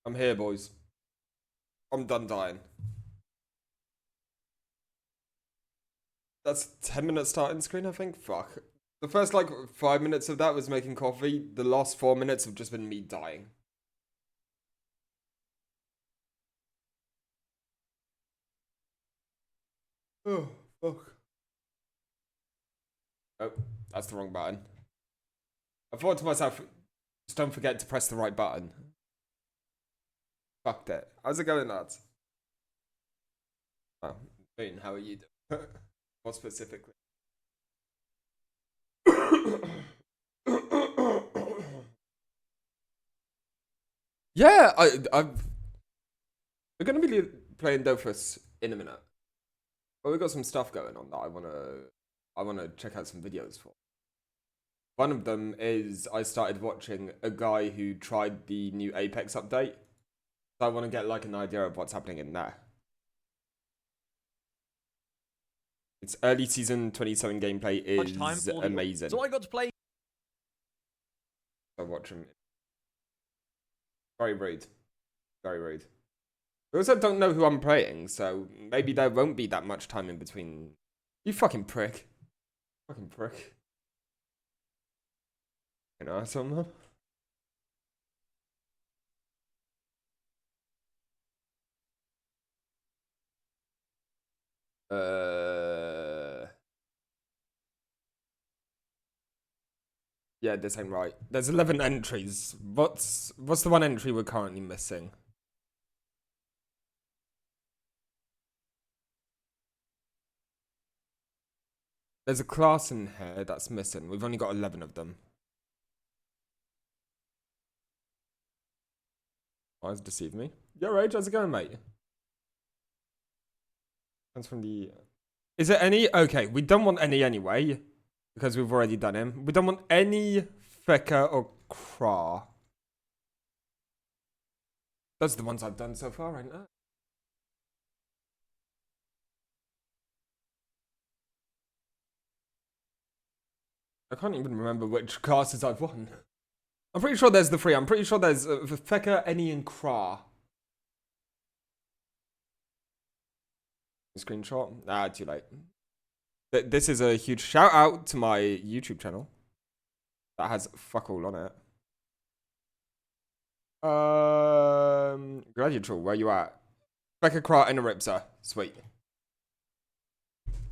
I'm here, boys. I'm done dying. That's 10 minutes starting screen, I think. Fuck. The first, like, 5 minutes of that was making coffee. The last 4 minutes have just been me dying. Oh, fuck. Oh, that's the wrong button. I thought to myself, just don't forget to press the right button. Fucked it. How's it going, lads? Oh, Boone, how are you doing? More specifically. Yeah, we're gonna be playing Dofus in a minute. But we've got some stuff going on that I wanna check out some videos for. One of them is I started watching a guy who tried the new Apex update. So I want to get like an idea of what's happening in there. Its early season 27 gameplay is amazing. So I got to play. I watch him. Very rude. Very rude. We also don't know who I'm playing, so maybe there won't be that much time in between. You fucking prick. Fucking prick. You know something? Yeah, this ain't right. There's 11 entries. What's the one entry we're currently missing? There's a class in here that's missing. We've only got 11 of them. Why has deceived me? Yo, Rage, how's it going, mate? That's from the... Is it any? Okay, we don't want any anyway. Because we've already done him. We don't want any Fecker or Craw. Those are the ones I've done so far, right now. I can't even remember which classes I've won. I'm pretty sure there's the three. I'm pretty sure there's Fecker, Any, and Craw. Screenshot? Ah, too late. This is a huge shout out to my YouTube channel. That has fuck all on it. Gladiatrool, where you at? Becca Craw and a Ripser. Sweet.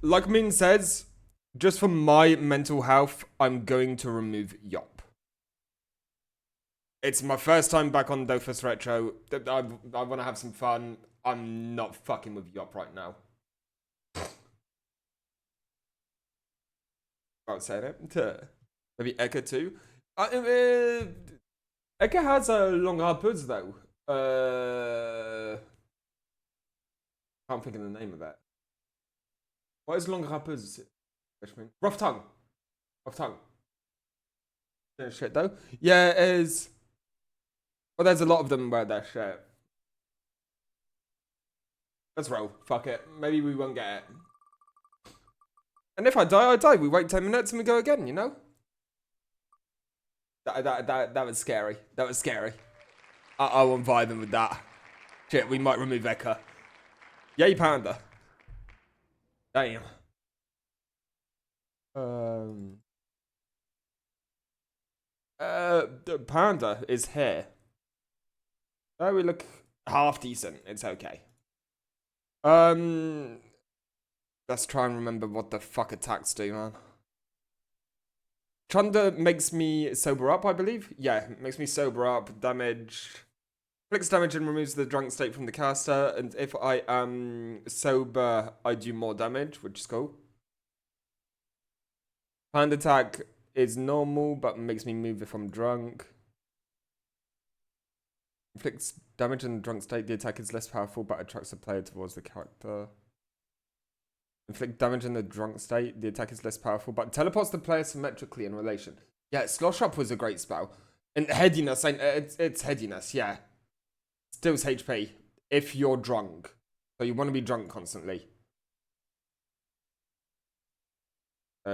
Like Min says, just for my mental health, I'm going to remove Yop. It's my first time back on Dofus Retro. I want to have some fun. I'm not fucking with Yop right now. I'll say it. Maybe Eka too. Eka has a long harpoons though. Can't think of the name of that. What is long harpoons? Rough tongue. Rough tongue. Shit though. Yeah, it is. Well, there's a lot of them where they're shit. Let's roll. Fuck it. Maybe we won't get it. And if I die, I die. We wait 10 minutes and we go again, you know? That was scary. That was scary. I wasn't vibing with that. Shit, we might remove Eka. Yay, Panda. Damn. The Panda is here. Oh, we look half decent. It's okay. Let's try and remember what the fuck attacks do, man. Chunder makes me sober up, I believe. Yeah, makes me sober up. Damage. Inflicts damage and removes the drunk state from the caster. And if I am sober, I do more damage, which is cool. Hand attack is normal, but makes me move if I'm drunk. Inflicts damage in the drunk state. The attack is less powerful, but attracts the player towards the character. Inflict damage in the drunk state. The attack is less powerful, but teleports the player symmetrically in relation. Yeah, Slosh Up was a great spell. And headiness, it's headiness, yeah. Steals HP if you're drunk. So you want to be drunk constantly.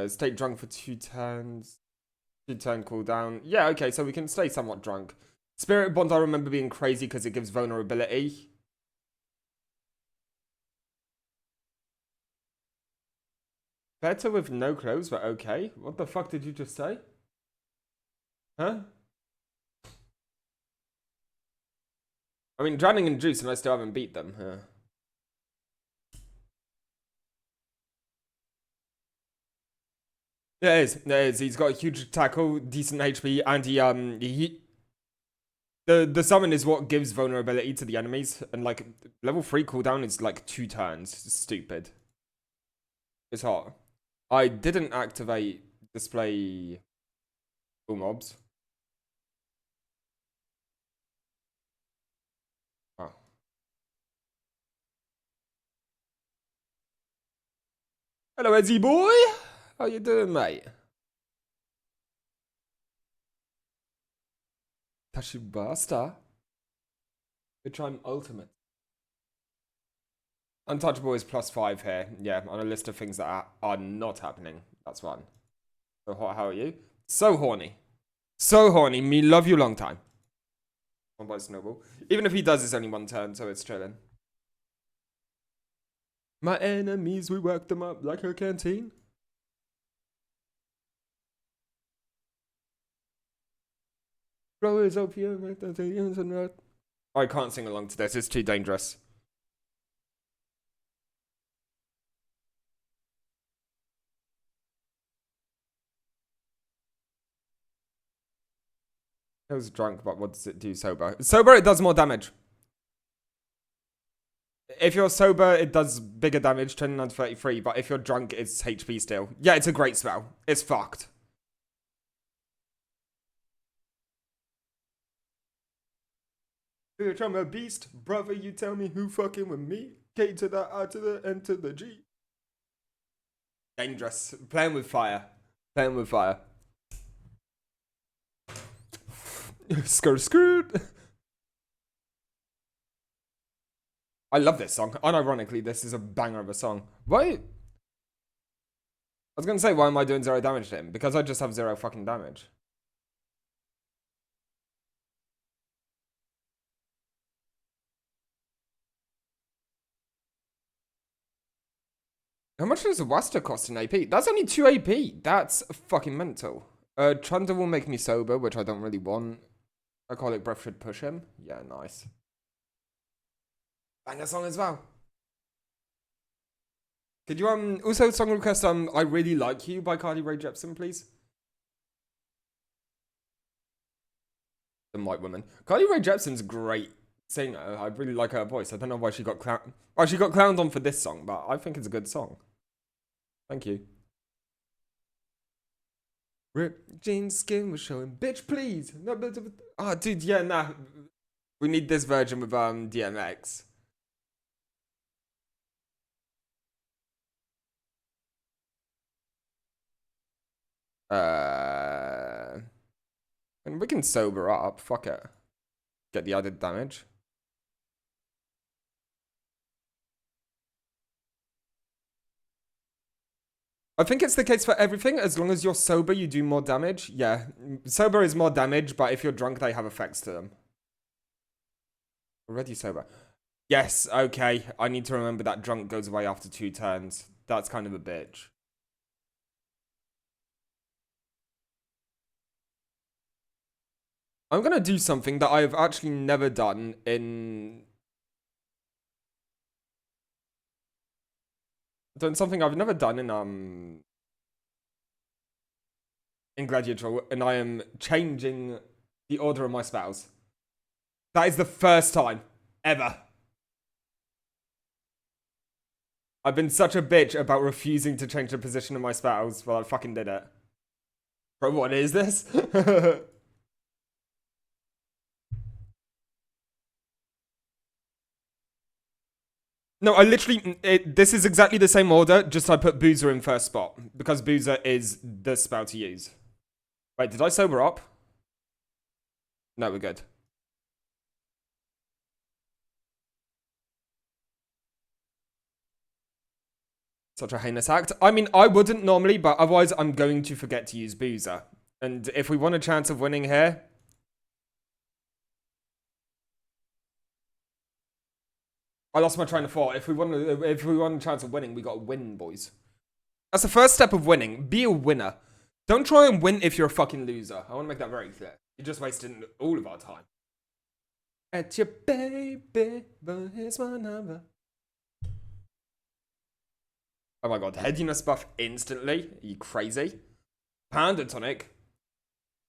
Stay drunk for 2 turns. 2-turn cooldown. Yeah, okay, so we can stay somewhat drunk. Spirit Bond I remember being crazy because it gives vulnerability. Better with no clothes, but okay. What the fuck did you just say? Huh? I mean, drowning in juice and I still haven't beat them. Yeah, it is. It is. He's got a huge tackle, decent HP, and the summon is what gives vulnerability to the enemies, and like level 3 cooldown is like 2 turns. It's stupid. It's hot. I didn't activate display full mobs. Oh. Hello, Ezzy boy. How you doing, mate? Tashibasta. Which I'm ultimate. Untouchable is +5 here. Yeah, on a list of things that are not happening. That's one. So how are you? So horny. So horny. Me love you long time. One by Snowball. Even if he does, it's only 1 turn, so it's chilling. My enemies, we work them up like a canteen. Bro is opium, I can't sing along to this, it's too dangerous. I was drunk, but what does it do sober? Sober, it does more damage. If you're sober, it does bigger damage, 29 to 33, but if you're drunk, it's HP still. Yeah, it's a great spell. It's fucked. Bitch, I'm a beast. Brother, you tell me who fucking with me? K to the I to the N to the G. Dangerous. Playing with fire. Playing with fire. Skirt. I love this song. Unironically, this is a banger of a song. Why? I was gonna say, why am I doing 0 damage to him? Because I just have 0 fucking damage. How much does a Wasta cost in AP? That's only 2 AP. That's fucking mental. Trunda will make me sober, which I don't really want. Alcoholic Breath should push him. Yeah, nice. Banger song as well. Could you also song request I Really Like You by Carly Rae Jepsen, please? The White Woman. Carly Rae Jepsen's a great singer. I really like her voice. I don't know why she got clowned. Oh, she got clowned on for this song, but I think it's a good song. Thank you. Rip jeans skin was showing. Bitch, please. No, oh, dude, yeah, nah. We need this version with DMX. And we can sober up. Fuck it. Get the added damage. I think it's the case for everything. As long as you're sober, you do more damage. Yeah, sober is more damage, but if you're drunk, they have effects to them. Already sober. Yes, okay. I need to remember that drunk goes away after 2 turns. That's kind of a bitch. I'm gonna do something that I've actually never done in... Doing something I've never done in Gladiatrool, and I am changing the order of my spells. That is the first time ever. I've been such a bitch about refusing to change the position of my spells. Well, I fucking did it. Bro, what is this? No, I literally... this is exactly the same order, just I put Boozer in first spot. Because Boozer is the spell to use. Wait, did I sober up? No, we're good. Such a heinous act. I mean, I wouldn't normally, but otherwise I'm going to forget to use Boozer. And if we want a chance of winning here... I lost my train of thought. If we want a chance of winning, we got to win, boys. That's the first step of winning. Be a winner. Don't try and win if you're a fucking loser. I want to make that very clear. You're just wasting all of our time. At your baby, but here's my number. Oh my god, headiness buff instantly? Are you crazy? Panda tonic.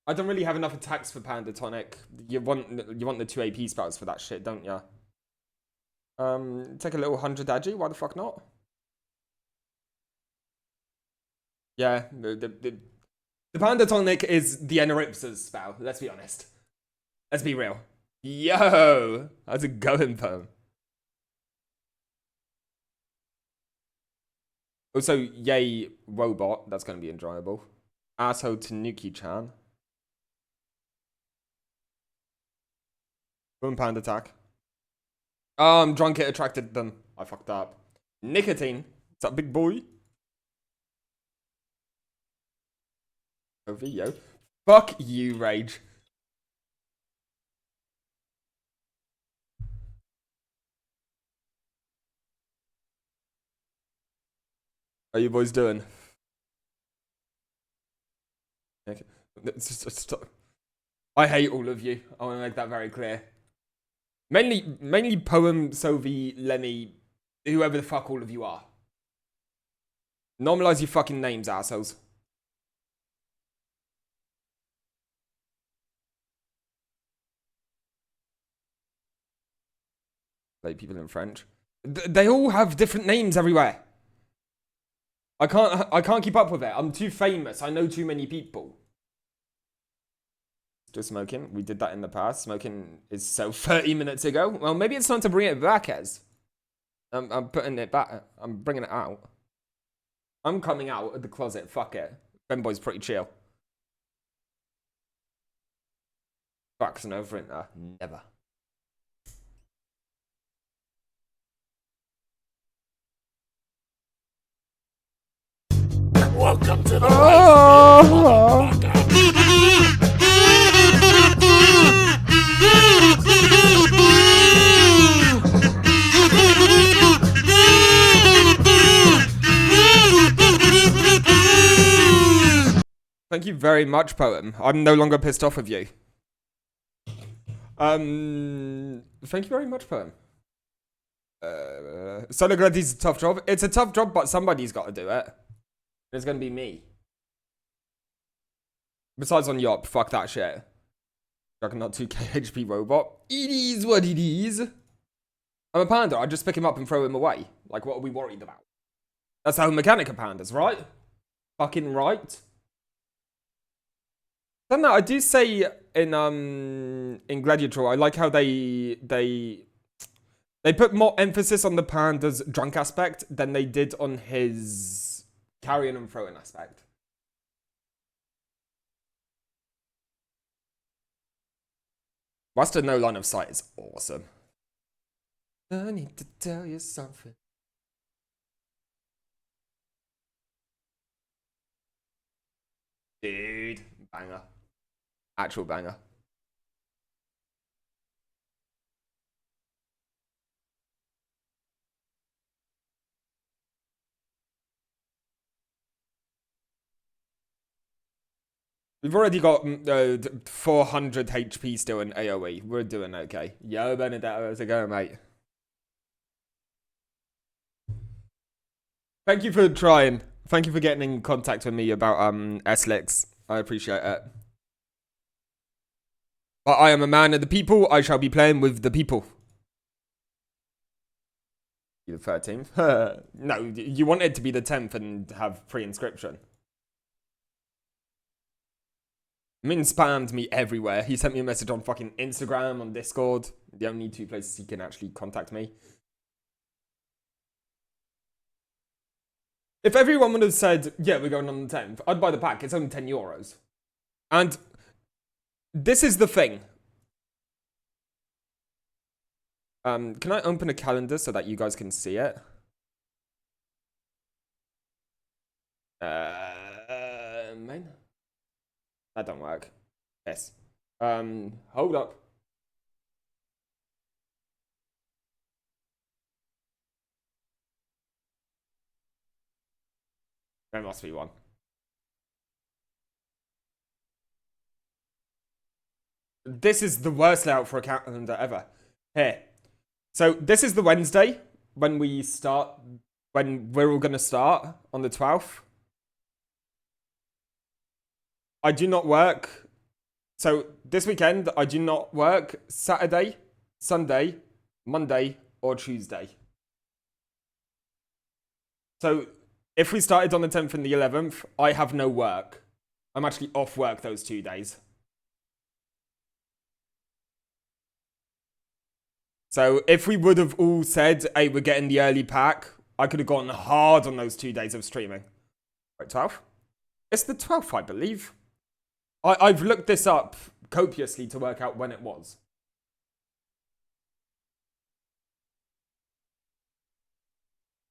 I don't really have enough attacks for Panda tonic. You want the 2 AP spells for that shit, don't ya? Take a little 100 agi. Why the fuck not? Yeah, the Panda tonic is the Eneripsis spell. Let's be honest. Let's be real. Yo, how's it going, Poem? Also, yay, robot. That's going to be enjoyable. Asshole Tanuki-chan. Boom, Panda attack. Drunk it attracted them. I fucked up. Nicotine. What's up, big boy? Over, yo. Fuck you, Rage. How you boys doing? Okay. I hate all of you. I want to make that very clear. Mainly Poem, Sovi, Lemmy, whoever the fuck all of you are. Normalize your fucking names, assholes. Like people in French. They all have different names everywhere. I can't keep up with it. I'm too famous. I know too many people. Just smoking. We did that in the past. Smoking is so 30 minutes ago. Well, maybe it's time to bring it back, as. I'm putting it back. I'm bringing it out. I'm coming out of the closet. Fuck it. Femboy's pretty chill. Fuck's an over it now. Never. Welcome to the Thank you very much, Poem. I'm no longer pissed off with you. Thank you very much, Poem. Solo Gladi's a tough job. It's a tough job, but somebody's got to do it. It's gonna be me. Besides on Yop, fuck that shit. Juggernaut 2k HP robot. It is what it is. I'm a panda. I just pick him up and throw him away. Like, what are we worried about? That's the whole mechanic of pandas, right? Fucking right. I don't know. I do say in Gladiatrool, I like how they put more emphasis on the panda's drunk aspect than they did on his carrying and throwing aspect. Master no line of sight is awesome. I need to tell you something. Dude, banger. Actual banger. We've already got 400 HP still in AoE. We're doing okay. Yo, Benedetto, how's it going, mate? Thank you for trying. Thank you for getting in contact with me about S-Lix. I appreciate it. But I am a man of the people. I shall be playing with the people. You the 13th? No, you wanted to be the 10th and have pre-inscription. Min spammed me everywhere. He sent me a message on fucking Instagram, on Discord. The only two places he can actually contact me. If everyone would have said, yeah, we're going on the 10th, I'd buy the pack. It's only €10. And this is the thing. Can I open a calendar so that you guys can see it? Man. That don't work. Yes. Hold up. There must be one. This is the worst layout for a calendar ever. Here. So this is the Wednesday when we start, when we're all going to start on the 12th. I do not work. So this weekend, I do not work Saturday, Sunday, Monday, or Tuesday. So if we started on the 10th and the 11th, I have no work. I'm actually off work those 2 days. So if we would have all said, hey, we're getting the early pack, I could have gone hard on those 2 days of streaming. Right, 12th? It's the 12th, I believe. I've looked this up copiously to work out when it was.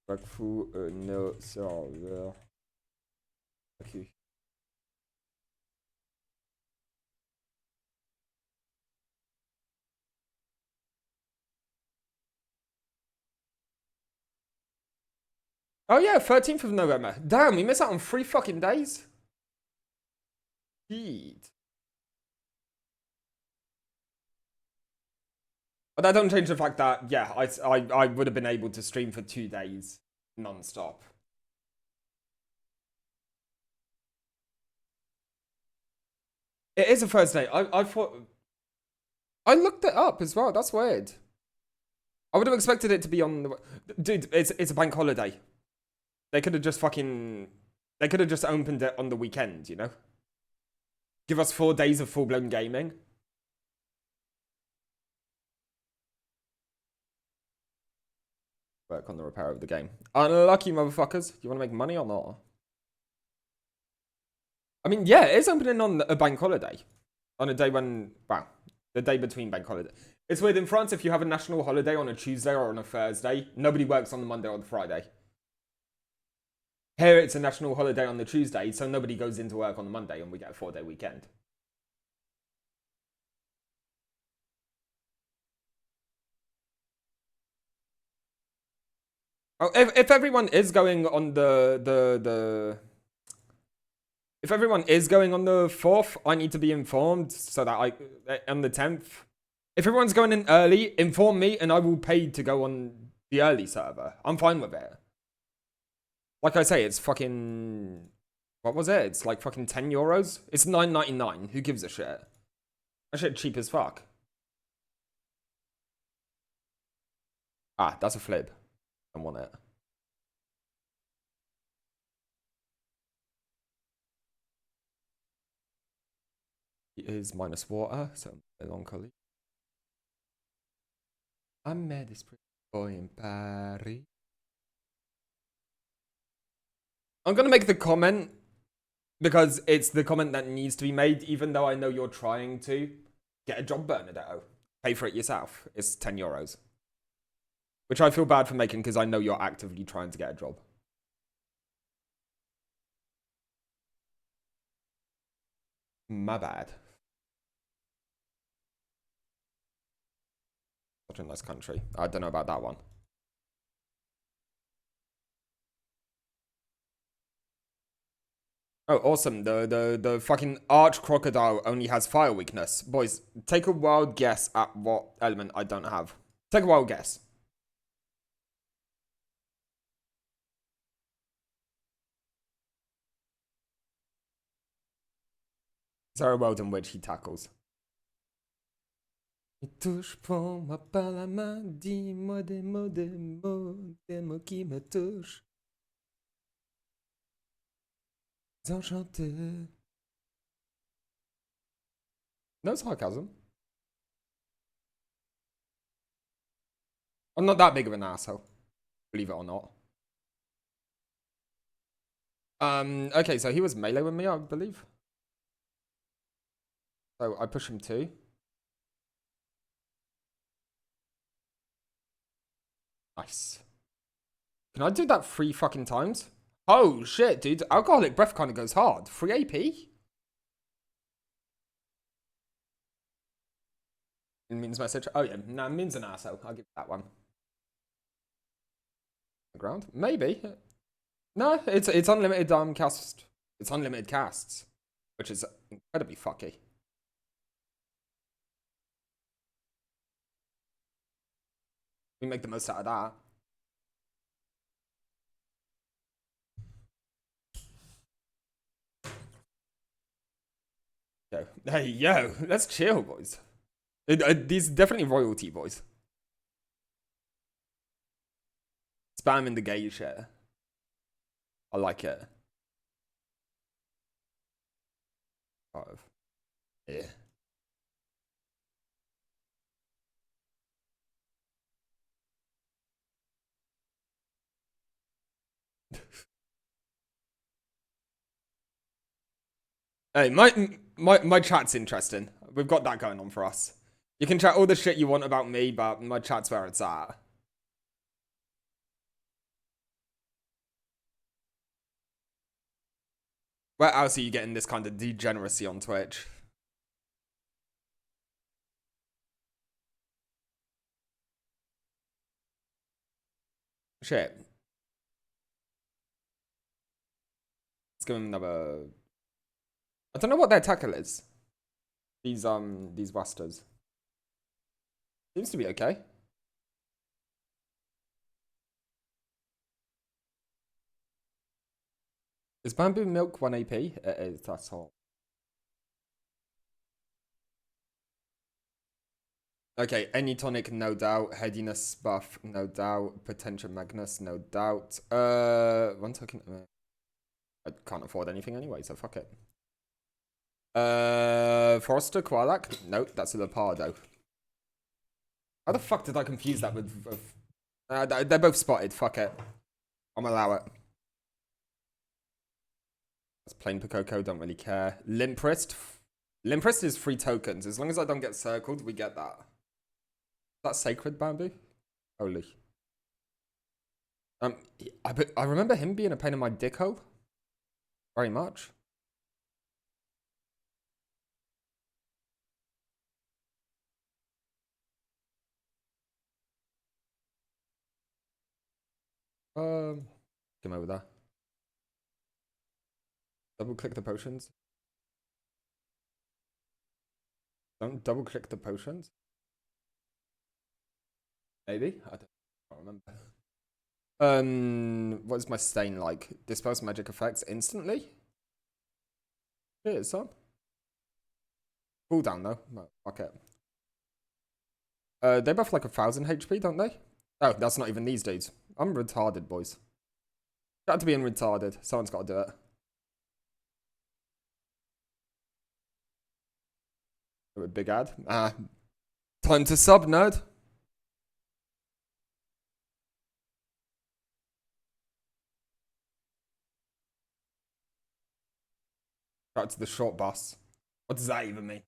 No server. Okay. Oh yeah, 13th of November. Damn, we missed out on 3 fucking days. Shit. But that don't change the fact that, yeah, I would have been able to stream for 2 days non-stop. It is a Thursday. I thought... I looked it up as well. That's weird. I would have expected it to be on the... Dude, it's a bank holiday. They could have just fucking... They could have just opened it on the weekend, you know? Give us 4 days of full-blown gaming. Work on the repair of the game. Unlucky motherfuckers. You want to make money or not? I mean, yeah, it is opening on a bank holiday. On a day when... Wow. The day between bank holiday. It's weird. In France, if you have a national holiday on a Tuesday or on a Thursday, nobody works on the Monday or the Friday. Here, it's a national holiday on the Tuesday, so nobody goes into work on the Monday and we get a 4-day weekend. Oh, if everyone is going on if everyone is going on the 4th, I need to be informed so that on the 10th. If everyone's going in early, inform me and I will pay to go on the early server. I'm fine with it. Like I say, it's fucking... What was it? It's like fucking 10 euros? It's $9.99. Who gives a shit? That shit cheap as fuck. Ah, that's a flip. I want it. It is minus water, so melancholy. I met this pretty boy in Paris. I'm gonna make the comment because it's the comment that needs to be made, even though I know you're trying to get a job, Bernadette. Pay for it yourself. It's 10 euros. Which I feel bad for making because I know you're actively trying to get a job. My bad. Such a nice country. I don't know about that one. Oh, awesome. The fucking arch crocodile only has fire weakness. Boys, take a wild guess at what element I don't have. Take a wild guess. Is there a world in which he tackles? Touche prends-moi par la main, dis-moi des mots qui me touchent. Enchanté. No sarcasm. I'm not that big of an asshole, believe it or not. Okay, so he was melee with me, I believe. So I push him too. Nice. Can I do that 3 fucking times? Oh shit, dude. Alcoholic breath kind of goes hard. 3 AP? It means message. Oh yeah, no, it means an asshole. I'll give that one. The ground? Maybe. No, it's unlimited cast. It's unlimited casts, which is incredibly fucky. We make the most out of that. Yo, hey, yo, let's chill, boys. These are definitely royalty, boys. Spam in the gay shit. I like it. 5. Yeah. Hey, my chat's interesting. We've got that going on for us. You can chat all the shit you want about me, but my chat's where it's at. Where else are you getting this kind of degeneracy on Twitch? Shit. Let's give him another. I don't know what their tackle is. These Wasters. Seems to be okay. Is Bamboo Milk 1 AP? It is, that's all. Okay, any tonic, no doubt. Headiness buff, no doubt. Potential Magnus, no doubt. 1 second. I can't afford anything anyway, so fuck it. Forster, Koalak? Nope, that's a Lepardo. How the fuck did I confuse that with they're both spotted, fuck it. I'm gonna allow it. That's plain Pococo, don't really care. Limprist. Limprist is 3 tokens. As long as I don't get circled, we get that. Is that Sacred Bamboo? Holy. I remember him being a pain in my dick hole. Very much. Come over there. Double click the potions. Don't double click the potions. Maybe? I can't remember. What's my stain like? Dispels magic effects instantly? Yeah, it's on. Cooldown though. No, fuck it. They buff like 1000 HP, don't they? Oh, that's not even these dudes. I'm retarded, boys. Got to be retarded. Someone's got to do it. A big ad. Time to sub, nerd. Back to the short bus. What does that even mean?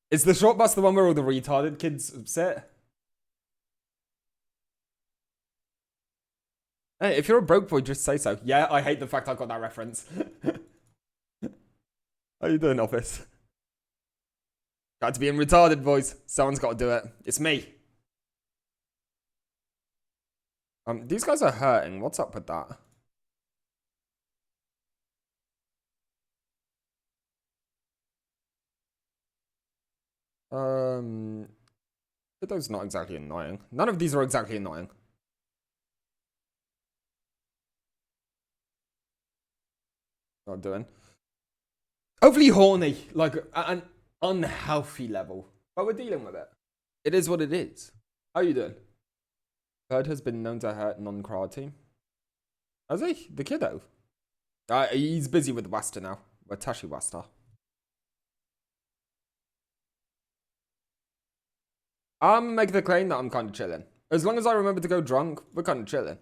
Is the short bus the one where all the retarded kids sit? Hey, if you're a broke boy, just say so. Yeah, I hate the fact I got that reference. How you doing, office? Got to be in retarded, boys. Someone's got to do it. It's me. These guys are hurting. What's up with that? Those not exactly annoying. None of these are exactly annoying. Not doing. Overly horny, like an unhealthy level. But we're dealing with it. It is what it is. How you doing? Bird has been known to hurt non-crowd team. Has he? The kiddo? He's busy with Wasta now. With Tashi Wasta. I'm making the claim that I'm kind of chilling. As long as I remember to go drunk, we're kind of chilling.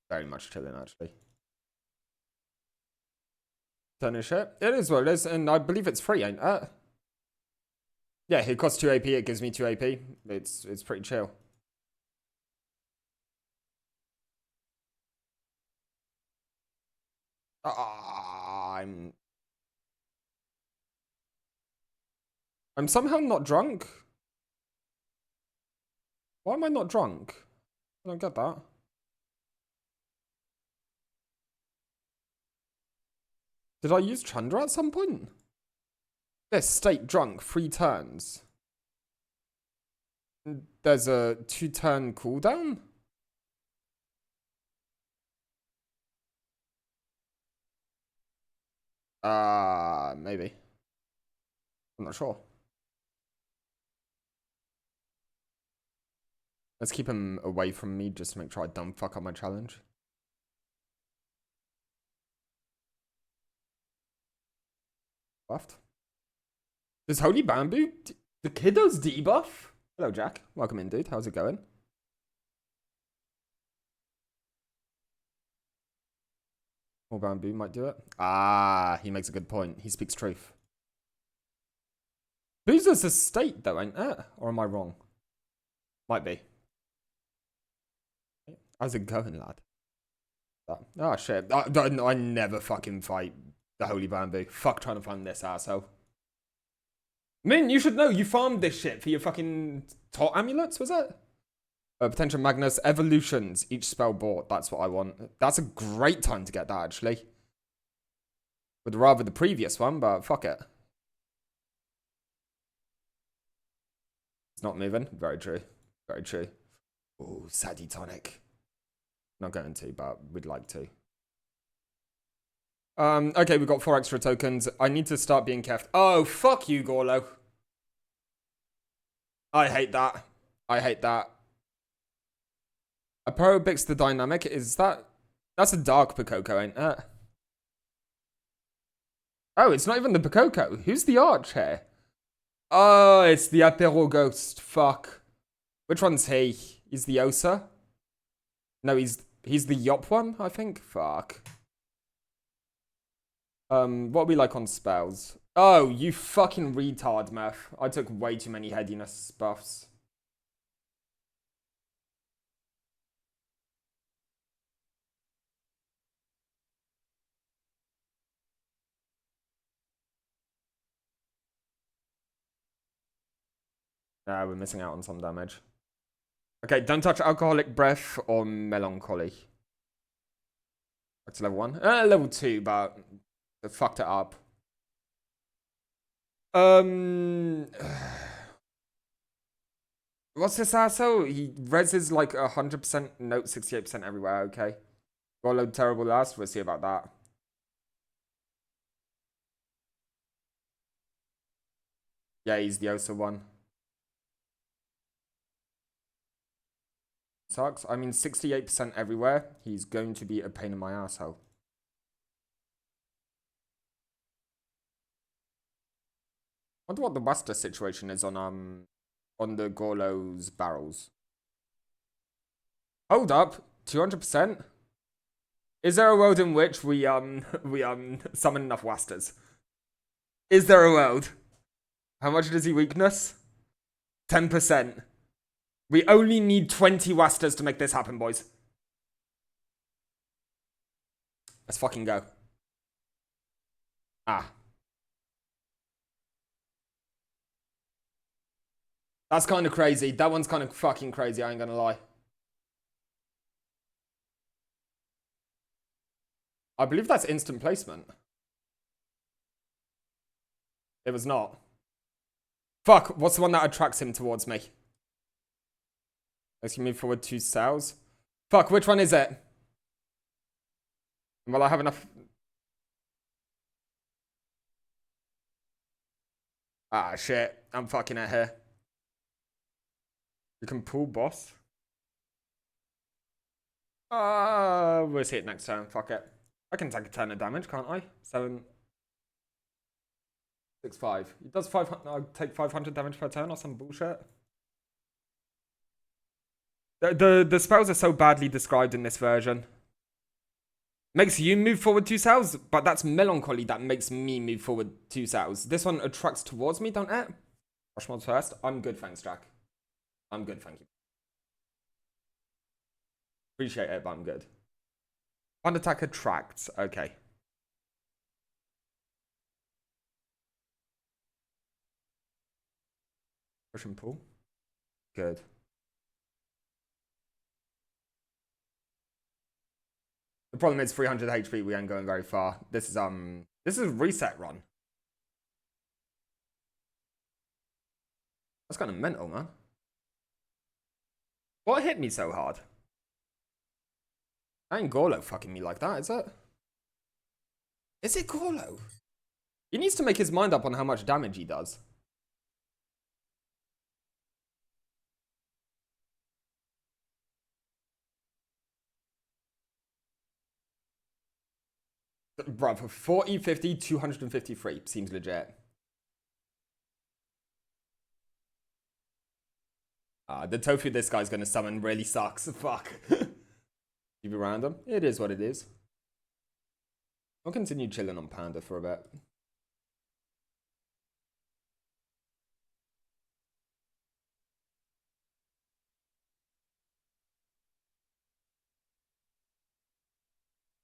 Very much chilling, actually. Turn shit. It is what it is, and I believe it's free, ain't it? Yeah, it costs 2 AP, it gives me 2 AP. It's pretty chill. I'm... I'm somehow not drunk. Why am I not drunk? I don't get that. Did I use Chandra at some point? This state drunk 3 turns. There's a 2-turn cooldown? Maybe. I'm not sure. Let's keep him away from me just to make sure I don't fuck up my challenge. Left. Does Holy Bamboo... The kiddo's debuff? Hello, Jack. Welcome in, dude. How's it going? Or Bamboo might do it. He makes a good point. He speaks truth. Boozer's a state, though, ain't it? Or am I wrong? Might be. How's it going, lad? Oh, shit. I never fucking fight the Holy Bamboo. Fuck trying to find this asshole. Min, you should know. You farmed this shit for your fucking tot amulets, was it? Potential Magnus evolutions. Each spell bought. That's what I want. That's a great time to get that, actually. Would rather the previous one, but fuck it. It's not moving. Very true. Very true. Ooh, Sadie Tonic. Not going to, but we'd like to. Okay, we've got 4 extra tokens. I need to start being careful. Oh, fuck you, Gorlo. I hate that. I hate that. Aperobix the Dynamic, is that... That's a Dark Pokoko, ain't it? Oh, it's not even the Pokoko. Who's the arch here? Oh, it's the Apero Ghost. Fuck. Which one's he? He's the Osa? No, he's the Yop one, I think. Fuck. What are we like on spells? Oh, you fucking retard, Murph. I took way too many headiness buffs. We're missing out on some damage. Okay, don't touch Alcoholic Breath or Melancholy. That's level 1. Level 2, but they fucked it up. What's this asshole? He reses like 100%, note 68% everywhere, okay. Got a load terrible last, we'll see about that. Yeah, he's the Osa one. Sucks. I mean, 68% everywhere. He's going to be a pain in my asshole. Wonder what the Buster situation is on the Gorlo's barrels. Hold up, 200%. Is there a world in which we summon enough Wasters? Is there a world? How much does he weakness? 10%. We only need 20 Wasters to make this happen, boys. Let's fucking go. That's kind of crazy. That one's kind of fucking crazy, I ain't gonna lie. I believe that's instant placement. It was not. Fuck, what's the one that attracts him towards me? Let's move forward 2 cells. Fuck, which one is it? Will I have enough? Shit. I'm fucking it here. You can pull boss. We'll see it next turn. Fuck it. I can take a turn of damage, can't I? 7, 6, 5. It does 500. I'll take 500 damage per turn or some bullshit. The spells are so badly described in this version. Makes you move forward 2 cells, but that's Melancholy that makes me move forward 2 cells. This one attracts towards me, don't it? Rush mods first. I'm good, thanks, Jack. I'm good, thank you. Appreciate it, but I'm good. One attack attracts. Okay. Push and pull. Good. The problem is 300 HP, we ain't going very far. This is a reset run. That's kind of mental, man. What hit me so hard? Ain't Gorlo fucking me like that, is it? Is it Gorlo? He needs to make his mind up on how much damage he does. Bruh, for 40, 50, 253 seems legit. The tofu this guy's gonna summon really sucks. Fuck. Keep it random. It is what it is. I'll continue chilling on Panda for a bit.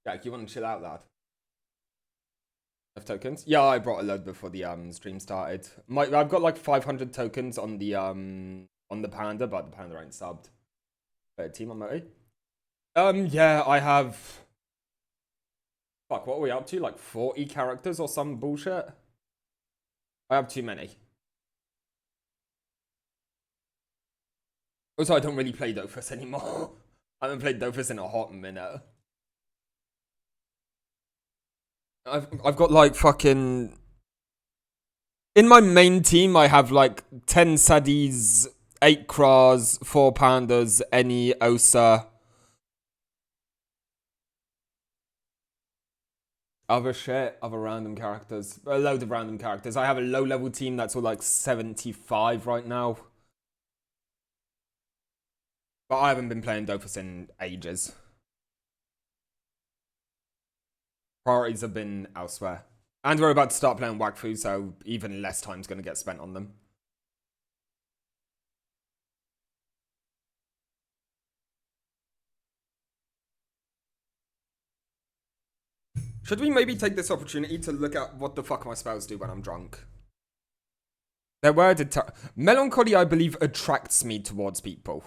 Jack, you want to chill out, lad? Have tokens? Yeah, I brought a load before the stream started. I've got like 500 tokens on the Panda, but the Panda ain't subbed. Team on Moti. Yeah, I have. Fuck, what are we up to? Like 40 characters or some bullshit? I have too many. Also, I don't really play Dofus anymore. I haven't played Dofus in a hot minute. I've got like fucking... In my main team, I have like 10 Saddies, 8 Kras, 4 Pandas, any Osa. Other shit, other random characters. A load of random characters. I have a low-level team that's all like 75 right now. But I haven't been playing Dofus in ages. Priorities have been elsewhere. And we're about to start playing Wakfu, so even less time's going to get spent on them. Should we maybe take this opportunity to look at what the fuck my spells do when I'm drunk? Their word melancholy, I believe, attracts me towards people.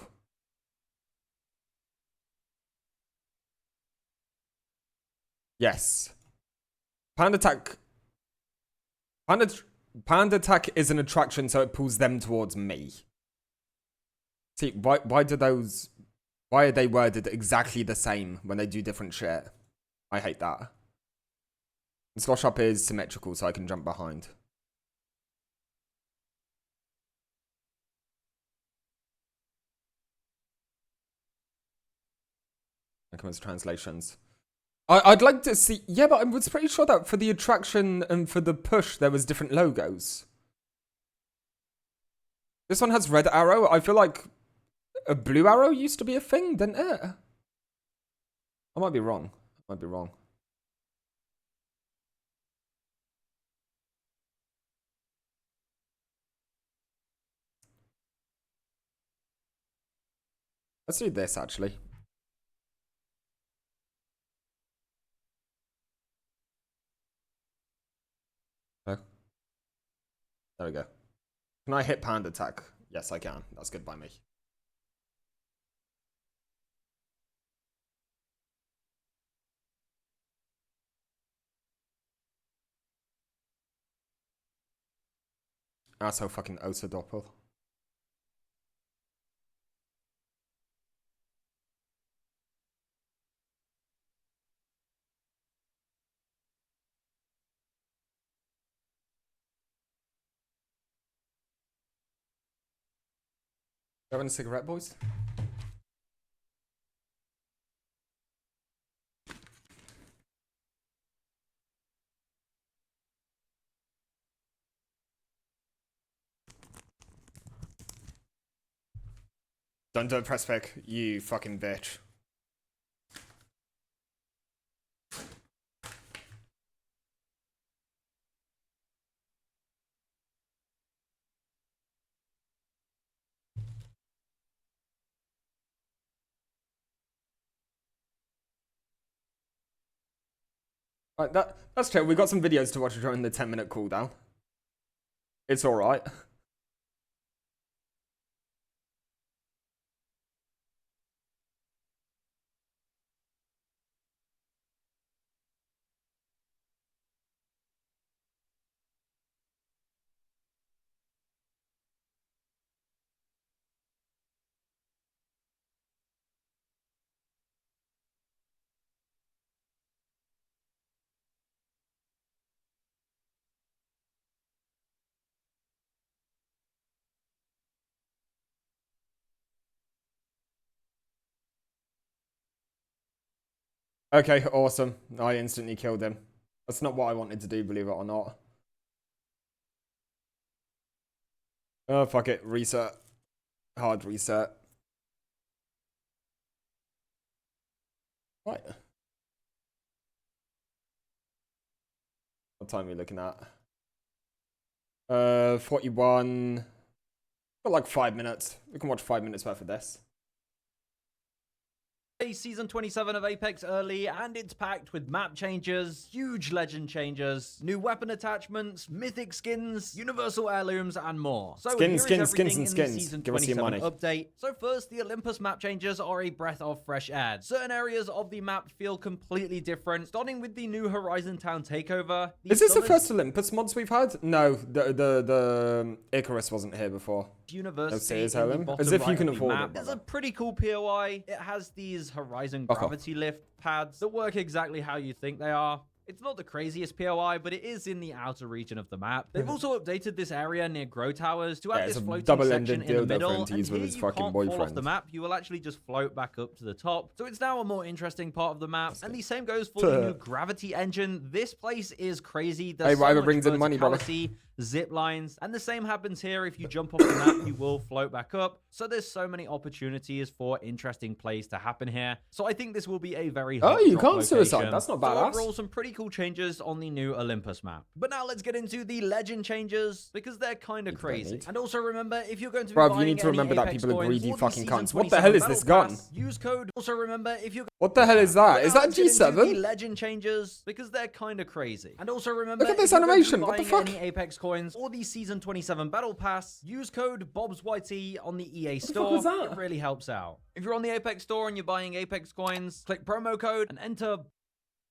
Yes. Panda attack is an attraction, so it pulls them towards me. See, why are they worded exactly the same when they do different shit? I hate that. Slosh up is symmetrical, so I can jump behind. Here comes translations. I'd like to see... Yeah, but I was pretty sure that for the attraction and for the push, there was different logos. This one has red arrow. I feel like a blue arrow used to be a thing, didn't it? I might be wrong. I might be wrong. Let's do this, actually. There we go. Can I hit Panda attack? Yes, I can. That's good by me. So fucking Osa Doppel. Having a cigarette, boys? Don't do it, press pick, you fucking bitch. Right, that's true. We got some videos to watch during the 10-minute cooldown. It's alright. Okay, awesome. I instantly killed him. That's not what I wanted to do, believe it or not. Oh, fuck it. Reset. Hard reset. Right. What time are we looking at? 41. Got like 5 minutes. We can watch 5 minutes worth of this. Season 27 of Apex early, and it's packed with map changes, huge legend changes, new weapon attachments, mythic skins, universal heirlooms, and more. So Skins. Season Give us your 27 money. update. So first, the Olympus map changes are a breath of fresh air. Certain areas of the map feel completely different, starting with the new Horizon Town takeover. Is this the first Olympus mods we've had? No, the Icarus wasn't here before. University As in the bottom if you right can of the afford map. it. There's a pretty cool POI. It has these Horizon Fuck off. gravity lift pads that work exactly how you think they are. It's not the craziest POI, but it is in the outer region of the map. They've also updated this area near Grow Towers to add it's this a floating double-ended section in the dildo for middle, him to and use with here his you fucking can't fall off boyfriend. the map. You will actually just float back up to the top. So it's now a more interesting part of the map, and the same goes for the new gravity engine. This place is crazy. There's so whatever much brings in money, brother. verticality, zip lines, and the same happens here. If you jump off the map, you will float back up. So there's so many opportunities for interesting plays to happen here. So I think this will be a very hot you drop can't location. suicide. That's not So badass. overall, some pretty cool changes on the new Olympus map. But now let's get into the legend changes, because they're kind of crazy. And also remember, if you're going to be Bruv, buying you need to any remember that Apex people are coins greedy or the fucking Season cunts. What the hell is 27 this Battle gun? Pass, use code. Also remember, if you're What the hell is that? Is that a let's get into the G7? legend changes, because they're kind of crazy. And also remember, Look at this if you're going to be animation. What the buying fuck? any Apex coins or the Season 27 Battle Pass, use code BobsYT on the EA store. was that? It really helps out. If you're on the Apex store and you're buying Apex coins, click promo code and enter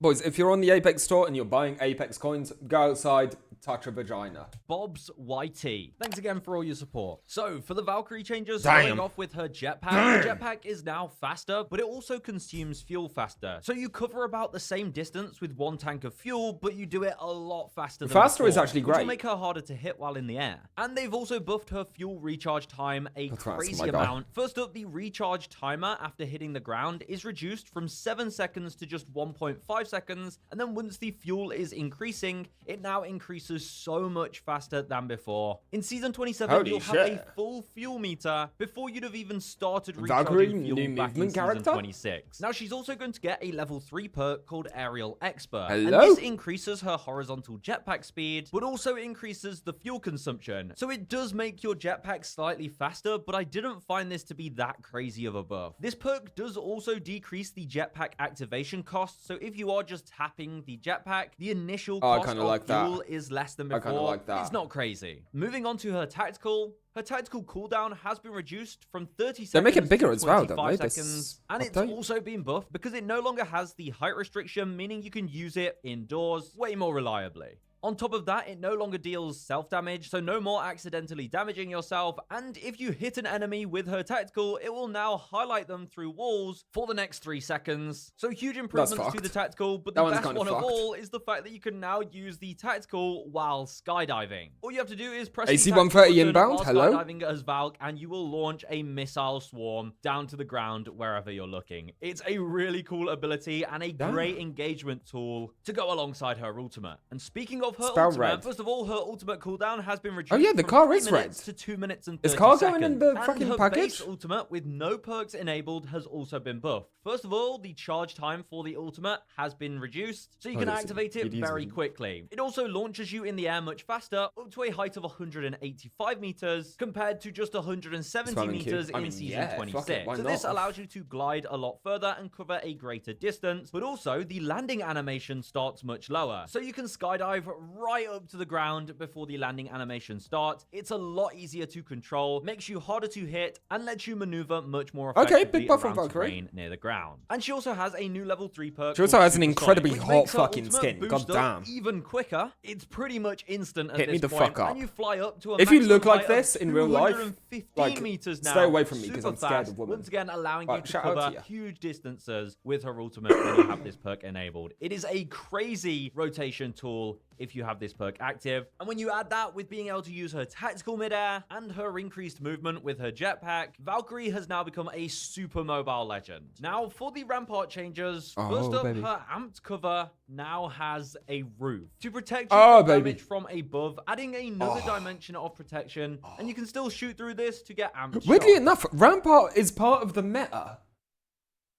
Boys, if you're on the Apex store and you're buying Apex coins, go outside, touch a vagina. Bob's YT. Thanks again for all your support. So, for the Valkyrie changes, Damn. starting off with her jetpack. The jetpack is now faster, but it also consumes fuel faster. So you cover about the same distance with one tank of fuel, but you do it a lot faster than Faster is before, actually which will great. make her harder to hit while in the air. And they've also buffed her fuel recharge time a That's right, crazy my guy. amount. First up, the recharge timer after hitting the ground is reduced from 7 seconds to just 1.5 seconds, and then once the fuel is increasing, it now increases so much faster than before. In Season 27, Holy you'll have shit. a full fuel meter before you'd have even started Valkyrie, recharging fuel new back in movement Season character? 26. Now, she's also going to get a level 3 perk called Aerial Expert. Hello? And this increases her horizontal jetpack speed, but also increases the fuel consumption. So it does make your jetpack slightly faster, but I didn't find this to be that crazy of a buff. This perk does also decrease the jetpack activation cost, so if you are just tapping the jetpack, the initial Oh, I cost kinda of like that. fuel is less than I before. kinda like that. It's not crazy. Moving on to her tactical cooldown has been reduced from 30 seconds They make it bigger to as well, don't 25 they, this seconds, and it's update? also been buffed because it no longer has the height restriction, meaning you can use it indoors way more reliably. On top of that, it no longer deals self-damage, so no more accidentally damaging yourself, and if you hit an enemy with her tactical, it will now highlight them through walls for the next 3 seconds. So huge improvements to fucked. the tactical, but That the one's best kinda one of fucked. all is the fact that you can now use the tactical while skydiving. All you have to do is press AC the tactical 130 button inbound, while hello? skydiving as Valk, and you will launch a missile swarm down to the ground wherever you're looking. It's a really cool ability and a Damn. great engagement tool to go alongside her ultimate. And speaking of her Spell ultimate, red. first of all, her ultimate cooldown has been reduced. Oh, yeah, the from car 3 is minutes red. to 2 minutes and 30 Is car seconds. going in the And fucking her package? base ultimate with no perks enabled has also been buffed. First of all, the charge time for the ultimate has been reduced, so you Oh, can it is. activate it It is. very quickly. It also launches you in the air much faster, up to a height of 185 meters, compared to just 170 Spamming Q. meters I in mean, Season yeah, fuck it, 26. why So this not? allows you to glide a lot further and cover a greater distance, but also the landing animation starts much lower. So you can skydive right up to the ground before the landing animation starts. It's a lot easier to control, makes you harder to hit, and lets you maneuver much more Okay, effectively big buff on around Valkyrie. terrain near the ground. And she also has a new level 3 perk. She also called has an Supersonic, incredibly which hot makes her fucking ultimate skin. boost God up damn. even quicker. It's pretty much instant at Hit me this the point, fuck up. and you fly up to a If you look maximum like height of this in real life, 215 like, meters now. stay away from me, 'cause Super I'm scared fast, of women. Once again, allowing Right, you to shout out cover to ya. huge distances with her ultimate when you have this perk enabled. It is a crazy rotation tool if you have this perk active. And when you add that with being able to use her tactical midair and her increased movement with her jetpack, Valkyrie has now become a super mobile legend. Now, for the Rampart changes, first up, her amped cover now has a roof to protect you from damage from above, adding another dimension of protection, and you can still shoot through this to get amped. Weirdly enough, Rampart is part of the meta.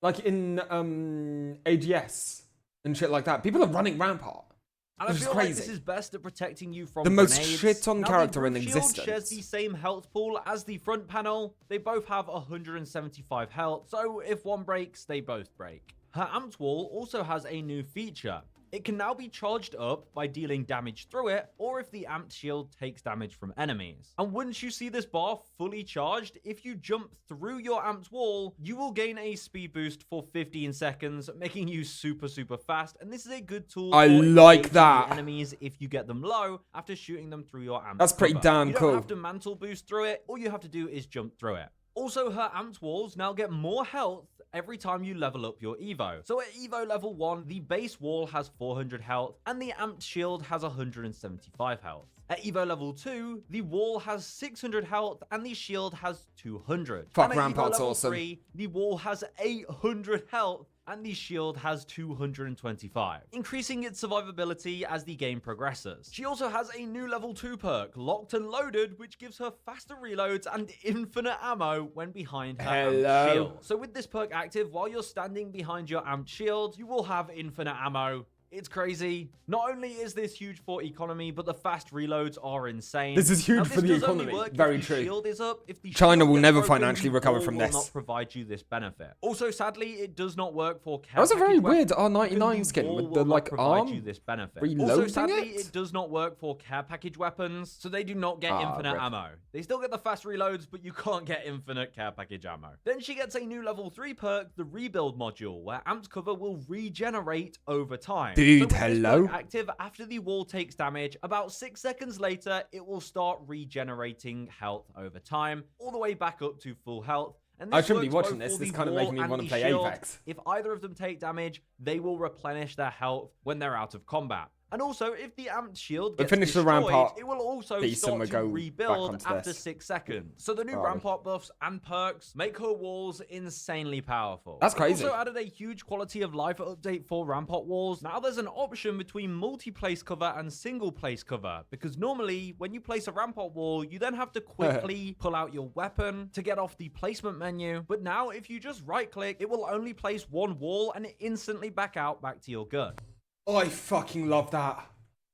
Like in AGS and shit like that. People are running Rampart. And I feel like this is best at protecting you from the most grenades. shit-on character in Shield existence. shares the same health pool as the front panel. They both have 175 health, so if one breaks, they both break. Her amped wall also has a new feature. It can now be charged up by dealing damage through it, or if the amped shield takes damage from enemies. And once you see this bar fully charged, if you jump through your amped wall, you will gain a speed boost for 15 seconds, making you super fast. And this is a good tool I for like that. the enemies if you get them low after shooting them through your amped That's pretty cover. damn you cool. don't have to mantle boost through it. All you have to do is jump through it. Also, her amped walls now get more health every time you level up your Evo. So at Evo level 1, the base wall has 400 health and the amped shield has 175 health. At Evo level 2, the wall has 600 health and the shield has 200. Fuck, and at Rampart's Evo level awesome. 3, the wall has 800 health and the shield has 225, increasing its survivability as the game progresses. She also has a new level 2 perk, Locked and Loaded, which gives her faster reloads and infinite ammo when behind her amped shield. So with this perk active, while you're standing behind your amped shield, you will have infinite ammo. It's crazy. Not only is this huge for economy, but the fast reloads are insane. This is huge now, for the economy. Very true. Shield is up. If the China shield will gets never broken, financially the recover wall from will this. not provide you this benefit. Also, sadly, it does not work for care That was a very package weird weapons, R99 because skin wall with will the not like provide arm. you this benefit. Reloading Also, sadly, it? it does not work for care package weapons, so they do not get infinite rip. ammo. They still get the fast reloads, but you can't get infinite care package ammo. Then she gets a new level 3 perk, the rebuild module, where amped cover will regenerate over time. Dude, so with this hello? perk active after the wall takes damage, about 6 seconds later, it will start regenerating health over time, all the way back up to full health. And I shouldn't be works watching both this. for This the kind of wall making me and want to the play shield. Apex. If either of them take damage, they will replenish their health when they're out of combat. And also, if the amped shield But gets finish the destroyed, Rampart it will also piece and start we'll to go back rebuild onto after this. 6 seconds. So the new Alright. Rampart buffs and perks make her walls insanely powerful. That's They crazy. also added a huge quality of life update for Rampart walls. Now there's an option between multi-place cover and single-place cover, because normally when you place a Rampart wall, you then have to quickly pull out your weapon to get off the placement menu. But now if you just right-click, it will only place one wall and instantly back to your gun. I fucking love that.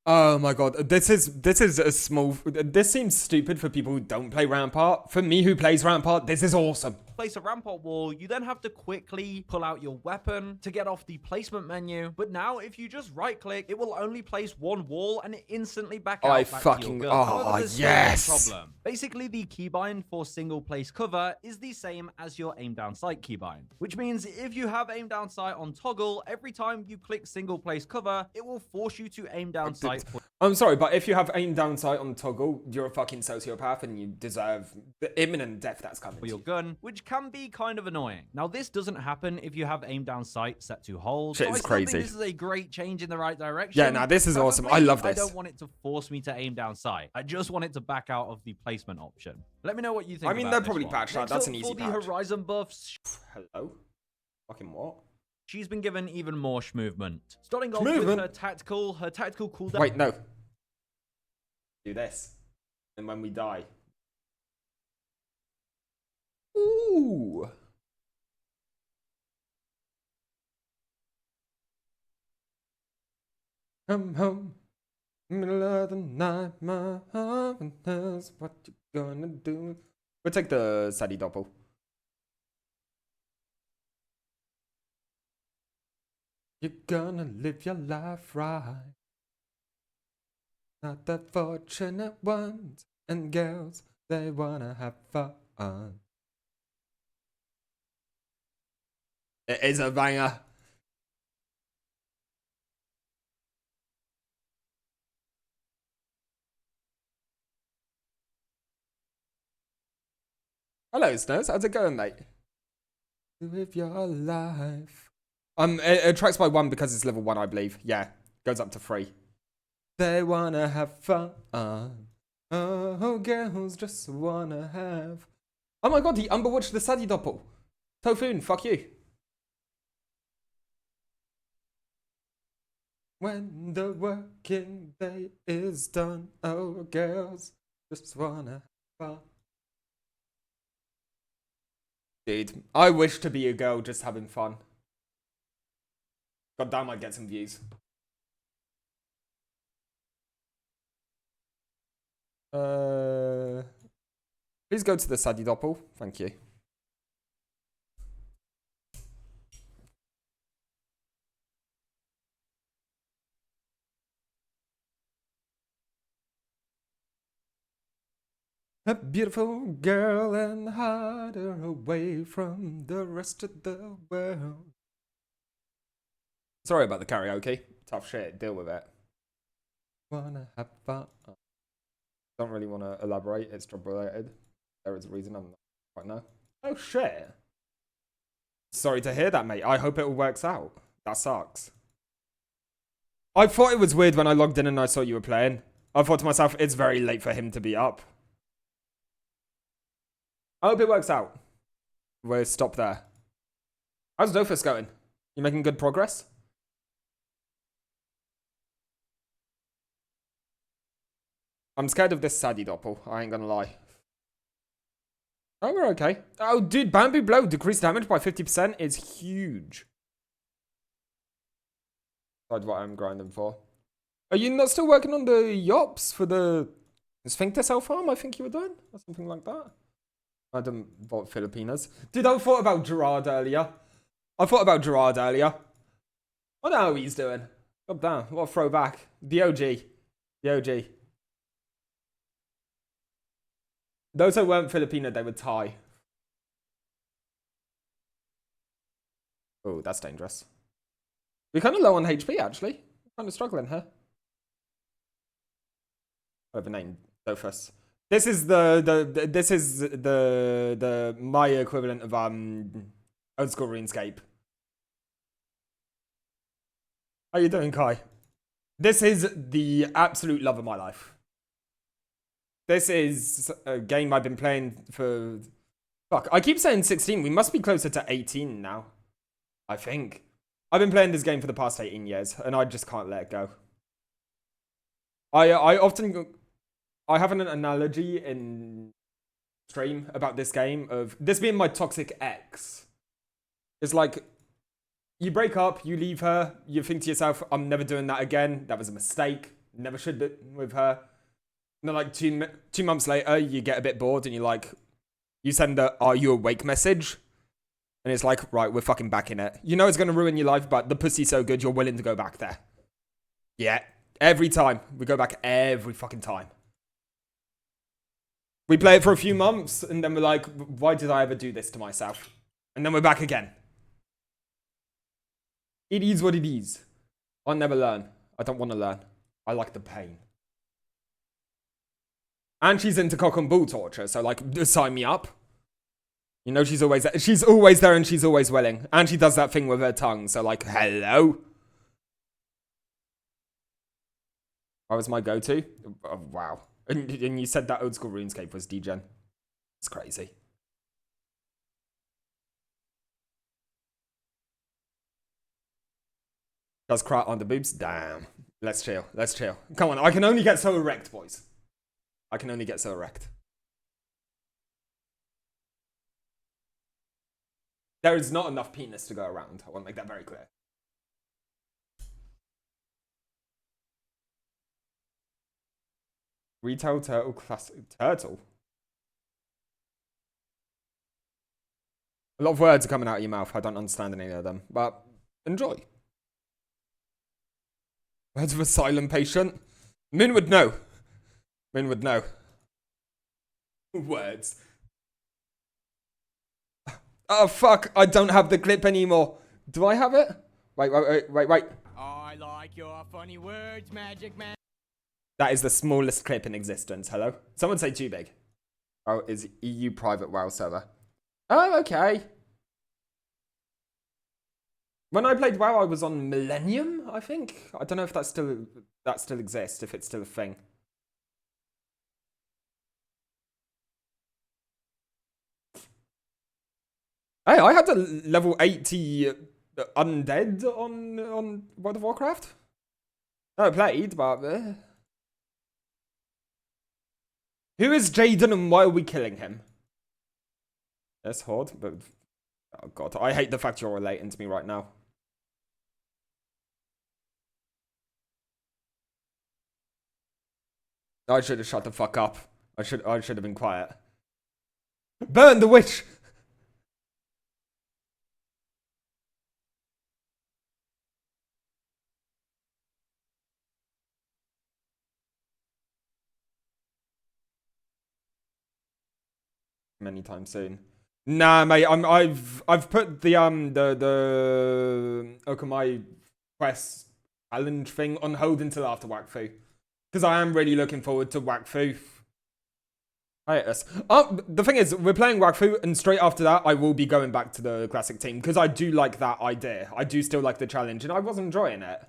Oh my god, this is a small. This seems stupid for people who don't play Rampart. For me, who plays Rampart, this is awesome. Place a Rampart wall, you then have to quickly pull out your weapon to get off the placement menu. But now, if you just right-click, it will only place one wall and instantly back to your gun. However, there's still one problem. Basically, the keybind for single-place cover is the same as your aim-down sight keybind, which means if you have aim-down sight on toggle, every time you click single-place cover, it will force you to aim down sight. I'm sorry, but if you have aim down sight on toggle, you're a fucking sociopath and you deserve the imminent death that's coming for your gun, which can be kind of annoying. Now, this doesn't happen if you have aim down sight set to hold. Shit so is I still crazy. think this is a great change in the right direction. Yeah, nah, this is awesome. I Preferably, love this. I don't want it to force me to aim down sight. I just want it to back out of the placement option. Let me know what you think. I mean, about they'll this probably one. patch that. Next That's up, an easy for the patch. Horizon buffs. Hello? Fucking what? She's been given even more movement. Starting off Schmovement? with her tactical cooldown. Wait, no. Do this. And when we die. Ooh. Come home. Middle of the night, my heart knows what you gonna do. We'll take the Sadie Doppel. You're gonna live your life right. Not the fortunate ones and girls, they wanna have fun. It is a banger. Hello, Snurs. How's it going, mate? Live your life. It attracts by 1 because it's level 1, I believe. Yeah, goes up to 3. They wanna have fun. Oh, girls just wanna have. Oh my god, he underwatched the Sadie Doppel. Tofoon, fuck you. When the working day is done, oh, girls just wanna have fun. Dude, I wish to be a girl just having fun. God damn, I'd get some views. Please go to the Sadie Doppel. Thank you. A beautiful girl and hide her away from the rest of the world. Sorry about the karaoke. Tough shit. Deal with it. Wanna have fun. Don't really want to elaborate. It's job related. There is a reason I'm not right now. Oh shit. Sorry to hear that, mate. I hope it all works out. That sucks. I thought it was weird when I logged in and I saw you were playing. I thought to myself, it's very late for him to be up. I hope it works out. We'll stop there. How's Dofus going? You making good progress? I'm scared of this Sadie Doppel. I ain't gonna lie. Oh, we're okay. Oh, dude, Bamboo Blow decreased damage by 50% is huge. That's what I'm grinding for. Are you not still working on the Yops for the Sphincter self-harm? I think you were doing? Or something like that. I don't vote Filipinas. Dude, I thought about Gerard earlier. I wonder how he's doing. God damn, what a throwback. The OG. Those who weren't Filipino, they were Thai. Oh, that's dangerous. We're kind of low on HP, actually. Kind of struggling here. Whatever name, Dofus. This is the my equivalent of old school RuneScape. How you doing, Kai? This is the absolute love of my life. This is a game I've been playing for... Fuck, I keep saying 16. We must be closer to 18 now. I think. I've been playing this game for the past 18 years, and I just can't let it go. I have an analogy in stream about this game of this being my toxic ex. It's like, you break up, you leave her, you think to yourself, I'm never doing that again. That was a mistake. Never should be with her. And then like two months later, you get a bit bored and you're like, you send the "Are you awake?" message. And it's like, right, we're fucking back in it. You know it's going to ruin your life, but the pussy's so good, you're willing to go back there. Yeah, every time. We go back every fucking time. We play it for a few months, and then we're like, why did I ever do this to myself? And then we're back again. It is what it is. I'll never learn. I don't want to learn. I like the pain. And she's into cock and bull torture, so like, sign me up. You know she's always there. She's always there and she's always willing. And she does that thing with her tongue, so like, hello? That was my go-to? Oh, wow. And you said that old school RuneScape was degen. It's crazy. Does crack on the boobs? Damn. Let's chill. Let's chill. Come on, I can only get so erect, boys. I can only get so erect. There is not enough penis to go around. I want to make that very clear. Retail turtle classic turtle. A lot of words are coming out of your mouth. I don't understand any of them, but enjoy. Words of a silent patient. Min would know. Min would know. Words. Oh fuck! I don't have the clip anymore. Do I have it? Wait. I like your funny words, Magic Man. That is the smallest clip in existence. Hello? Someone say too big. Oh, is EU private WoW server. Oh, okay. When I played WoW, I was on Millennium, I think. I don't know if that still exists, if it's still a thing. Hey, I had a level 80 undead on World of Warcraft. No, I played, but... Who is Jaden and why are we killing him? Yes, Horde, but... Oh god, I hate the fact you're relating to me right now. I should have shut the fuck up. I should have been quiet. Burn the witch! Many times soon. Nah, mate. I've put the Okamai quest challenge thing on hold until after Wakfu, because I am really looking forward to Wakfu. Hiatus. Oh, the thing is, we're playing Wakfu, and straight after that, I will be going back to the classic team because I do like that idea. I do still like the challenge, and I was enjoying it.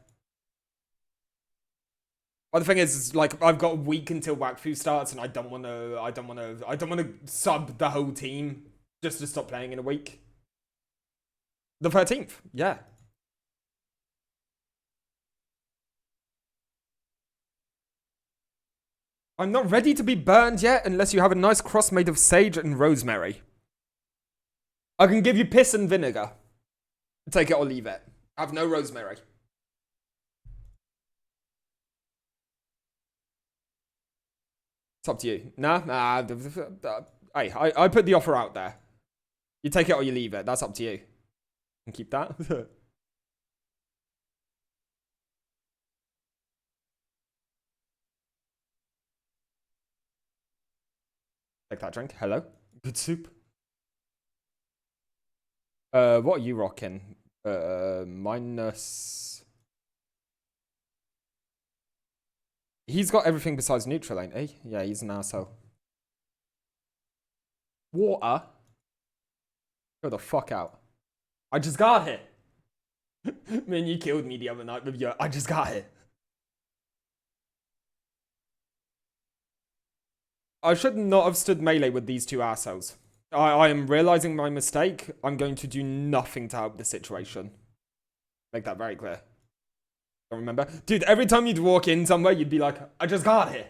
But the thing is, like, I've got a week until Wakfu starts, and I don't want to sub the whole team just to stop playing in a week. The 13th, yeah. I'm not ready to be burned yet unless you have a nice cross made of sage and rosemary. I can give you piss and vinegar. Take it or leave it. I have no rosemary. It's up to you. Nah. Hey, I put the offer out there. You take it or you leave it. That's up to you. And keep that. Take that drink. Hello. Good soup. What are you rocking? Minus... He's got everything besides neutral, ain't he? Yeah, he's an arsehole. Water? Go the fuck out. I just got here. Man, you killed me the other night with your... I just got here. I should not have stood melee with these two assholes. I am realizing my mistake. I'm going to do nothing to help the situation. Make that very clear. Don't remember? Dude, every time you'd walk in somewhere, you'd be like, I just got here.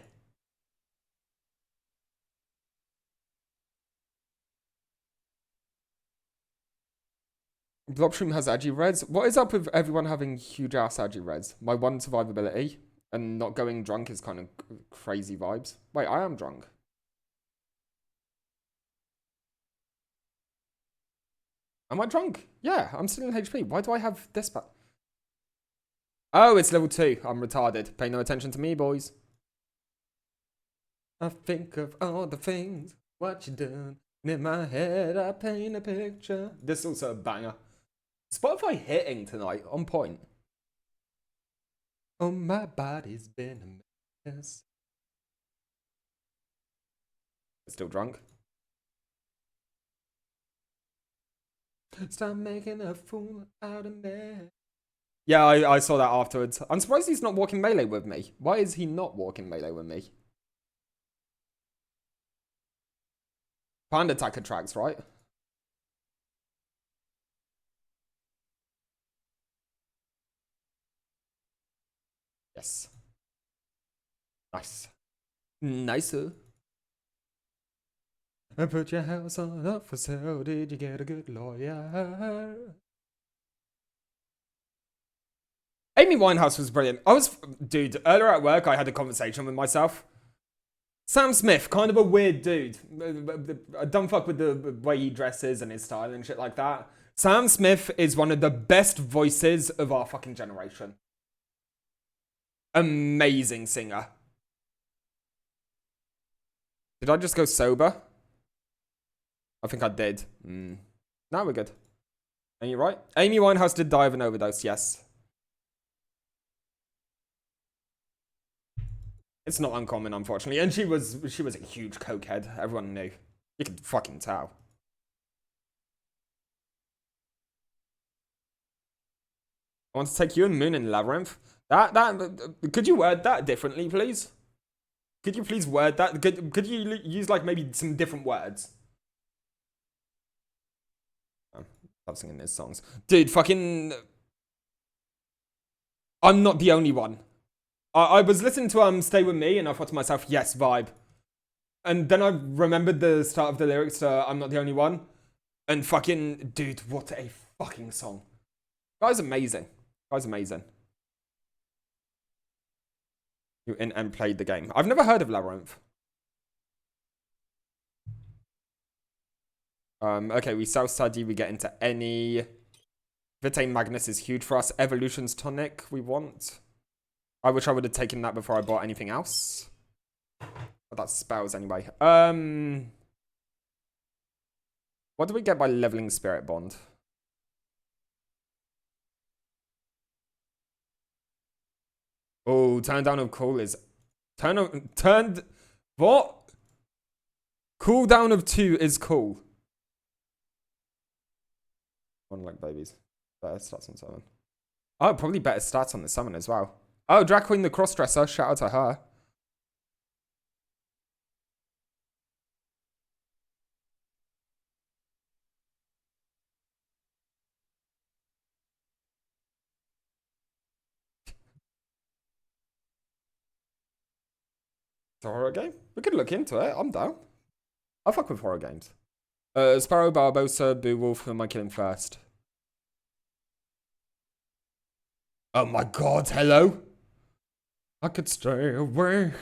Livestream has agi reds. What is up with everyone having huge ass agi reds? My one survivability and not going drunk is kind of crazy vibes. Wait, I am drunk. Am I drunk? Yeah, I'm still in HP. Why do I have this back? Oh, it's level 2. I'm retarded. Pay no attention to me, boys. I think of all the things, what you done. In my head, I paint a picture. This is also a banger. Spotify hitting tonight, on point. Oh, my body's been a mess. Still drunk. Stop making a fool out of me. Yeah, I saw that afterwards. I'm surprised he's not walking melee with me. Why is he not walking melee with me? Panda attacker tracks, right? Yes. Nice. Nicer. I put your house on up for sale. Did you get a good lawyer? Amy Winehouse was brilliant. Dude, earlier at work, I had a conversation with myself. Sam Smith, kind of a weird dude. I don't fuck with the way he dresses and his style and shit like that. Sam Smith is one of the best voices of our fucking generation. Amazing singer. Did I just go sober? I think I did. Now we're good. Are you right? Amy Winehouse did die of an overdose, yes. It's not uncommon, unfortunately. And she was a huge cokehead. Everyone knew. You could fucking tell. Want to take you and Moon in Labyrinth? Could you word that differently, please? Could you please word that? Could you use, like, maybe some different words? Stop singing his songs. Dude, fucking... I'm not the only one. I was listening to Stay With Me, and I thought to myself, yes, vibe. And then I remembered the start of the lyrics to I'm Not The Only One. And fucking... Dude, what a fucking song. Guy's amazing. Guy's amazing. And played the game. I've never heard of Labyrinth. Okay, we South Study, we get into any. Vitae Magnus is huge for us. Evolution's Tonic, we want. I wish I would have taken that before I bought anything else. But that's spells anyway. What do we get by leveling Spirit Bond? Oh, turn down of cool is... What? Cooldown of 2 is cool. One like babies. Better stats on 7. Oh, probably better stats on the summon as well. Oh, Drag Queen the Crossdresser. Shout out to her. It's a horror game? We could look into it. I'm down. I fuck with horror games. Sparrow, Barbosa, Beowulf, who am I killing first? Oh my god, hello? I could stay awake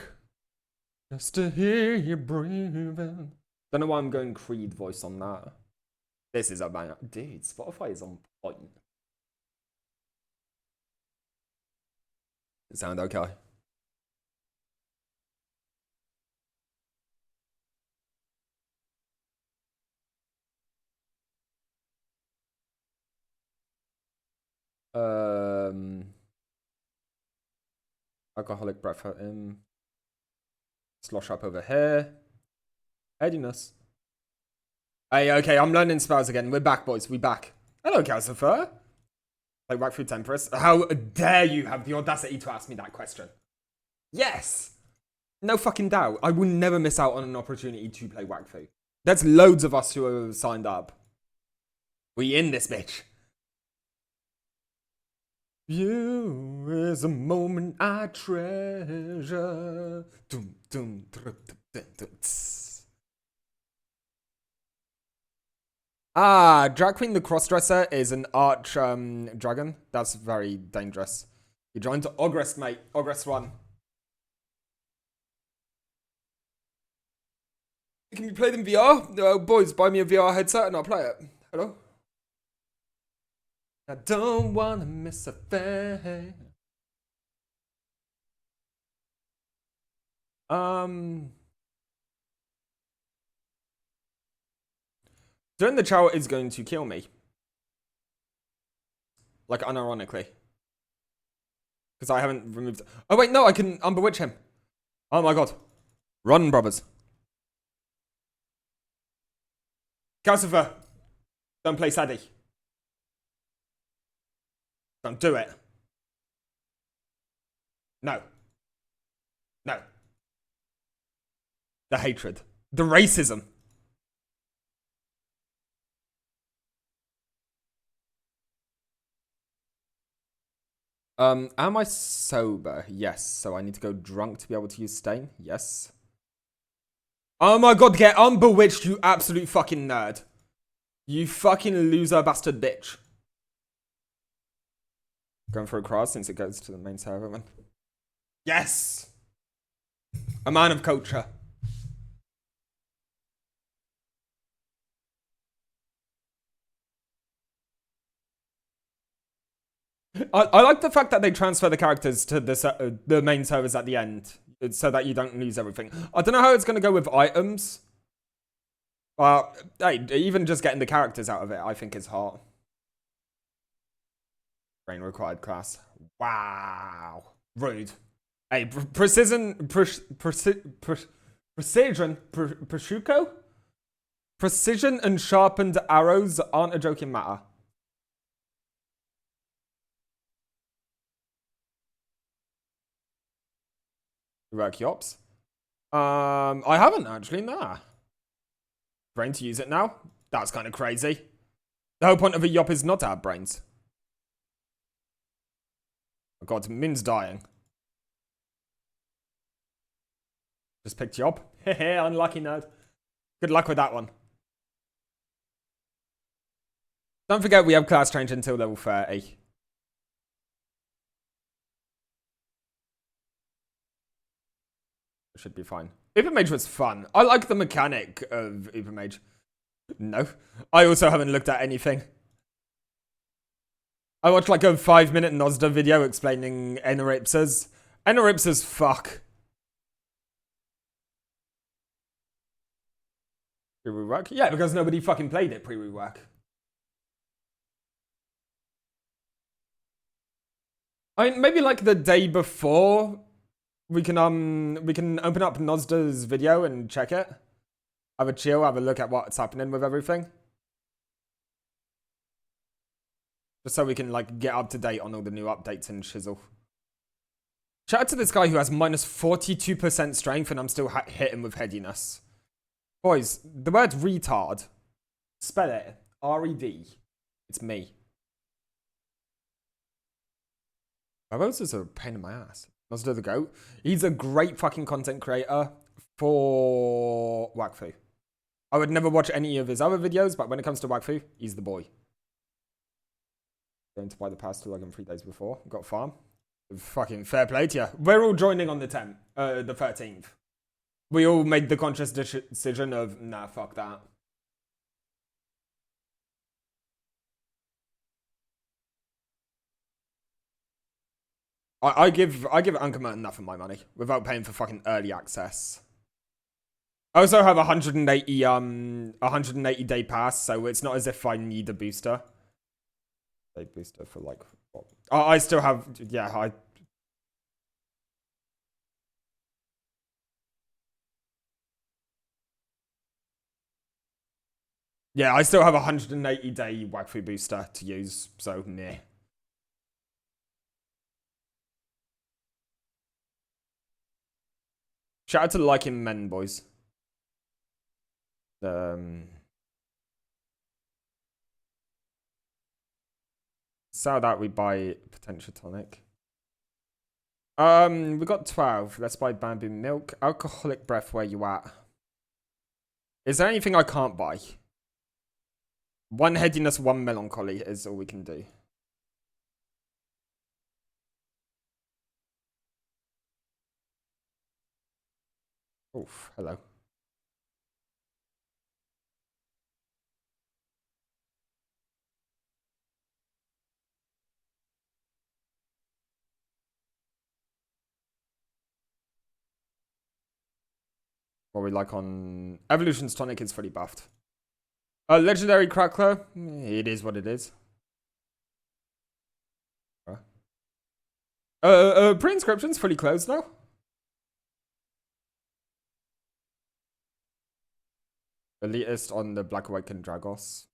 just to hear you breathing. Don't know why I'm going Creed voice on that. This is a banger. Dude, Spotify is on point. It sound okay? Alcoholic breath at him. Slosh up over here. Headiness. Hey, okay, I'm learning spells again. We're back, boys. We back. Hello, Calcifer. Like Whack Food Temperance. How dare you have the audacity to ask me that question? Yes! No fucking doubt. I will never miss out on an opportunity to play Whack Food. There's loads of us who have signed up. We in this bitch. You is a moment I treasure. Dum, dum, dum, dum, dum. Ah, Drag Queen the Crossdresser is an arch dragon. That's very dangerous. You joined to Ogress, mate. Ogress 1. Can you play them VR? Boys, buy me a VR headset and I'll play it. Hello? I don't wanna miss a thing. Doing the chow is going to kill me. Like, unironically. Because I haven't removed... Oh, wait, no, I can unbewitch him. Oh, my God. Run, brothers. Calcifer. Don't play Sadie. Don't do it. No. No. The hatred. The racism. Am I sober? Yes. So I need to go drunk to be able to use Stain? Yes. Oh my god, get unbewitched, you absolute fucking nerd. You fucking loser bastard bitch. Going for a cross since it goes to the main server, man. Yes! A man of culture. I like the fact that they transfer the characters to the main servers at the end, so that you don't lose everything. I don't know how it's going to go with items. Well, hey, even just getting the characters out of it, I think is hot. Brain required class. Wow. Rude. Hey, precision, prosciutto? Precision and sharpened arrows aren't a joking matter. Rework Yops. I haven't actually, nah. Brain to use it now? That's kind of crazy. The whole point of a Yop is not to have brains. Oh god, Min's dying. Just picked Yop. Hehe, unlucky nerd. Good luck with that one. Don't forget we have class change until level 30. Should be fine. Uber Mage was fun. I like the mechanic of Uber Mage. No. I also haven't looked at anything. I watched like a 5-minute Nozda video explaining Enoripsas. Enoripsas fuck. Pre-rework? Yeah, because nobody fucking played it pre-rework. I mean, maybe like the day before we can open up Nozda's video and check it. Have a chill, have a look at what's happening with everything. Just so we can like get up to date on all the new updates and shizzle. Shout out to this guy who has minus 42% strength and I'm still hitting with headiness. Boys, the word retard. Spell it. R-E-D. It's me. Babos is a pain in my ass. Nozda the Goat. He's a great fucking content creator for Wakfu. I would never watch any of his other videos, but when it comes to Wakfu, he's the boy. Going to buy the pass to login 3 days before. Got farm. Fucking fair play to you. We're all joining on the 10th, the 13th. We all made the conscious decision of, nah, fuck that. I give Ankama enough of my money without paying for fucking early access. I also have 180 day pass, so it's not as if I need a booster. Day booster for like what? I still have, yeah, I still have 180 day Wakfu booster to use, so meh. Shout out to liking men, boys. So that we buy potential tonic. We got 12. Let's buy bamboo milk. Alcoholic breath, where you at? Is there anything I can't buy? 1 headiness, 1 melancholy is all we can do. Oof, hello. What we like on Evolution's tonic is fully buffed. Legendary Crackler, it is what it is. Pre-inscription's fully closed now. Elitist on the Black Awakened Dragos.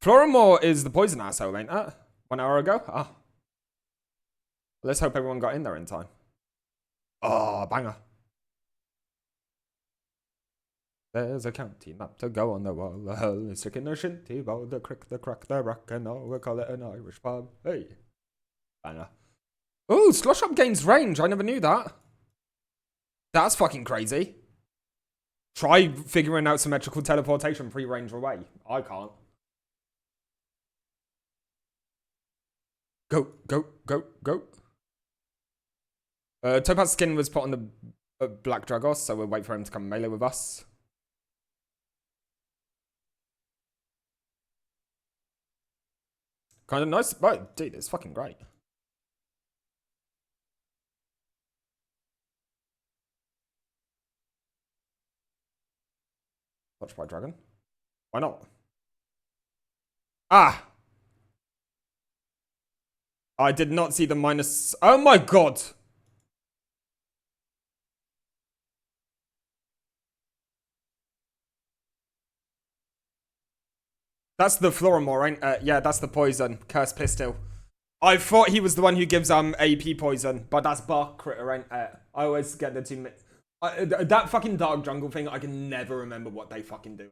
Florimore is the poison asshole, ain't it? 1 hour ago? Ah. Let's hope everyone got in there in time. Oh, banger. There's a county map to go on the wall. The hell is sticking a shinty bowl. The crick, the crack, the rock, and all. We'll call it an Irish pub. Hey. Banger. Ooh, Slosh Up gains range. I never knew that. That's fucking crazy. Try figuring out symmetrical teleportation free range away. I can't. Go, go, go, go. Topaz skin was put on the Black Dragos, so we'll wait for him to come melee with us. Kind of nice, but dude, it's fucking great. Touched by dragon. Why not? Ah! I did not see the minus. Oh my god! That's the Florimore, ain't it? Yeah, that's the poison. Curse pistol. I thought he was the one who gives AP poison, but that's Bark Critter, ain't it? I always get the two. That fucking Dark Jungle thing, I can never remember what they fucking do.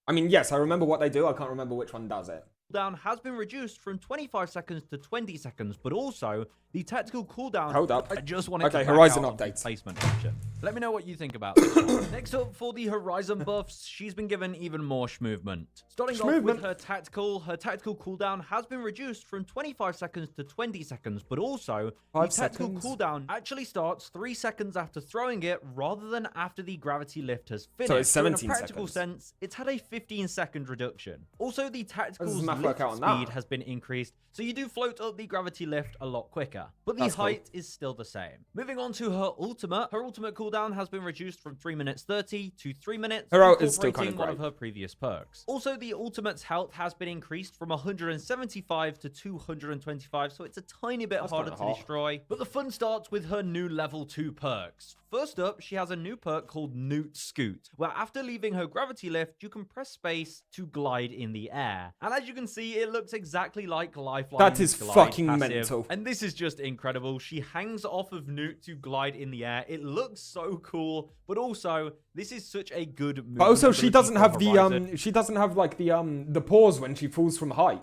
I mean, yes, I remember what they do. I can't remember which one does it. Cooldown has been reduced from 25 seconds to 20 seconds, but also the tactical cooldown. Hold up. I just wanted to Horizon back out updates. Placement option. Let me know what you think about this. Next up for the Horizon buffs, she's been given even more movement. Starting off with her tactical cooldown has been reduced from 25 seconds to 20 seconds, but also the tactical cooldown actually starts 3 seconds after throwing it rather than after the gravity lift has finished. So it's 17 in a practical seconds. sense, it's had a 15-second reduction. Also, the tactical's lift work out on speed that? has been increased, so you do float up the gravity lift a lot quicker. But the height is still the same. Moving on to her ultimate cooldown has been reduced from 3 minutes 30 to 3 minutes, her ult is still kind of one great. of her previous perks. Also, the ultimate's health has been increased from 175 to 225, so it's a tiny bit harder to destroy. But the fun starts with her new level 2 perks. First up, she has a new perk called Newt Scoot, where after leaving her gravity lift, you can press space to glide in the air. And as you can see, it looks exactly like Lifeline's That is glide fucking passive. mental. And this is just incredible. She hangs off of Newt to glide in the air. It looks so cool, but also this is such a good movement. But also, she doesn't have Horizon. she doesn't have like the pause when she falls from height.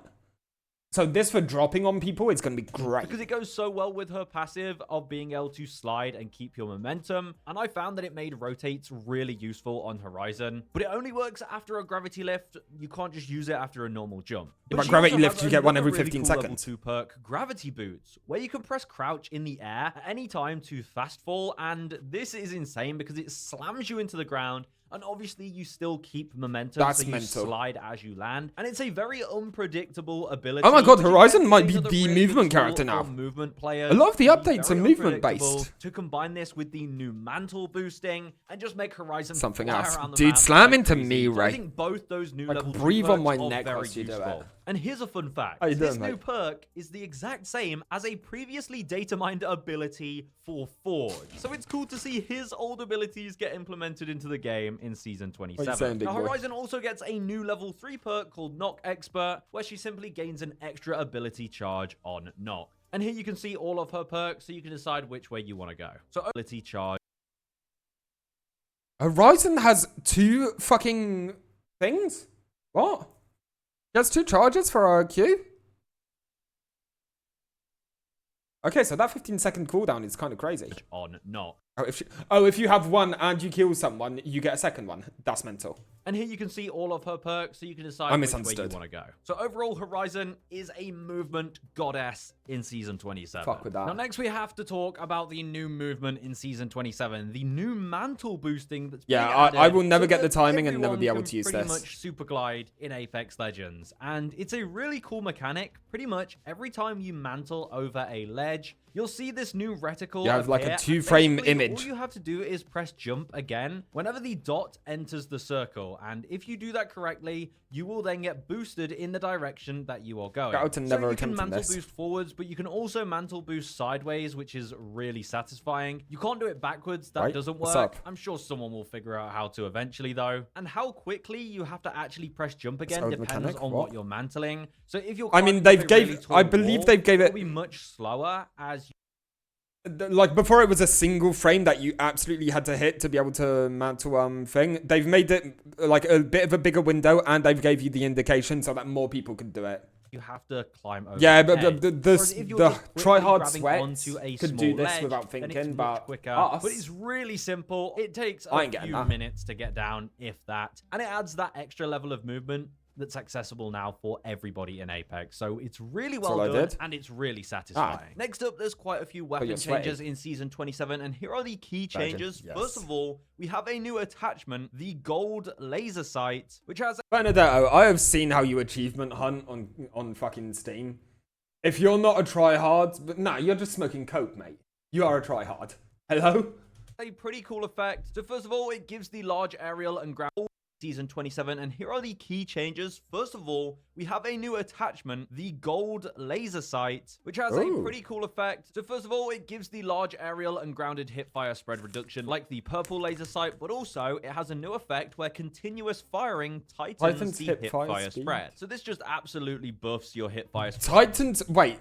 So this for dropping on people is going to be great. Because it goes so well with her passive of being able to slide and keep your momentum. And I found that it made rotates really useful on Horizon. But it only works after a gravity lift. You can't just use it after a normal jump. But she gravity also lift, has you get one another every 15 cool level seconds. 2 perk, Gravity Boots, where you can press crouch in the air at any time to fast fall. And this is insane because it slams you into the ground. And obviously, you still keep momentum, That's so you mental. slide as you land. And it's a very unpredictable ability. Oh my god, which is Horizon might actually be another the really good movement tool character now. for movement players. A lot of the It can be updates are very movement unpredictable based. To combine this with the new mantle boosting and just make Horizon Something fly else. around the Dude, map slam like into crazy. me, So Ray. I think both those new Like, level 2 breathe on my perks are neck very whilst you do useful. it. And here's a fun fact. How you This doing, new mate? perk is the exact same as a previously data mined ability for Forge. So it's cool to see his old abilities get implemented into the game in Season 27. saying, big Now, boy? Horizon also gets a new level 3 perk called Knock Expert, where she simply gains an extra ability charge on Knock. And here you can see all of her perks, so you can decide which way you want to go. So ability charge. Horizon has 2 fucking things? What? He has 2 charges for our Q? Okay, so that 15-second cooldown is kind of crazy. On Knock. If you have one and you kill someone, you get a second one. That's mental. And here you can see all of her perks, so you can decide I which way you misunderstood. want to go. So overall, Horizon is a movement goddess in Season 27. Fuck with that. Now, next we have to talk about the new movement in Season 27, the new mantle boosting that's being added, I will never so get the that timing and never be everyone able to use can pretty this. much super glide in Apex Legends. And it's a really cool mechanic. Pretty much every time you mantle over a ledge, you'll see this new reticle. You have like a appear, and 2-frame basically image. All you have to do is press jump again whenever the dot enters the circle, and if you do that correctly, you will then get boosted in the direction that you are going. Got to never so you can attempt mantle this. boost forwards, but you can also mantle boost sideways, which is really satisfying. You can't do it backwards, that Right, doesn't what's work. up? I'm sure someone will figure out how to eventually though. And how quickly you have to actually press jump again old depends mechanic, on what? what you're mantling. So if you're I mean, climbing they've up a really gave- tall I believe wall, they've gave it- it'll be much slower as Like, before it was a single frame that you absolutely had to hit to be able to mantle thing. They've made it like a bit of a bigger window, and they've gave you the indication so that more people can do it. you have to climb over. Yeah, the but edge. the Whereas if you're the just quickly try-hard grabbing sweats onto a could small do this ledge, without then thinking, it's but much quicker. us, But it's really simple. It takes I a ain't getting few that. minutes to get down, if that, and it adds that extra level of movement that's accessible now for everybody in Apex. So it's really well all I done, did. and it's really satisfying. Next up, there's quite a few weapon you're sweaty. changes in Season 27, and here are the key changes. Yes. First of all, we have a new attachment, the gold laser sight, which has Benedetto, I have seen how you achievement hunt on fucking Steam. If you're not a tryhard, but nah, you're just smoking coke, mate. You are a tryhard. Hello? a pretty cool effect. So first of all, it gives the large aerial and ground Season 27, and here are the key changes. First of all, we have a new attachment, the gold laser sight, which has a pretty cool effect. So first of all, it gives the large aerial and grounded hipfire spread reduction like the purple laser sight, but also it has a new effect where continuous firing tightens the hipfire spread. So this just absolutely buffs your hipfire spread. Titans, wait.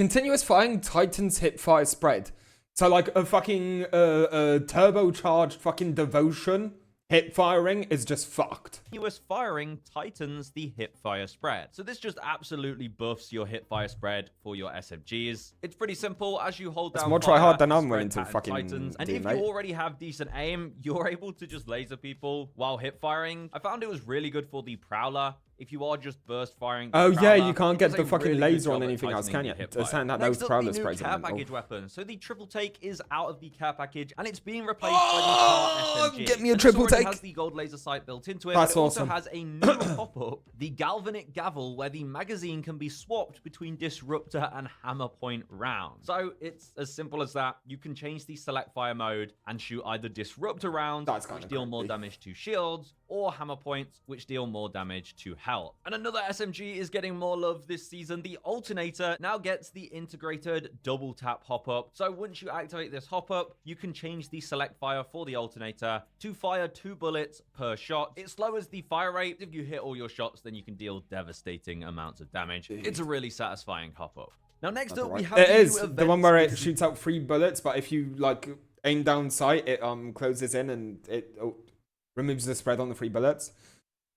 Continuous firing Titan's hip fire spread. So like a fucking turbocharged fucking devotion hip firing is just fucked. Continuous firing tightens the hipfire spread. So this just absolutely buffs your hipfire spread for your SMGs. It's pretty simple. As you hold down, It's more try hard than I'm willing to fucking tightens. And do, if mate. you already have decent aim, you're able to just laser people while hip firing. I found it was really good for the Prowler. If you are just burst firing, Oh yeah, Prowler, you can't it get does the a fucking really good laser job on at anything else, can tightening you? your Just hipfire. saying that Next those up, Prowler the new sprays care are package mental. weapon. So the triple take is out of the care package, and it's being replaced by the SMG. Get me a And this triple already take. has the gold laser sight built into it. That's but it awesome. also has a new pop-up, the Galvanic Gavel, where the magazine can be swapped between Disruptor and Hammer Point rounds. So it's as simple as that. You can change the select fire mode and shoot either Disruptor rounds, That's which kinda deal more creepy. damage to shields, or Hammer Points, which deal more damage to health. And another SMG is getting more love this season. The Alternator now gets the integrated double tap hop-up. So once you activate this hop-up, you can change the select fire for the Alternator to fire 2 bullets per shot. It lowers the fire rate. If you hit all your shots, then you can deal devastating amounts of damage. It's a really satisfying hop-up. Now next up, we have It the is new the one where it events. shoots out 3 bullets, but if you like aim down sight, it closes in and it removes the spread on the 3 bullets.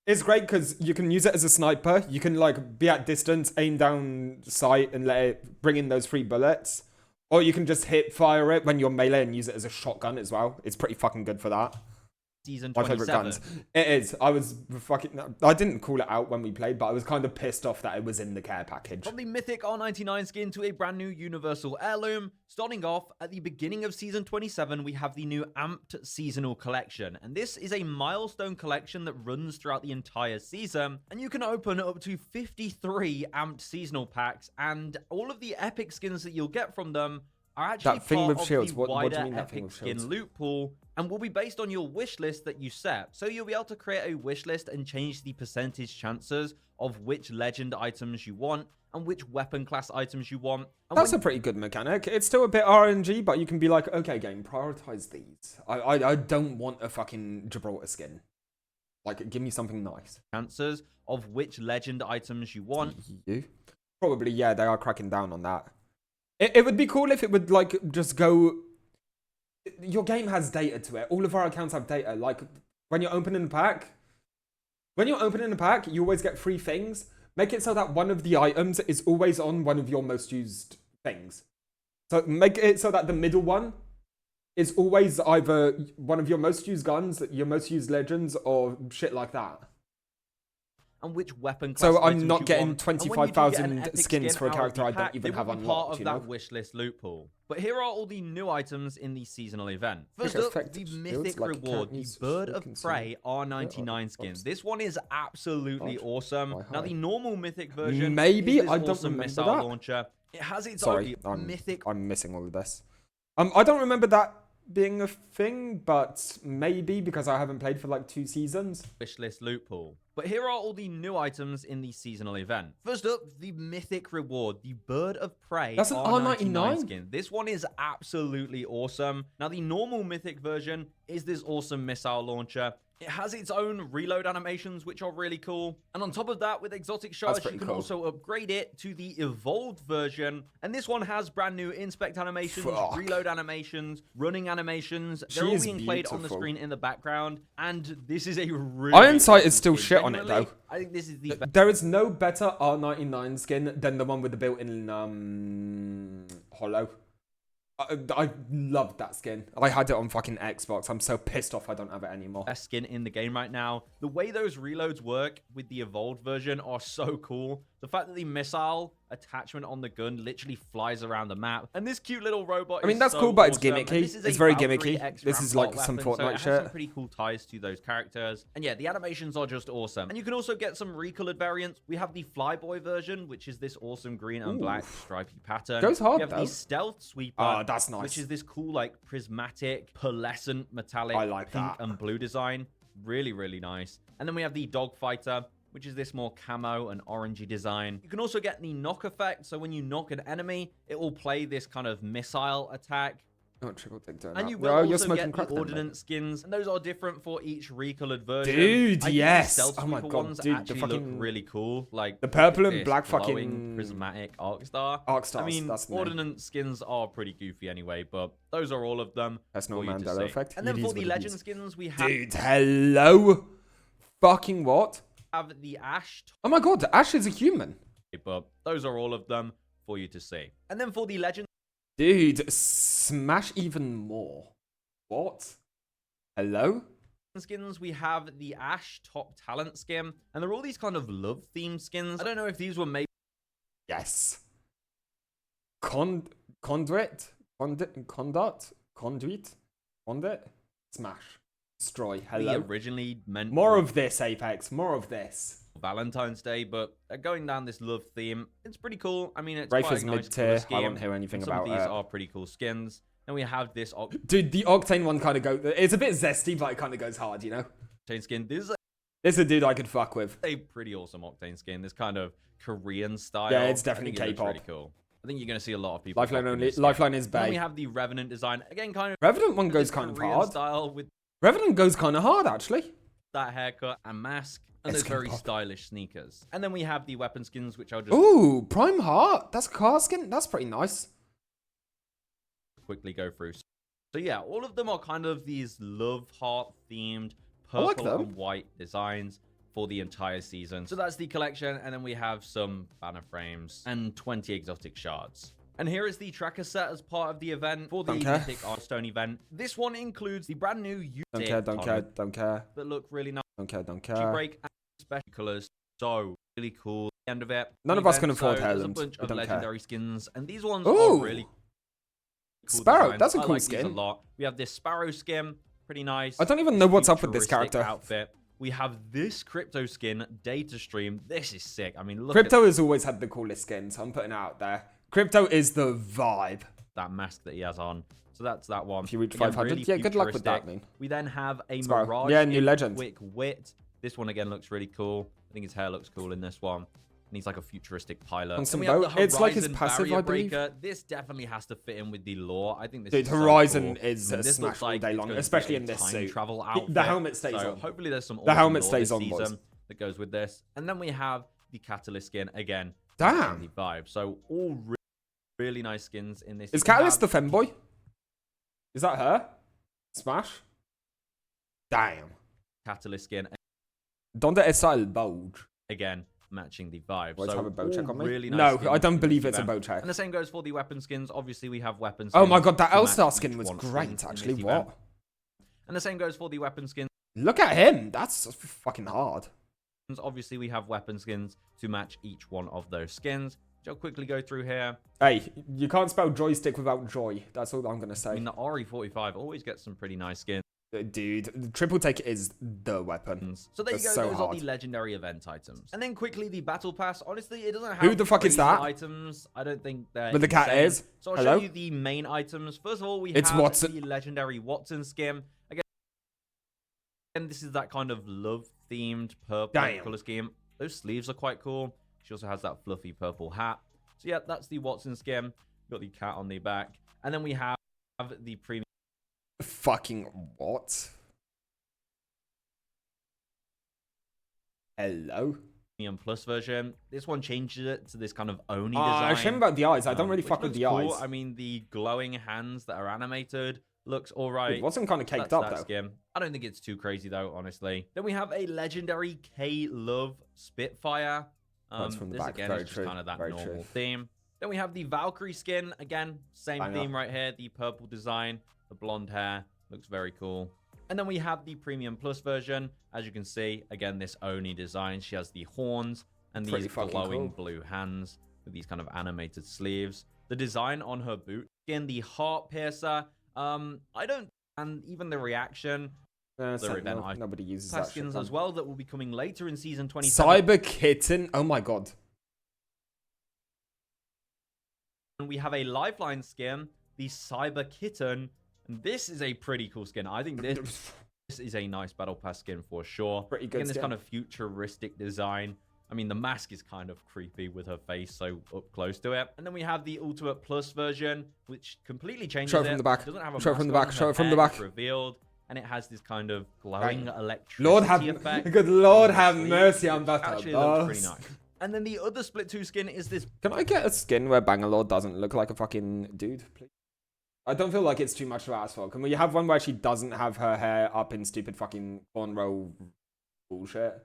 It's great because you can use it as a sniper. You can like be at distance, aim down sight, and let it bring in those 3 bullets. Or you can just hit fire it when you're melee and use it as a shotgun as well. It's pretty fucking good for that. Season My favorite 27. guns. It is. I didn't call it out when we played, but I was kind of pissed off that it was in the care package. From the mythic R99 skin to a brand new universal heirloom, starting off at the beginning of Season 27, we have the new Amped Seasonal Collection. And this is a milestone collection that runs throughout the entire season. And you can open up to 53 Amped Seasonal packs, and all of the epic skins that you'll get from them are actually That thing part with of shields, the what do you wider mean that thing epic with skin shields? loot pool, and will be based on your wish list that you set. So you'll be able to create a wish list and change the percentage chances of which legend items you want and which weapon class items you want. And That's a pretty good mechanic. It's still a bit RNG, but you can be like, okay, game, prioritize these. I don't want a fucking Gibraltar skin. Like, give me something nice. chances of which legend items you want. You? Probably, yeah, they are cracking down on that. It would be cool if it would, like, just go... Your game has data to it. All of our accounts have data. Like, when you're opening a pack... you always get 3 things. Make it so that one of the items is always on one of your most used things. So make it so that the middle one is always either one of your most used guns, your most used legends, or shit like that. And which weapon class So I'm items not you getting want. And when you do get an 25,000 epic skins skin for a out of character the I don't pack, even it have will be unlocked, part of you that know? wish list loot pool. But here are all the new items in the seasonal event. First Think up, effective the shields, mythic like reward, the candies, Bird of freaking Prey R99 Yeah, skin. oops. This one is absolutely Dodge. awesome. Why Now high? the normal mythic version Maybe, is this I don't awesome remember missile that. launcher. It has its Sorry, own mythic I'm missing all of this. I don't remember that being a thing, but maybe because I haven't played for like 2 seasons. wishlist loot pool. But here are all the new items in the seasonal event. First up, the mythic reward, the Bird of Prey That's an R99 skin. This one is absolutely awesome. Now, the normal mythic version is this awesome missile launcher. It has its own reload animations, which are really cool. And on top of that, with exotic shards, you pretty can cool. also upgrade it to the evolved version. And this one has brand new inspect animations, Fuck. reload animations, running animations. She They're all is being played on the beautiful. screen in the background. And this is a really Iron Sight is awesome still skin. shit on it, Genuinely, though. I think this is the best. There is no better R99 skin than the one with the built-in hollow. I loved that skin. I had it on fucking Xbox. I'm so pissed off I don't have it anymore. Best skin in the game right now. The way those reloads work with the evolved version are so cool. The fact that the missile attachment on the gun literally flies around the map, and this cute little robot. I mean, is that's so cool, but it's awesome. gimmicky. And this is It's a very Valkyrie gimmicky. X This is Rampart like some weapon, so Fortnite it has shit. some pretty cool ties to those characters. And yeah, the animations are just awesome. And you can also get some recolored variants. We have the Flyboy version, which is this awesome green and black stripy pattern. Goes hard, We have though. the Stealth Sweeper. Oh, that's nice. Which is this cool, like, prismatic, pearlescent, metallic I like pink that. and blue design. Really, really nice. And then we have the Dogfighter, which is this more camo and orangey design. You can also get the knock effect. So when you knock an enemy, it will play this kind of missile attack. Not triple dick doing And that. you will Oh, you're also smoking get crack the then, ordnance skins, and those are different for each recolored version. Dude, I think yes. The stealth Oh my sweeper God, ones dude, the actually fucking- look really cool. Like the purple and this black glowing fucking prismatic arc star. arc stars. I mean, that's the name. ordnance skins are pretty goofy anyway, but those are all of them. That's no for you to Mandela see. effect. And then It for is the what it legend is. skins, we have Dude, hello. Fucking what? the Ash. Oh my God, Ash is a human. But those are all of them for you to see. And then for the legend Dude, smash even more. What? Hello? skins, we have the Ash top talent skin, and they're all these kind of love themed skins. I don't know if these were made. Yes. Conduit? Smash. Destroy. Hello? Originally meant More for of this, Apex. More of this. Valentine's Day, but going down this love theme, it's pretty cool. I mean, it's Wraith quite is a nice mid-tier. color I scheme, won't hear anything and some about of these it. are pretty cool skins. Then we have this Dude, the Octane one kind of goes... It's a bit zesty, but it kind of goes hard, you know? Octane skin. This is It's a dude I could fuck with. a pretty awesome Octane skin. This kind of Korean style. Yeah, it's I definitely think it looks K-pop. really cool. I think you're going to see a lot of people. Lifeline rocking only. this skin. Lifeline is Then we bae. have the Revenant design. Again, kind of Revenant one goes this kind of Korean hard. style with Revenant goes kind of hard, actually. that haircut and mask. And It's those very pop. stylish sneakers. And then we have the weapon skins, which I'll just Ooh, Prime Heart. That's a car skin. That's pretty nice. quickly go through. So yeah, all of them are kind of these love heart themed I like purple them. and white designs for the entire season. So that's the collection, and then we have some banner frames and 20 exotic shards. And here is the tracker set as part of the event for the Don't care. Mythic Artstone event. This one includes the brand new Don't care, don't care, don't care. that look really nice. Don't care, don't Energy care. break and special colors. So really cool. The end of it. None The of us event, can afford so there's a Helen. bunch We of don't care. legendary skins, and these ones Ooh. are really cool Sparrow, designs. that's a I cool like these skin. a lot. We have this Sparrow skin, pretty nice. I don't even know what's up with this Futuristic character. outfit. We have this crypto skin, Data Stream. This is sick. I mean, look Crypto has always had the coolest skins. I'm putting it out there. Crypto is the vibe. at that mask that he has on. So that's that one. If you reach Again, 500, really yeah, good luck with that, futuristic. man. We then have a Sparrow. Mirage Yeah, new skin, legend. Quick Wit. This one again looks really cool. I think his hair looks cool in this one. And he's like a futuristic pilot. On some Then we have boat. the It's like his Horizon passive, Barrier I believe. Breaker. This definitely has to fit in with the lore. I think this Dude, is so Horizon cool. is I mean, a this smash looks all like day it's long, going to be especially a in this time suit. travel The outfit. helmet stays so on. hopefully there's some The helmet awesome stays lore on, this boys. season that goes with this. And then we have the Catalyst skin again. Damn. The vibe. So all really nice skins in this. Is You can Catalyst the have femboy? Is that her? Smash? Damn. Catalyst skin Donde está el bulge? again, matching the vibe. Wait, so have a bow check all on me? really nice No, skins I don't in believe this it's a event. bow check. And the same goes for the weapon skins. Obviously, we have weapon skins. Oh my god, that to match L-Star each skin was one great, in actually. this What? event. And the same goes for the weapon skins. Look at him. That's fucking hard. Obviously, we have weapon skins to match each one of those skins, which I'll quickly go through here. Hey, you can't spell joystick without joy. That's all I'm going to I say. mean, the RE45 always gets some pretty nice skins. Dude, the triple take is the weapon. So there you go. That's so Those hard. are the legendary event items. And then quickly, the battle pass. Honestly, it doesn't have Who the fuck is crazy that? items. I don't think they're But the cat insane. is. So I'll Hello? show you the main items. First of all, we It's have Watson. the legendary Watson skin. Again, this is that kind of love-themed purple Damn. color scheme. Those sleeves are quite cool. She also has that fluffy purple hat. So yeah, that's the Watson skin. Got the cat on the back. And then we have the premium Fucking what? Hello? plus version. This one changes it to this kind of Oni Ah, design. shame about the eyes. I don't really which fuck with looks the cool. eyes. I mean, the glowing hands that are animated looks all right. It wasn't kind of That's caked up, that though. skin. I don't think it's too crazy, though, honestly. Then we have a legendary K-Love Spitfire. That's from the This, back. again, Very is just true. kind of that Very normal true. theme. Then we have the Valkyrie skin. Again, same Banger. theme right here. The purple design, the blonde hair. Looks very cool. And then we have the Premium Plus version. As you can see, again, this Oni design. She has the horns and Pretty these fucking glowing cool. blue hands with these kind of animated sleeves. The design on her boot skin, the heart piercer. I don't, and even the reaction. The Sentinel. event icon. Nobody uses that shit. Skins as man. well that will be coming later in season 27. Cyber Kitten. Oh my god. And we have a Lifeline skin, the Cyber Kitten. And this is a pretty cool skin. I think this is a nice Battle Pass skin for sure. Pretty good Again, this skin. kind of futuristic design I mean, the mask is kind of creepy with her face so up close to it. And then we have the Ultimate Plus version, which completely changes Show it from the back. It doesn't have a Show it mask from the back. on, Show her it from the hair back. is revealed, and it has this kind of glowing electricity Lord have effect. good Lord on her have sleeve, mercy on which that. actually looks pretty nice. And then the other Split 2 skin is this. Can I get a skin where Bangalore doesn't look like a fucking dude, please? I don't feel like it's too much to ask for. Can we have one where she doesn't have her hair up in stupid fucking cornrow bullshit?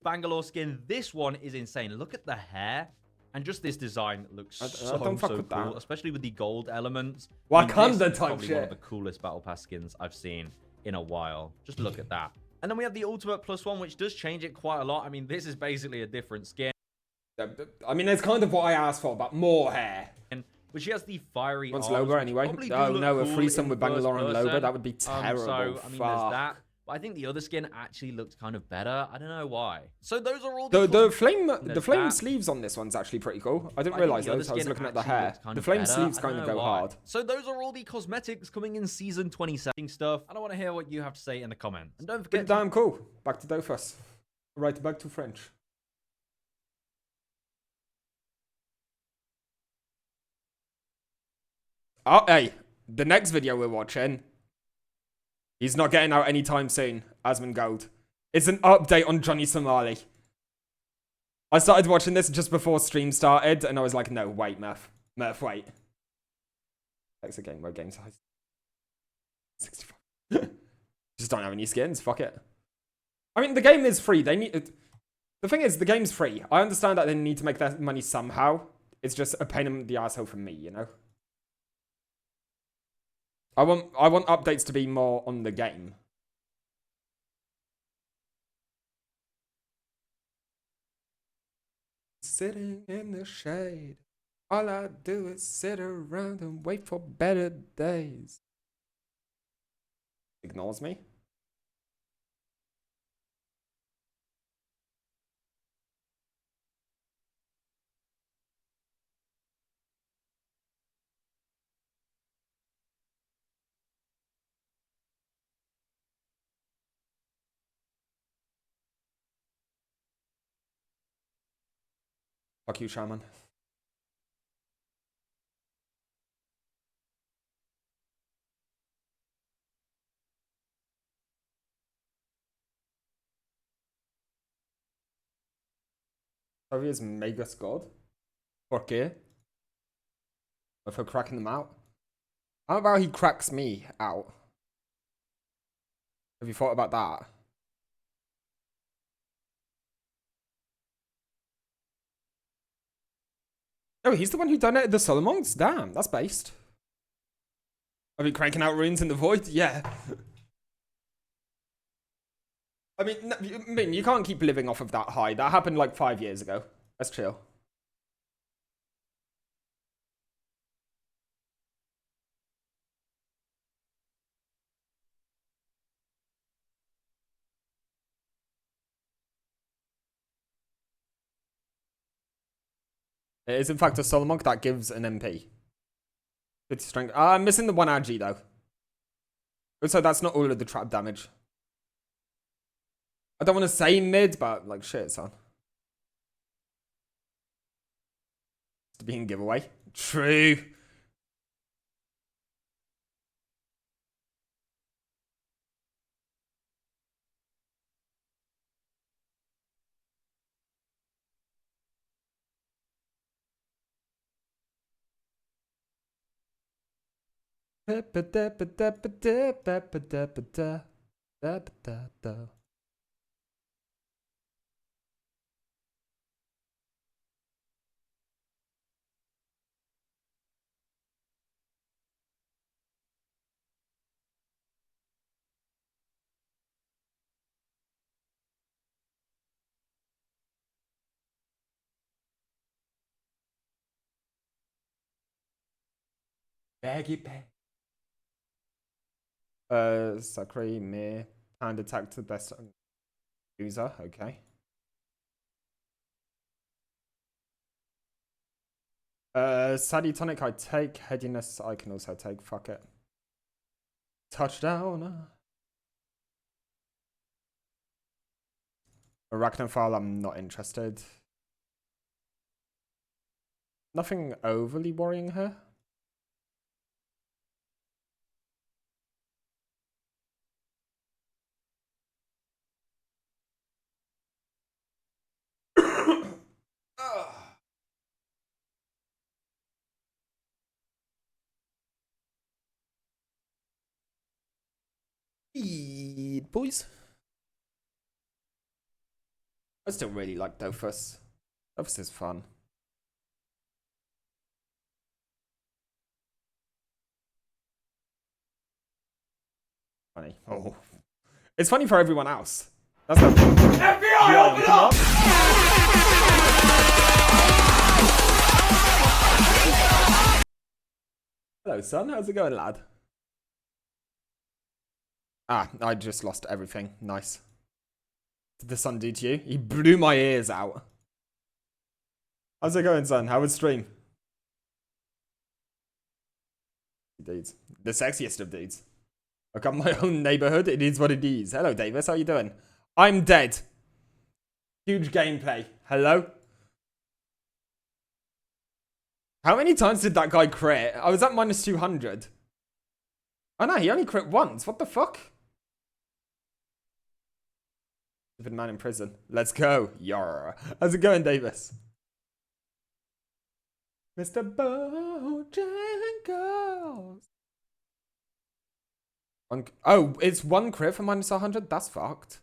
Bangalore skin. This one is insane. Look at the hair. And just this design looks so don't fuck so with cool, that. especially with the gold elements. Wakanda this is type probably shit. one of the coolest Battle Pass skins I've seen in a while. Just look at that. And then we have the Ultimate Plus one, which does change it quite a lot. I mean, this is basically a different skin. I mean, it's kind of what I asked for, but more hair. But she has the fiery Wants arms, Loba which anyway. probably do Oh look no, a cool threesome in with Bangalore and first Loba. person. That would be terrible. So, I mean, Fuck. there's that. But I think the other skin actually looks kind of better. I don't know why. So those are all The flame that. sleeves on this one's actually pretty cool. I didn't I think realize the other those. I was skin looking at the actually hair. looks kind The of flame better. sleeves I kind don't of know go why. hard. So those are all the cosmetics coming in Season 27 stuff. And I want to hear what you have to say in the comments. And don't Pretty forget damn cool. Back to Dofus. Right back to French. Oh, hey. The next video we're watching, he's not getting out anytime soon, Asmongold. It's an update on Johnny Somali. I started watching this just before stream started, and I was like, no, wait, Murph. Murph, wait. That's a game mode game size. 65. Just don't have any skins, fuck it. I mean, the game is free. They need... The thing is, the game's free. I understand that they need to make their money somehow. It's just a pain in the asshole for me, you know? I want updates to be more on the game. Sitting in the shade. All I do is sit around and wait for better days. Ignores me. Fuck you, Shaman. Harvey is Megas God. ¿Por qué? If I'm cracking them out. How about he cracks me out? Have you thought about that? Oh, he's the one who donated the Solomons? Damn, that's based. Are we cranking out runes in the void? Yeah. I mean, you can't keep living off of that high. That happened like 5 years ago. Let's chill. It is in fact a Solomon that gives an MP. 50 strength. I'm missing the one Agi though. So that's not all of the trap damage. I don't want to say mid, but like shit, son. It's being giveaway. True. Baggy bag. Sakura me hand attack to the best user. Okay. Sadie tonic I take. Headiness I can also take. Fuck it. Touchdown. Arachnophile, I'm not interested. Nothing overly worrying her. Eat, boys. I still really like Dofus. Dofus is fun. Funny. Oh. It's funny for everyone else. That's the FBI, open up! Hello, son. How's it going, lad? Ah, I just lost everything. Nice. What did the sun do to you? He blew my ears out. How's it going, son? How was stream? Dudes. The sexiest of dudes. I got my own neighborhood. It is what it is. Hello, Davis. How you doing? I'm dead. Huge gameplay. Hello? How many times did that guy crit? I was at minus 200. Oh no, he only crit once. What the fuck? Stupid man in prison. Let's go. Yarr. How's it going, Davis? Mr. Bojangles. Oh, it's one crit for minus 100? That's fucked.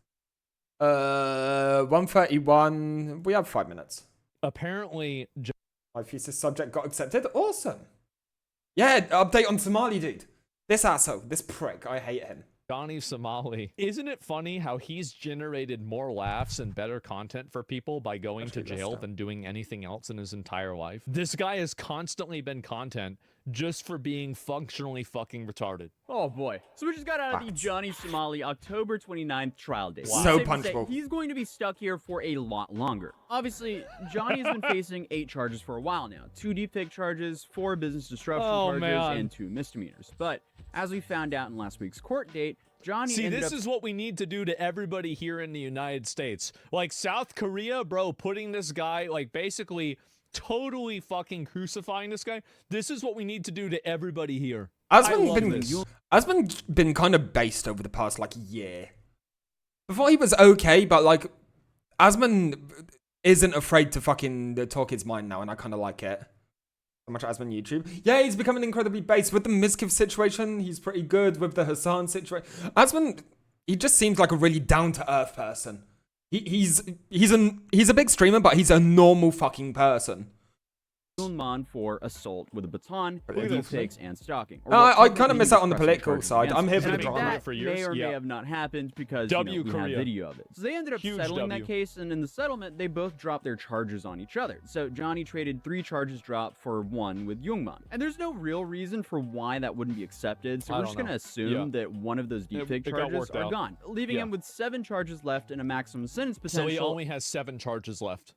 131. We have 5 minutes. Apparently, my thesis subject got accepted. Awesome. Yeah, update on Somali, dude. This asshole. This prick. I hate him. Johnny Somali. Isn't it funny how he's generated more laughs and better content for people by going to jail than doing anything else in his entire life? This guy has constantly been content just for being functionally fucking retarded. Oh boy. So we just got out of the Johnny Somali October 29th trial date. Wow. So punchable. He's going to be stuck here for a lot longer. Obviously, Johnny has been facing 8 charges for a while now. 2 deepfake charges, 4 business disruption charges, and 2 misdemeanors. But as we found out in last week's court date, Johnny this is what we need to do to everybody here in the United States. Like South Korea, bro, putting this guy, like basically totally fucking crucifying this guy. This is what we need to do to everybody here. Asman been kind of based over the past like year. Before he was okay, but like Asman isn't afraid to fucking talk his mind now, and I kind of like it. So much Asman YouTube. Yeah, he's becoming incredibly based with the Miskiv situation. He's pretty good with the Hassan situation. Asman, he just seems like a really down to earth person. He's a big streamer, but he's a normal fucking person. Man for assault with a baton, deepfakes, and stalking. I kind of miss out on the political side. I'm here for the drama. That may or may have not happened because we had video of it. So they ended up settling that case, and in the settlement, they both dropped their charges on each other. So Johnny traded 3 charges drop for 1 with Youngman. And there's no real reason for why that wouldn't be accepted, so we're just going to assume that one of those deepfake charges are gone, leaving him with 7 charges left and a maximum sentence potential. So he only has 7 charges left.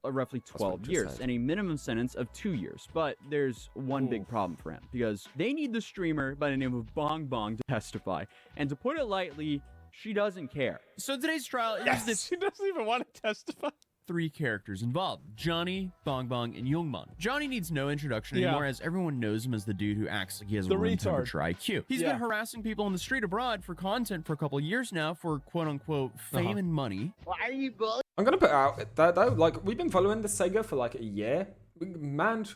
Roughly 12 years and a minimum sentence of 2 years. But there's one big problem for him, because they need the streamer by the name of Bong Bong to testify. And to put it lightly, she doesn't care. So today's trial is this. She doesn't even want to testify. 3 characters involved: Johnny, Bong Bong, and Youngman. Johnny needs no introduction anymore, as everyone knows him as the dude who acts like he has a room temperature IQ. He's been harassing people on the street abroad for content for a couple of years now for quote-unquote fame and money. Why are you bullying? I'm gonna put out that though, like, we've been following this Sega for like a year. Man,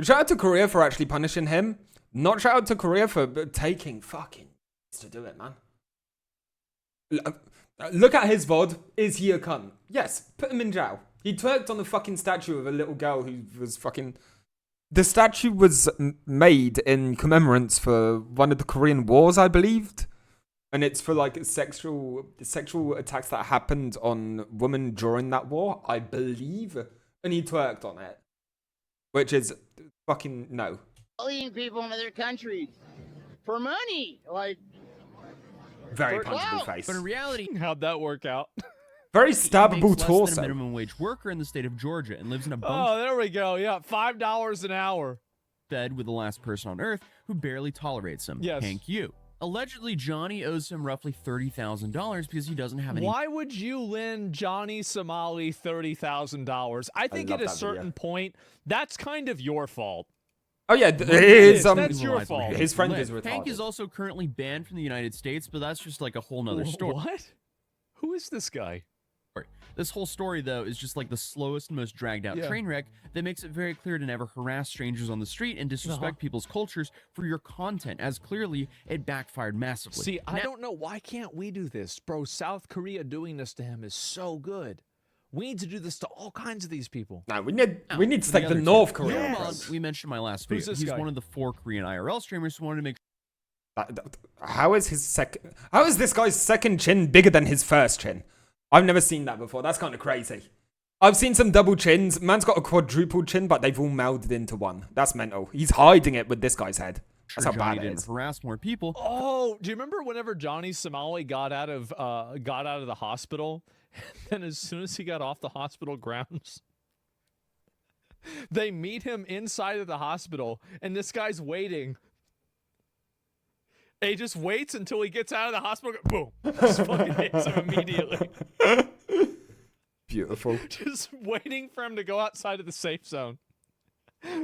shout out to Korea for actually punishing him. Not shout out to Korea for taking fucking to do it, man. Look at his VOD. Is he a cunt? Yes, put him in jail. He twerked on the fucking statue of a little girl who was fucking... The statue was made in commemorance for one of the Korean Wars, I believed. And it's for like sexual attacks that happened on women during that war, I believe. And he twerked on it. Which is fucking no. Bullying people in other countries for money, like... Very punchable face. But in reality, how'd that work out? Very stabbable less torso. than a minimum wage worker in the state of Georgia and lives in a bunk Oh, there we go. Yeah, $5 an hour. bed with the last person on earth who barely tolerates him, Yes. Hank Yu. Allegedly, Johnny owes him roughly $30,000 because he doesn't have any. Why would you lend Johnny Somali $30,000? I think at a certain point, that's kind of your fault. Oh yeah, that's your fault. His friend is retarded. Hank is also currently banned from the United States, but that's just like a whole nother story. What? Who is this guy? This whole story, though, is just like the slowest and most dragged-out train wreck that makes it very clear to never harass strangers on the street and disrespect people's cultures for your content, as clearly it backfired massively. See, I don't know. Why can't we do this? Bro, South Korea doing this to him is so good. We need to do this to all kinds of these people. No, we need to take the North Korea. Yes. We mentioned my last video. He's one of the 4 Korean IRL streamers who wanted to make. How is this guy's second chin bigger than his first chin? I've never seen that before. That's kind of crazy. I've seen some double chins. Man's got a quadruple chin, but they've all melded into one. That's mental. He's hiding it with this guy's head. That's how bad it is. Harass more people. Oh, do you remember whenever Johnny Somali got out of the hospital, and as soon as he got off the hospital grounds, they meet him inside of the hospital, and this guy's waiting. He just waits until he gets out of the hospital. Boom! Just fucking hits him immediately. Beautiful. Just waiting for him to go outside of the safe zone.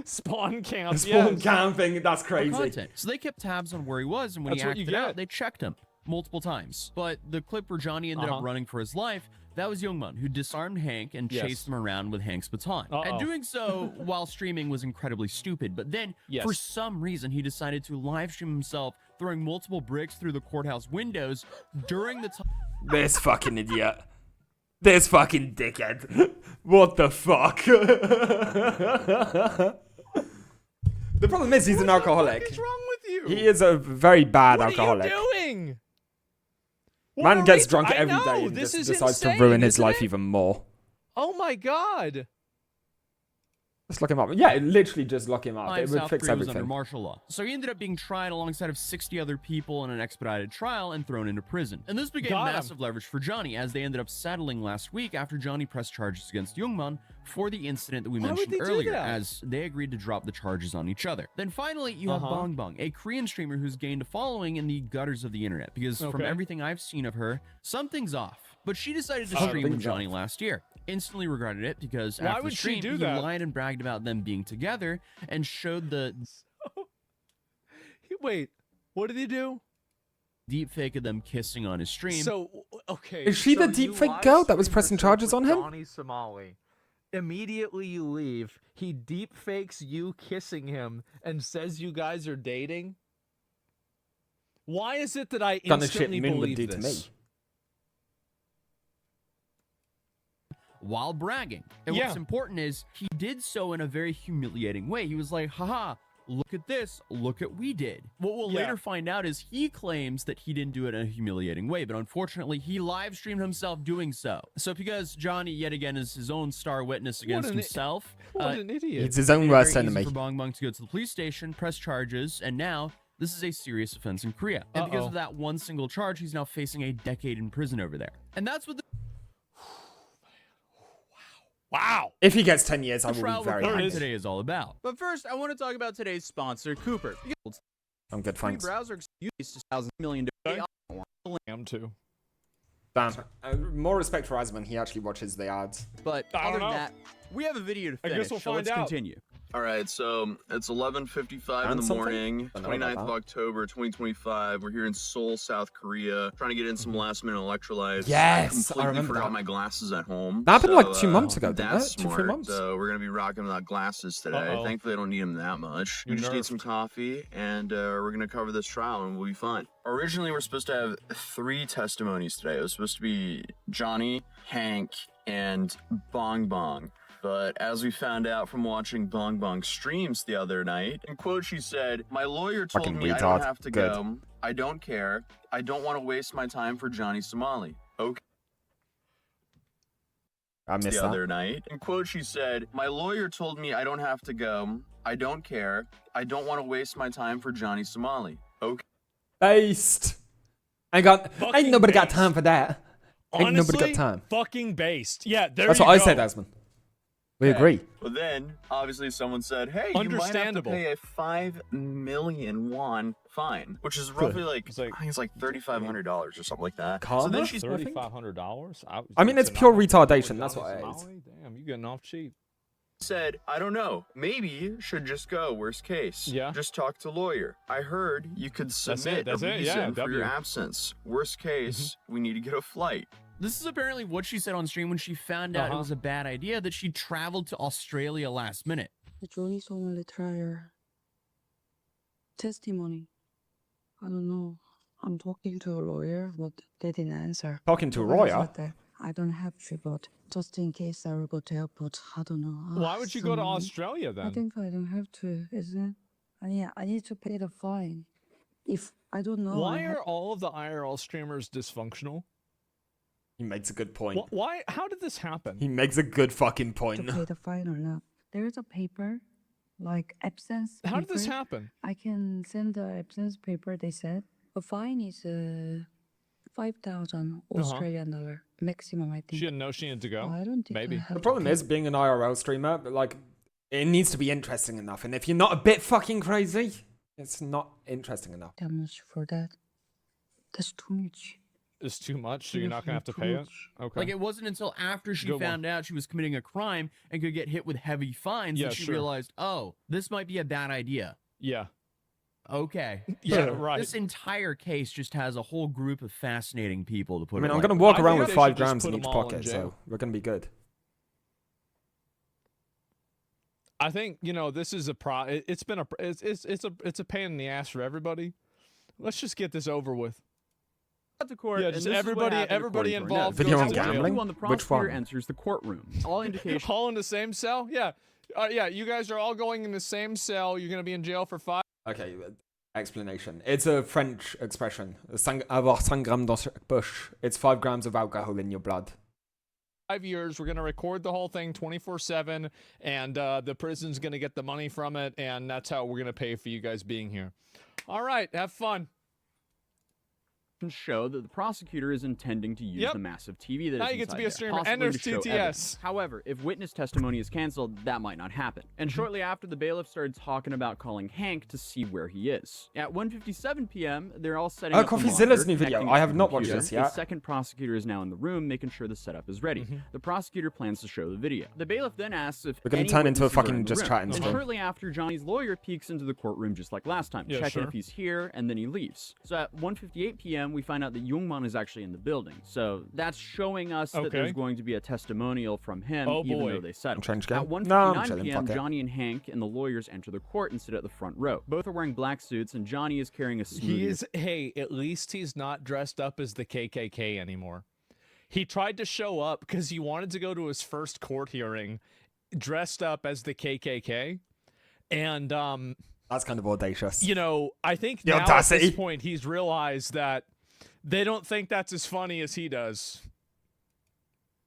Spawn camp. Spawn camping. That's crazy. So they kept tabs on where he was, and when he acted out, they checked him multiple times. But the clip where Johnny ended up running for his life, that was Youngman, who disarmed Hank and chased him around with Hank's baton. And doing so while streaming was incredibly stupid. But then, for some reason, he decided to live stream himself throwing multiple bricks through the courthouse windows during the time. This fucking idiot. This fucking dickhead. What the fuck? The problem is he's an alcoholic. What is wrong with you? He is a very bad alcoholic. What are you doing? Man gets drunk every day and just decides to ruin his life even more. Oh my god. Just lock him up. Yeah, literally just lock him up. It would South fix Korea was everything. under martial law. So he ended up being tried alongside of 60 other people in an expedited trial and thrown into prison. And this became massive leverage for Johnny, as they ended up settling last week after Johnny pressed charges against Youngman for the incident that we mentioned earlier, as they agreed to drop the charges on each other. Then finally, you have Bong Bong, a Korean streamer who's gained a following in the gutters of the internet, because from everything I've seen of her, something's off. But she decided to stream with Johnny last year. Instantly regretted it, because after the stream, he lied and bragged about them being together and showed the... Wait, what did he do? Deep fake of them kissing on his stream. So, okay. Is she the deep fake girl that was pressing charges on him? Johnny Somali. Immediately you leave. He deep fakes you kissing him and says you guys are dating. Why is it that I instantly believe this? To me. While bragging. And what's important is he did so in a very humiliating way. He was like, haha, look at this. Look at we did. What we'll later find out is he claims that he didn't do it in a humiliating way, but unfortunately he live streamed himself doing so. So because Johnny yet again is his own star witness against himself. What an idiot. It's his own worst enemy. For Bong Bong to go to the police station, press charges, and now this is a serious offense in Korea. And because of that one single charge, he's now facing a decade in prison over there. And that's what the Wow. If he gets 10 years, I will be very happy. happy. Today is all about. But first, I want to talk about today's sponsor, Cooper. I'm good, thanks. Browser use to $1,000 million. I am too. Damn. More respect for Asman. He actually watches the ads. But other than that, we have a video to finish. I guess we'll so let's continue. All right, so it's 11:55 in the morning, 29th of October, 2025. We're here in Seoul, South Korea, trying to get in some last-minute electrolytes. Yes, I completely forgot my glasses at home. That happened like 2 months ago, didn't that's it? 2 or 3 months. So we're gonna be rocking without glasses today. Thankfully, I don't need them that much. We just need some coffee, and we're gonna cover this trial, and we'll be fine. Originally, we're supposed to have 3 testimonies today. It was supposed to be Johnny, Hank, and Bong Bong. But as we found out from watching Bong Bong streams the other night, in quote, she said, "My lawyer told me I don't have to go. I don't care. I don't want to waste my time for Johnny Somali." Okay. I missed the other night. In quote, she said, "My lawyer told me I don't have to go. I don't care. I don't want to waste my time for Johnny Somali." Okay. Based. Ain't nobody got time for that. Honestly, ain't nobody got time. Fucking based. Yeah, there That's you what I go. said, Asman. We agree. But then, obviously, someone said, hey, you might have to pay a 5 million won fine, which is roughly like, I think it's like $3,500 or something like that. Karma? So then she's $3,500? I mean, it's pure retardation. That's what it is. Damn, you getting off cheap. said, I don't know, maybe should just go, worst case. Yeah. Just talk to lawyer. I heard you could submit a reason for your absence. Worst case, we need to get a flight. This is apparently what she said on stream when she found out it was a bad idea that she traveled to Australia last minute. Johnny's only trial testimony. I don't know. I'm talking to a lawyer, but they didn't answer. Talking to a lawyer? I don't have to, but just in case I will go to airport. I don't know. Why would you go to Australia then? I think I don't have to, isn't it? Yeah, I need to pay the fine. If I don't know. Why are all of the IRL streamers dysfunctional? He makes a good point. Why? How did this happen? He makes a good fucking point. To pay the fine or not? There is a paper, like absence. How did this happen? I can send the absence paper. They said the fine is 5,000 Australian dollar maximum. I think. She didn't know she needed to go. I don't think. Maybe. The problem is being an IRL streamer, but like, it needs to be interesting enough. And if you're not a bit fucking crazy, it's not interesting enough. How much for that? That's too much. It's too much, so you're not gonna have to pay it. Okay. Like, it wasn't until after she found out she was committing a crime and could get hit with heavy fines that she realized, oh, this might be a bad idea. Yeah. Okay. Yeah, right. This entire case just has a whole group of fascinating people to put. I mean, it I'm like. gonna walk around with they 5 should just grams put in each them all in pocket, jail. so we're gonna be good. I think, you know, this is it's been it's a pain in the ass for everybody. Let's just get this over with. To court, yeah, just everybody involved. Video goes on to jail. gambling? When the Which prosecutor one? enters the courtroom, all indications. All in the same cell? Yeah. Yeah, you guys are all going in the same cell. You're gonna be in jail for 5. Okay, explanation. It's a French expression. Avoir 5 grammes dans chaque poche. It's 5 grams of alcohol in your blood. 5 years. We're gonna record the whole thing 24/7, and the prison's gonna get the money from it, and that's how we're gonna pay for you guys being here. All right, have fun. Show that the prosecutor is intending to use the massive TV that now is you get to be inside a streamer, there, and possibly there's to show TTS. evidence. However, if witness testimony is canceled, that might not happen. And shortly after, the bailiff started talking about calling Hank to see where he is. At 1:57 p.m., they're all setting up the CoffeeZilla's new video. connecting I to have the not watched computer. this yet. The second prosecutor is now in the room, making sure the setup is ready. The prosecutor plans to show the video. The bailiff then asks if we're gonna any turn into a witnesses are fucking in the just room. chatting And stream. shortly after, Johnny's lawyer peeks into the courtroom just like last time, checking if he's here, and then he leaves. So at 1:58 p.m., we find out that Youngman is actually in the building. So that's showing us that there's going to be a testimonial from him, even though they settled. At 1:59 p.m., Johnny and Hank and the lawyers enter the court and sit at the front row. Both are wearing black suits, and Johnny is carrying a smoothie. Hey, at least he's not dressed up as the KKK anymore. He tried to show up because he wanted to go to his first court hearing dressed up as the KKK. And, that's kind of audacious. You know, I think now at this point he's realized that they don't think that's as funny as he does.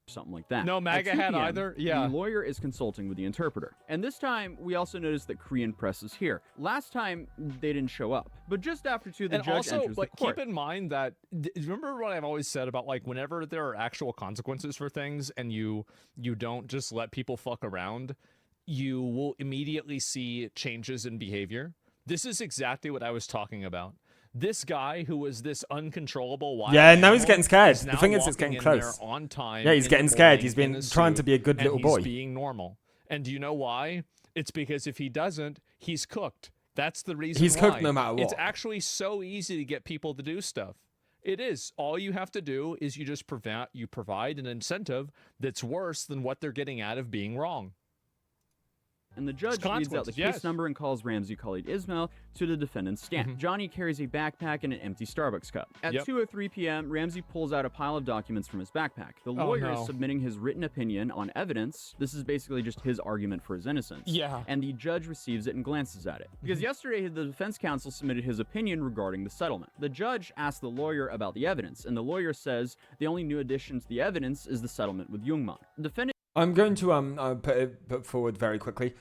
Something like that. No MAGA hat either? Yeah. The lawyer is consulting with the interpreter. And this time, we also noticed that Korean press is here. Last time, they didn't show up. But just after 2, the judge enters the court. Keep in mind that, remember what I've always said about, like, whenever there are actual consequences for things and you don't just let people fuck around, you will immediately see changes in behavior. This is exactly what I was talking about. This guy who was this uncontrollable wild now he's getting scared. The thing is, it's getting close. On time. Yeah, he's getting scared. He's been trying to be a good little boy. He's being normal. And do you know why? It's because if he doesn't, he's cooked. That's the reason he's why. cooked no matter what. It's actually so easy to get people to do stuff. It is. All you have to do is you just provide an incentive that's worse than what they're getting out of being wrong. And the judge reads out the case number and calls Ramsey Khalid Ismail to the defendant's stand. Johnny carries a backpack and an empty Starbucks cup. At 2:03 p.m., Ramsey pulls out a pile of documents from his backpack. The lawyer is submitting his written opinion on evidence. This is basically just his argument for his innocence. Yeah. And the judge receives it and glances at it. Because yesterday, the defense counsel submitted his opinion regarding the settlement. The judge asked the lawyer about the evidence, and the lawyer says the only new addition to the evidence is the settlement with Youngman. The defendant I'm going to put forward very quickly.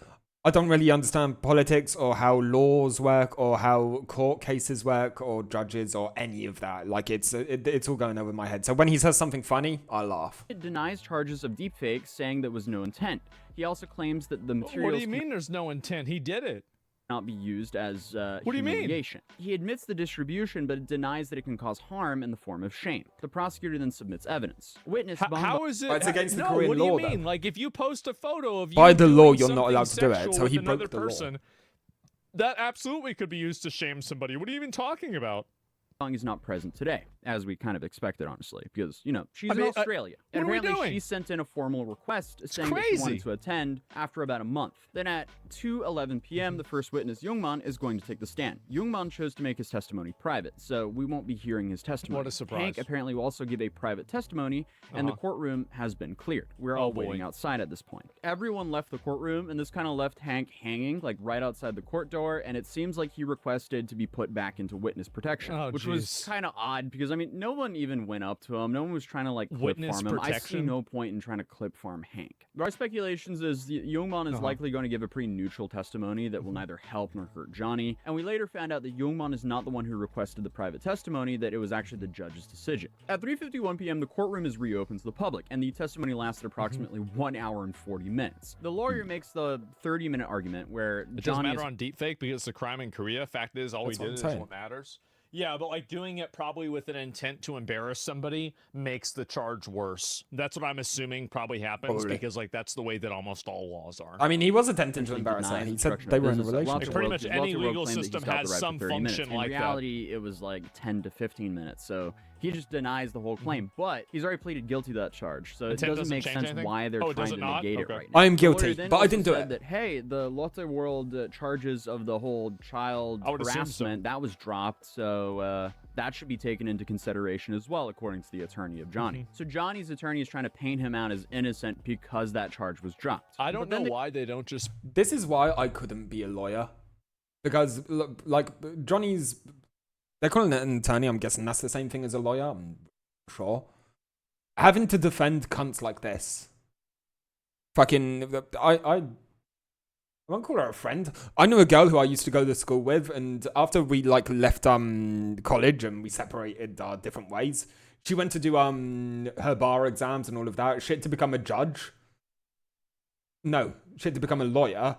I don't really understand politics or how laws work or how court cases work or judges or any of that. Like, it's all going over my head. So when he says something funny, I laugh. It denies charges of deepfake, saying there was no intent. He also claims that the materials... What do you mean there's no intent? He did it. ...not be used as what do you mean? He admits the distribution, but denies that it can cause harm in the form of shame. The prosecutor then submits evidence. Witness... How is it? It's against the Korean law, what do you mean? Like, if you post a photo of you by the law, you're doing not allowed to do it. something So he sexual with broke the another law. That absolutely could be used to shame somebody. What are you even talking about? is not present today, as we kind of expected, honestly, because, you know, she's in Australia. What and are we apparently doing? she sent in a formal request saying that she wanted to attend after about a month. Then at 2:11 p.m., the first witness, Youngman, is going to take the stand. Youngman chose to make his testimony private, so we won't be hearing his testimony. What a surprise. Hank apparently will also give a private testimony, and the courtroom has been cleared. We're all waiting outside at this point. Everyone left the courtroom, and this kind of left Hank hanging, like, right outside the court door, and it seems like he requested to be put back into witness protection, which was kind of odd, because, I mean, no one even went up to him. No one was trying to, like, clip farm him. I see no point in trying to clip farm Hank. Our speculations is Youngman is likely going to give a pretty neutral testimony that will neither help nor hurt Johnny, and we later found out that Youngman is not the one who requested the private testimony, that it was actually the judge's decision. At 3:51 p.m., the courtroom is reopened to the public, and the testimony lasted approximately 1 hour and 40 minutes. The lawyer makes the 30-minute argument where It doesn't Johnny matter on deepfake because it's a crime in Korea. Fact is, all we did is what matters. Yeah, but like doing it probably with an intent to embarrass somebody makes the charge worse. That's what I'm assuming probably happens because like that's the way that almost all laws are. I mean, he was attempting to embarrass her. He said they were in a relationship. Pretty much any legal system has some function like that. In reality, it was like 10 to 15 minutes, so he just denies the whole claim. But he's already pleaded guilty to that charge, so it doesn't make sense why they're trying to negate it right now. I am guilty, but I didn't do it. That, hey, the Lotte World charges of the whole child harassment, that was dropped, so that should be taken into consideration as well, according to the attorney of Johnny. So Johnny's attorney is trying to paint him out as innocent because that charge was dropped. I don't know why they don't just... This is why I couldn't be a lawyer. Because, like, Johnny's... They're calling it an attorney. I'm guessing that's the same thing as a lawyer. I'm sure. Having to defend cunts like this. Fucking... I won't call her a friend. I knew a girl who I used to go to school with, and after we like left college and we separated different ways, she went to do her bar exams and all of that. She had to become a judge. No, she had to become a lawyer.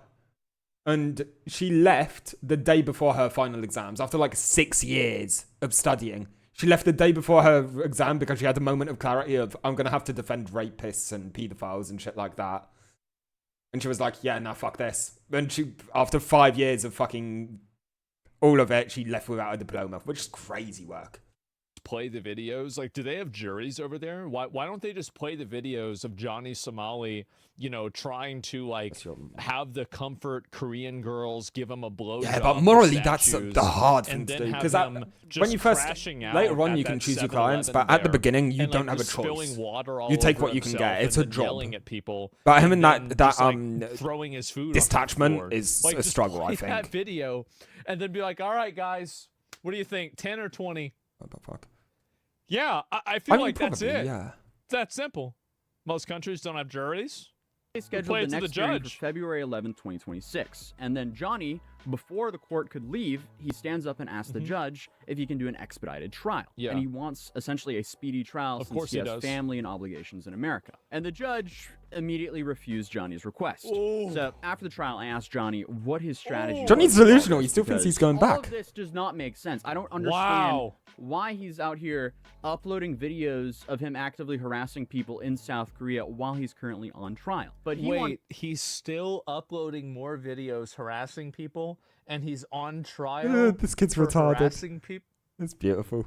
And she left the day before her final exams after like 6 years of studying. She left the day before her exam because she had a moment of clarity of, I'm going to have to defend rapists and pedophiles and shit like that. And she was like, yeah, nah, fuck this. And she, after 5 years of fucking all of it, she left without a diploma, which is crazy work. Play the videos. Like, do they have juries over there? Why don't they just play the videos of Johnny Somali, you know, trying to like have the comfort Korean girls give him a blowjob? Yeah, but morally, that's the hard thing to do. Because when you first, later on, you can choose your clients, but at the beginning, you don't have a choice. You take what you can get. It's a job. At people, but him and that throwing his food detachment is like, a struggle, I think. That video and then be like, all right, guys, what do you think? 10 or 20? What the fuck? Yeah, I feel like probably, that's it. Yeah. It's that simple. Most countries don't have juries. They scheduled the next hearing for February 11, 2026. And then Johnny, before the court could leave, he stands up and asks the judge if he can do an expedited trial. Yeah. And he wants essentially a speedy trial since he has family and obligations in America. And the judge immediately refused Johnny's request. Ooh. So after the trial, I asked Johnny what his strategy was. Johnny's delusional. He still thinks he's going back. All of this does not make sense. I don't understand why he's out here uploading videos of him actively harassing people in South Korea while he's currently on trial. But he's still uploading more videos harassing people, and he's on trial. This kid's for retarded. Harassing people. It's beautiful.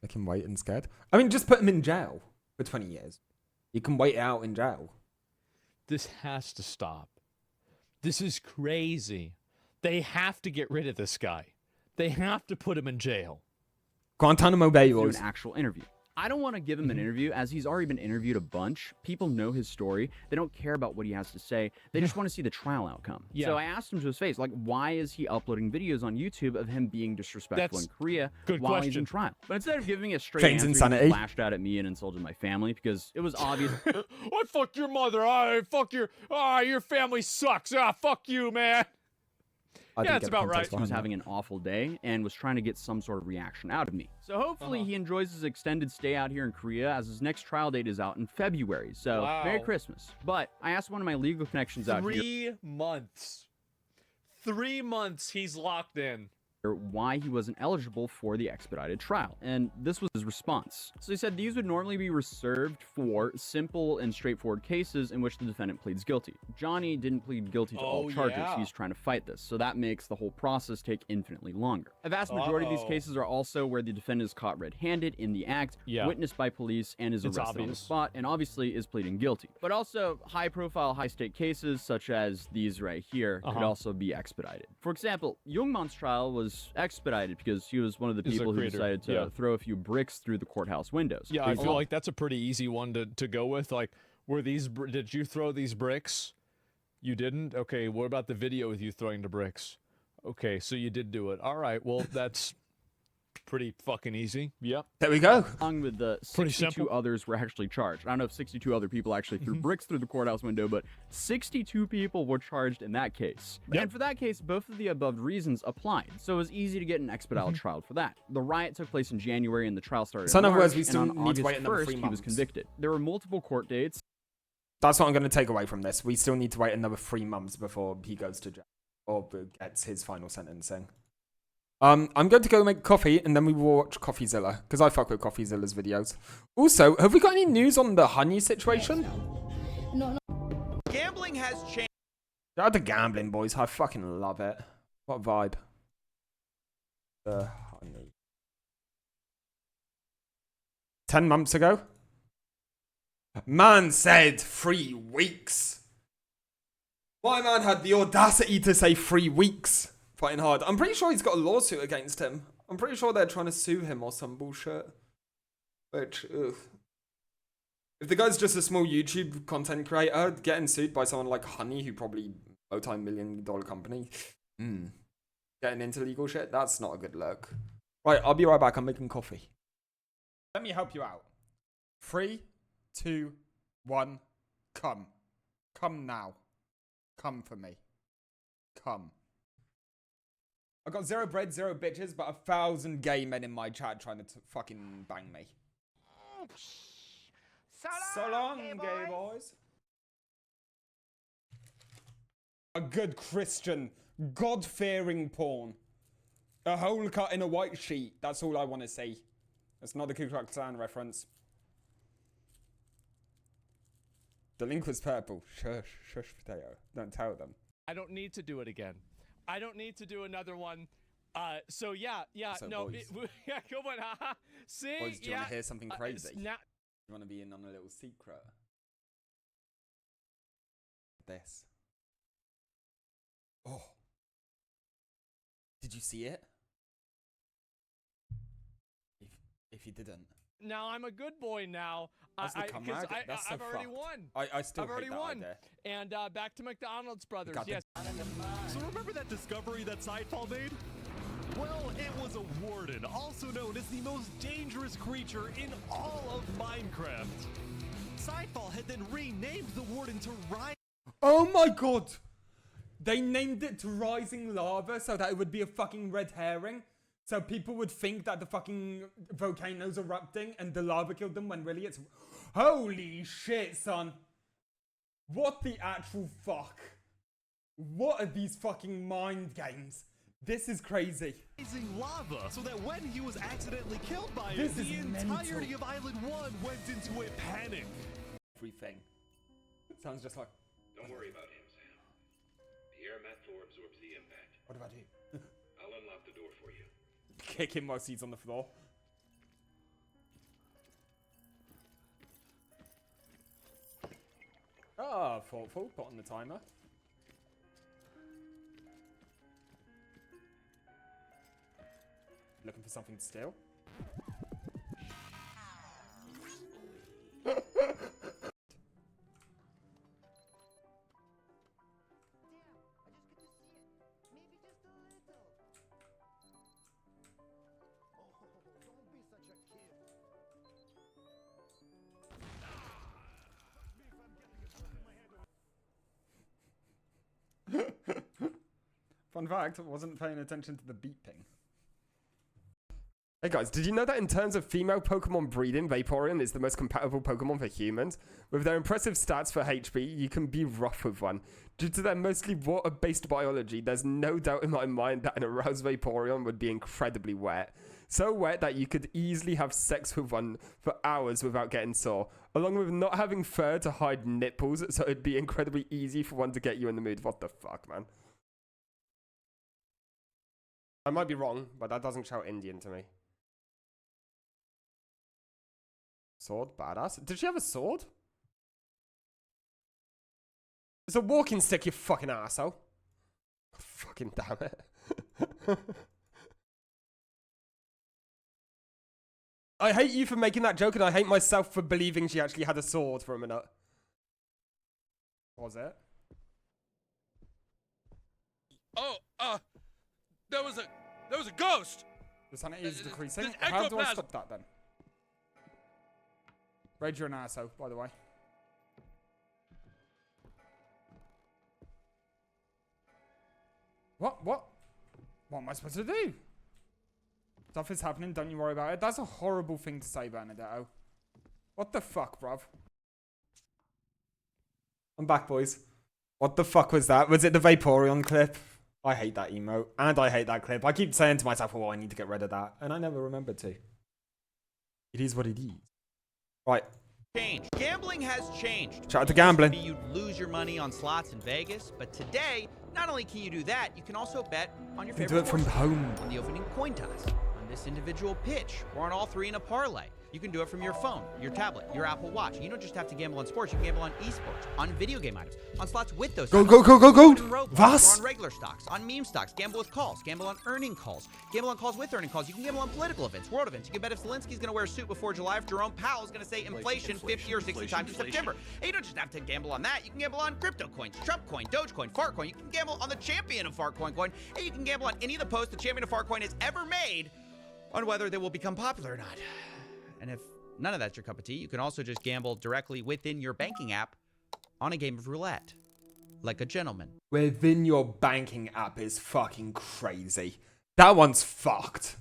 Make him wait and scared. I mean, just put him in jail for 20 years. You can wait out in jail. This has to stop. This is crazy. They have to get rid of this guy. They have to put him in jail. Guantanamo Bay rules. Do an actual interview. I don't want to give him an interview as he's already been interviewed a bunch. People know his story. They don't care about what he has to say. They just want to see the trial outcome. Yeah. So I asked him to his face, like, why is he uploading videos on YouTube of him being disrespectful in Korea while he's in trial? But instead of giving me a straight answer, he lashed out at me and insulted my family because it was obvious. I fuck your mother. I fuck your. Your family sucks. Fuck you, man. Yeah, that's about right. He was having an awful day and was trying to get some sort of reaction out of me. So hopefully he enjoys his extended stay out here in Korea as his next trial date is out in February. So Merry Christmas. But I asked one of my legal connections out here. 3 months. 3 months he's locked in. Why he wasn't eligible for the expedited trial, and this was his response. So he said these would normally be reserved for simple and straightforward cases in which the defendant pleads guilty. Johnny didn't plead guilty to all charges. He's trying to fight this, so that makes the whole process take infinitely longer. A vast majority of these cases are also where the defendant is caught red-handed in the act, witnessed by police, and is arrested on the spot, and obviously is pleading guilty. But also high-profile, high-stake cases such as these right here could also be expedited. For example, Youngman's trial was expedited because he was one of the people who decided to throw a few bricks through the courthouse windows. Yeah, I feel like that's a pretty easy one to go with. Like, did you throw these bricks? You didn't? Okay, what about the video with you throwing the bricks? Okay, so you did do it. All right, well, that's pretty fucking easy. Yep. There we go. Along with the 62 others were actually charged. I don't know if 62 other people actually threw bricks through the courthouse window, but 62 people were charged in that case. And for that case, both of the above reasons applied. So it was easy to get an expedited trial for that. The riot took place in January and the trial started in March, we still and on need to August wait another 3 1st, months. he was convicted. There were multiple court dates. That's what I'm going to take away from this. We still need to wait another 3 months before he goes to jail or gets his final sentencing. I'm going to go make coffee and then we will watch CoffeeZilla because I fuck with CoffeeZilla's videos. Also, have we got any news on the honey situation? No. Gambling has changed. Shout out to gambling, boys. I fucking love it. What vibe? The honey. 10 months ago? Man said 3 weeks. My man had the audacity to say 3 weeks. Fighting hard. I'm pretty sure he's got a lawsuit against him. I'm pretty sure they're trying to sue him or some bullshit. Which, ugh. If the guy's just a small YouTube content creator, getting sued by someone like Honey, who probably multi-million-dollar company, getting into legal shit, that's not a good look. Right, I'll be right back. I'm making coffee. Let me help you out. 3, 2, 1, come. Come now. Come for me. Come. I got 0 bread, 0 bitches, but 1,000 gay men in my chat trying to fucking bang me. So long, gay boys. A good Christian, God-fearing porn. A hole cut in a white sheet. That's all I want to see. That's not a Ku Klux Klan reference. The link was purple. Shush, shush, potato. Don't tell them. I don't need to do it again. I don't need to do another one. So yeah, So no, boys. yeah, come on, haha. See, Boys, do you want to hear something crazy? You want to be in on a little secret? This. Oh. Did you see it? If you didn't. Now I'm a good boy now. That's the comeback? That's so I've already fucked. won. I still I've hate already that won. idea. And back to McDonald's brothers. Yes. So remember that discovery that Sidefall made? Well, it was a warden, also known as the most dangerous creature in all of Minecraft. Sidefall had then renamed the warden to Rise. Oh my god! They named it to Rising Lava so that it would be a fucking red herring. So people would think that the fucking volcano's erupting and the lava killed them when really it's... Holy shit, son. What the actual fuck? What are these fucking mind games? This is crazy. Rising lava, so that when he was accidentally killed by This it, is the mental. entirety of Island 1 went into a panic. Everything. Sounds just like... Don't worry about him, Sam. The air mat floor absorbs the impact. What about you? I'll unlock the door for you. Kick him while he's on the floor. Ah, thoughtful. Put on the timer. Looking for something to steal. Fun fact, I wasn't paying attention to the beeping. Hey guys, did you know that in terms of female Pokemon breeding, Vaporeon is the most compatible Pokemon for humans? With their impressive stats for HP, you can be rough with one. Due to their mostly water-based biology, there's no doubt in my mind that an aroused Vaporeon would be incredibly wet. So wet that you could easily have sex with one for hours without getting sore, along with not having fur to hide nipples, so it'd be incredibly easy for one to get you in the mood. What the fuck, man? I might be wrong, but that doesn't shout Indian to me. Sword, badass. Did she have a sword? It's a walking stick, you fucking asshole. Fucking damn it. I hate you for making that joke, and I hate myself for believing she actually had a sword for a minute. Was it? Oh, there was a ghost. The sanity is decreasing. How do I stop that then? Rage, you're an asshole, by the way. What? What am I supposed to do? Stuff is happening, don't you worry about it. That's a horrible thing to say, Bernadetto. What the fuck, bruv? I'm back, boys. What the fuck was that? Was it the Vaporeon clip? I hate that emote, and I hate that clip. I keep saying to myself, oh, I need to get rid of that, and I never remembered to. It is what it is. Right. Change. Gambling has changed. Shout out to gambling. You'd lose your money on slots in Vegas, but today, not only can you do that, you can also bet on your favorite do it from home. On the opening coin toss, on this individual pitch, or on all three in a parlay. You can do it from your phone, your tablet, your Apple Watch. You don't just have to gamble on sports, you can gamble on esports, on video game items, on slots with those Go, items, go, go, go, go! on Was? on regular stocks, on meme stocks, gamble with calls, gamble on earning calls, gamble on calls with earning calls. You can gamble on political events, world events. You can bet if Zelensky's going to wear a suit before July, if Jerome Powell's going to say inflation 50 or 60 times in September. And you don't just have to gamble on that. You can gamble on crypto coins, Trump coin, Dogecoin, Fartcoin. You can gamble on the champion of Fartcoin coin, and you can gamble on any of the posts the champion of Fartcoin has ever made on whether they will become popular or not. And if none of that's your cup of tea, you can also just gamble directly within your banking app on a game of roulette, like a gentleman. Within your banking app is fucking crazy. That one's fucked.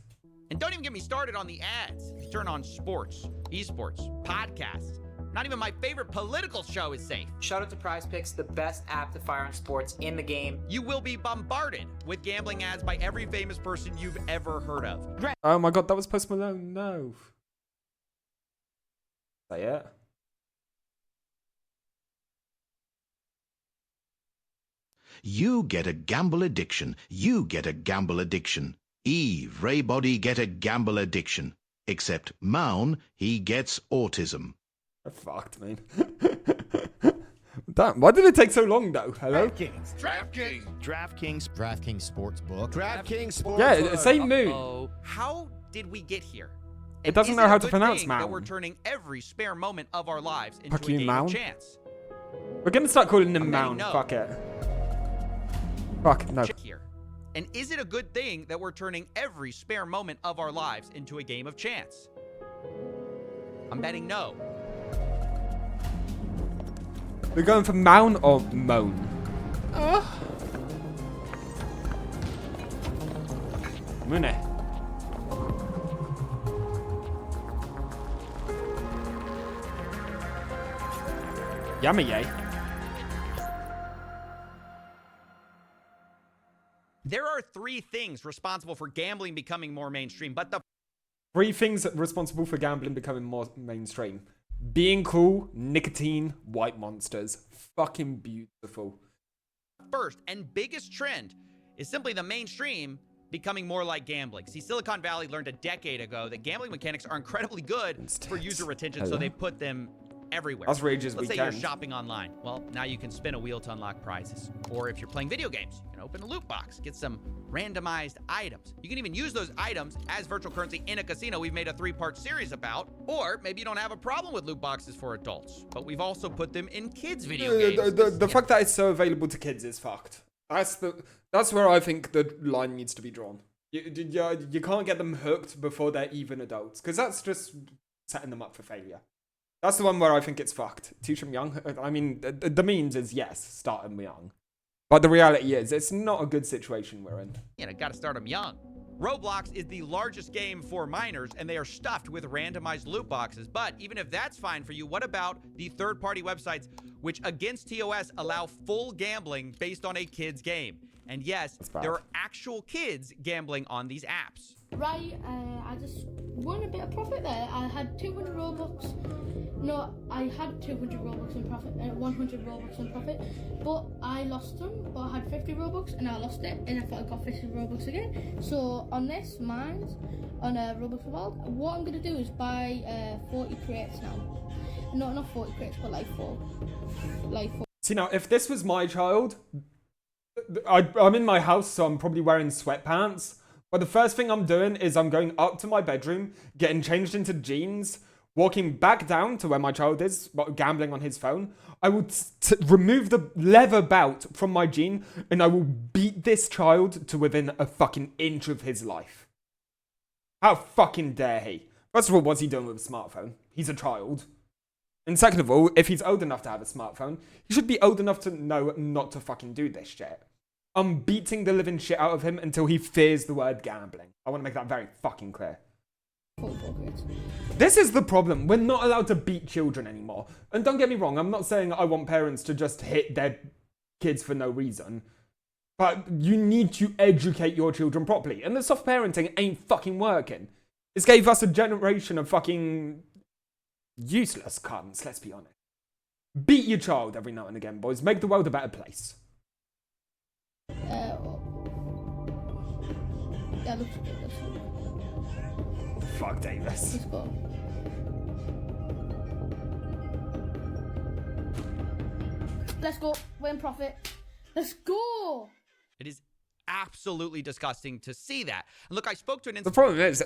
And don't even get me started on the ads. If you turn on sports, esports, podcasts, not even my favorite political show is safe. Shout out to Prize Picks, the best app to fire on sports in the game. You will be bombarded with gambling ads by every famous person you've ever heard of. Oh my god, that was Post Malone. No. Say it. You get a gamble addiction. You get a gamble addiction. Eve, Raybody get a gamble addiction. Except Maun, he gets autism. I fucked, man. Damn, why did it take so long though? Hello? DraftKings Sportsbook. DraftKings Sportsbook. Yeah, same mood. How did we get here? It doesn't know how to pronounce Maun. Maun. We're turning every spare moment of our lives into Fuck a you, game Maun. of chance. We're gonna start calling him Maun. Fuck it. Fuck, no. Here. And is it a good thing that we're turning every spare moment of our lives into a game of chance? I'm betting no. We're going for Maun or Moan? Mune. Yummy, yay. There are three things responsible for gambling becoming more mainstream, but the Three things responsible for gambling becoming more mainstream. Being cool, nicotine, white monsters. Fucking beautiful. first and biggest trend is simply the mainstream becoming more like gambling. See, Silicon Valley learned a decade ago that gambling mechanics are incredibly good for user retention, so they put them everywhere. That's Rage's Let's say weekend. you're shopping online. Well, now you can spin a wheel to unlock prizes. Or if you're playing video games, you can open a loot box, get some randomized items. You can even use those items as virtual currency in a casino we've made a 3-part series about. Or maybe you don't have a problem with loot boxes for adults, but we've also put them in kids' video games. The fact that it's so available to kids is fucked. That's where I think the line needs to be drawn. You can't get them hooked before they're even adults, because that's just setting them up for failure. That's the one where I think it's fucked. Teach them young. I mean, the means is yes, start them young. But the reality is, it's not a good situation we're in. You know, gotta start them young. Roblox is the largest game for minors, and they are stuffed with randomized loot boxes. But even if that's fine for you, what about the third-party websites which, against TOS, allow full gambling based on a kid's game? And yes, there are actual kids gambling on these apps. Right, I just won a bit of profit there. I had 200 Robux. No, I had 200 Robux in profit, 100 Robux in profit, but I lost them. But I had 50 Robux and I lost it, and I thought I got 50 Robux again. So on this, mine, on Robux World, what I'm going to do is buy 40 crates now. No, not 40 crates, but like four. See, now, if this was my child, I'm in my house, so I'm probably wearing sweatpants. But the first thing I'm doing is I'm going up to my bedroom, getting changed into jeans, walking back down to where my child is, gambling on his phone. I will remove the leather belt from my jean, and I will beat this child to within a fucking inch of his life. How fucking dare he? First of all, what's he doing with a smartphone? He's a child. And second of all, if he's old enough to have a smartphone, he should be old enough to know not to fucking do this shit. I'm beating the living shit out of him until he fears the word gambling. I want to make that very fucking clear. This is the problem. We're not allowed to beat children anymore. And don't get me wrong, I'm not saying I want parents to just hit their kids for no reason. But you need to educate your children properly. And the soft parenting ain't fucking working. It's gave us a generation of fucking useless cunts, let's be honest. Beat your child every now and again, boys. Make the world a better place. Yeah, looks good. Fuck Davis. Let's go. Let's go. We're in profit. Let's go. It is absolutely disgusting to see that. And look, I spoke to an... The problem is,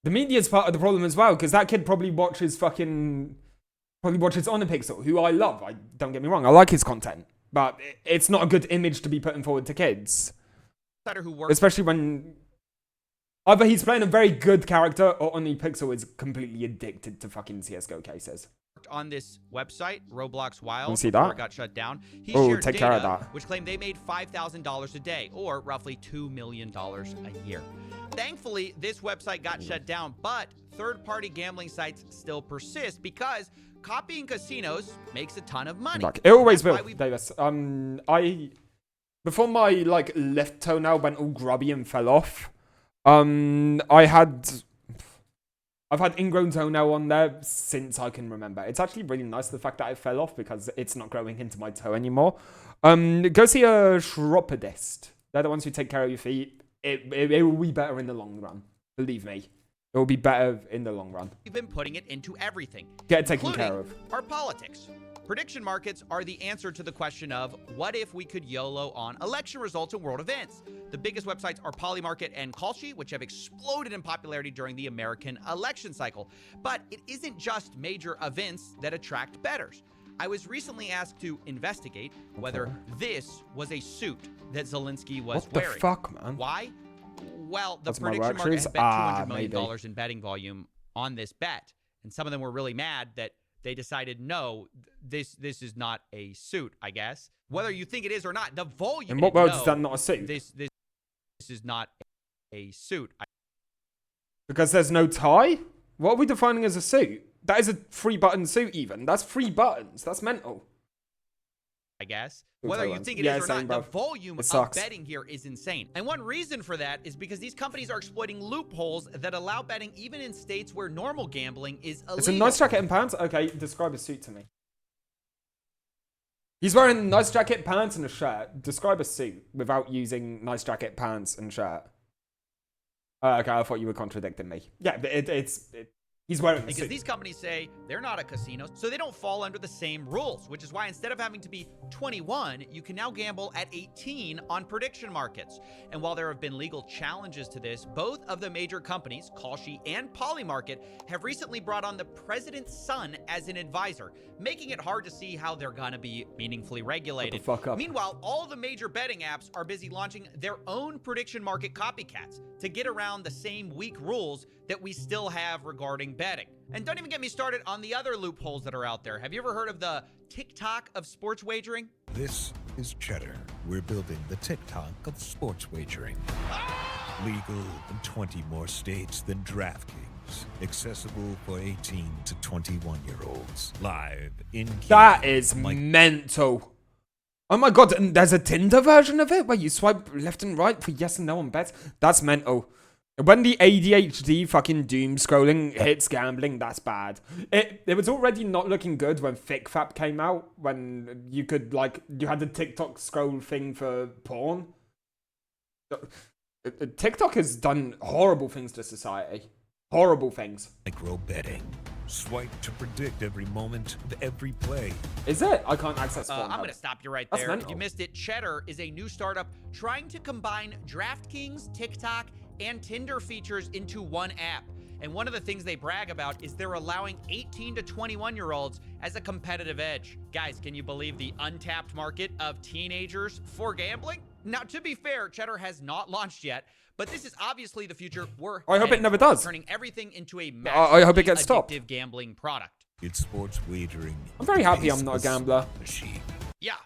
the media's part of the problem as well, because that kid probably watches Onipixel, who I love. Don't get me wrong, I like his content. But it's not a good image to be putting forward to kids. Especially when either he's playing a very good character or Onipixel is completely addicted to fucking CSGO cases. On this website, Roblox Wild, see before that? it got shut down, he Oh, shared take data care of that. which claimed they made $5,000 a day, or roughly $2 million a year. Thankfully, this website got shut down, but third-party gambling sites still persist because copying casinos makes a ton of money. It always will, Davis. Before my left toenail went all grubby and fell off, I've had ingrown toenail on there since I can remember. It's actually really nice, the fact that it fell off, because it's not growing into my toe anymore. Go see a chiropodist. They're the ones who take care of your feet. It will be better in the long run. Believe me. It will be better in the long run. We've been putting it into everything. Get it taken care of. Our politics. Prediction markets are the answer to the question of what if we could YOLO on election results and world events. The biggest websites are Polymarket and Kalshi, which have exploded in popularity during the American election cycle. But it isn't just major events that attract bettors. I was recently asked to investigate whether this was a suit that Zelensky was wearing. What the fuck, man? Why? Well, the That's my prediction work market shoes? had bet $200 million Maybe. in betting volume on this bet. And some of them were really mad that they decided, no, this is not a suit, I guess. Whether you think it is or not, the volume... In what world is that not a suit? This is not a suit. Because there's no tie? What are we defining as a suit? That is a 3-button suit even. That's 3 buttons. That's mental. I guess. Whether you think it is or not, the volume of betting here is insane. And one reason for that is because these companies are exploiting loopholes that allow betting even in states where normal gambling is illegal. It's a nice jacket and pants? Okay, describe a suit to me. He's wearing a nice jacket, pants, and a shirt. Describe a suit without using nice jacket, pants, and shirt. Okay, I thought you were contradicting me. Yeah, he's wearing a suit. Because these companies say they're not a casino, so they don't fall under the same rules, which is why instead of having to be 21, you can now gamble at 18 on prediction markets. And while there have been legal challenges to this, both of the major companies, Kalshi and Polymarket, have recently brought on the president's son as an advisor, making it hard to see how they're gonna be meaningfully regulated. Shut the fuck up. Meanwhile, all the major betting apps are busy launching their own prediction market copycats to get around the same weak rules that we still have regarding betting. And don't even get me started on the other loopholes that are out there. Have you ever heard of the TikTok of sports wagering? This is Cheddar. We're building the TikTok of sports wagering. Legal in 20 more states than DraftKings. Accessible for 18 to 21-year-olds. Live in That is mental. Oh my god, and there's a Tinder version of it where you swipe left and right for yes and no on bets? That's mental. When the ADHD fucking doom scrolling hits gambling, that's bad. It was already not looking good when FickFap came out, when you could, like, you had the TikTok scroll thing for porn. TikTok has done horrible things to society. Horrible things. Micro betting. Swipe to predict every moment of every play. Is it? I can't access Pornhub. I'm going to stop you right there. If you missed it, Cheddar is a new startup trying to combine DraftKings, TikTok, and Tinder features into one app. And one of the things they brag about is they're allowing 18 to 21-year-olds as a competitive edge. Guys, can you believe the untapped market of teenagers for gambling? Now, to be fair, Cheddar has not launched yet, but this is obviously the future we're I hope it never does. Turning everything into a I hope it gets stopped. addictive gambling product. It's sports wagering. I'm very happy I'm not a gambler. Machine. Yeah.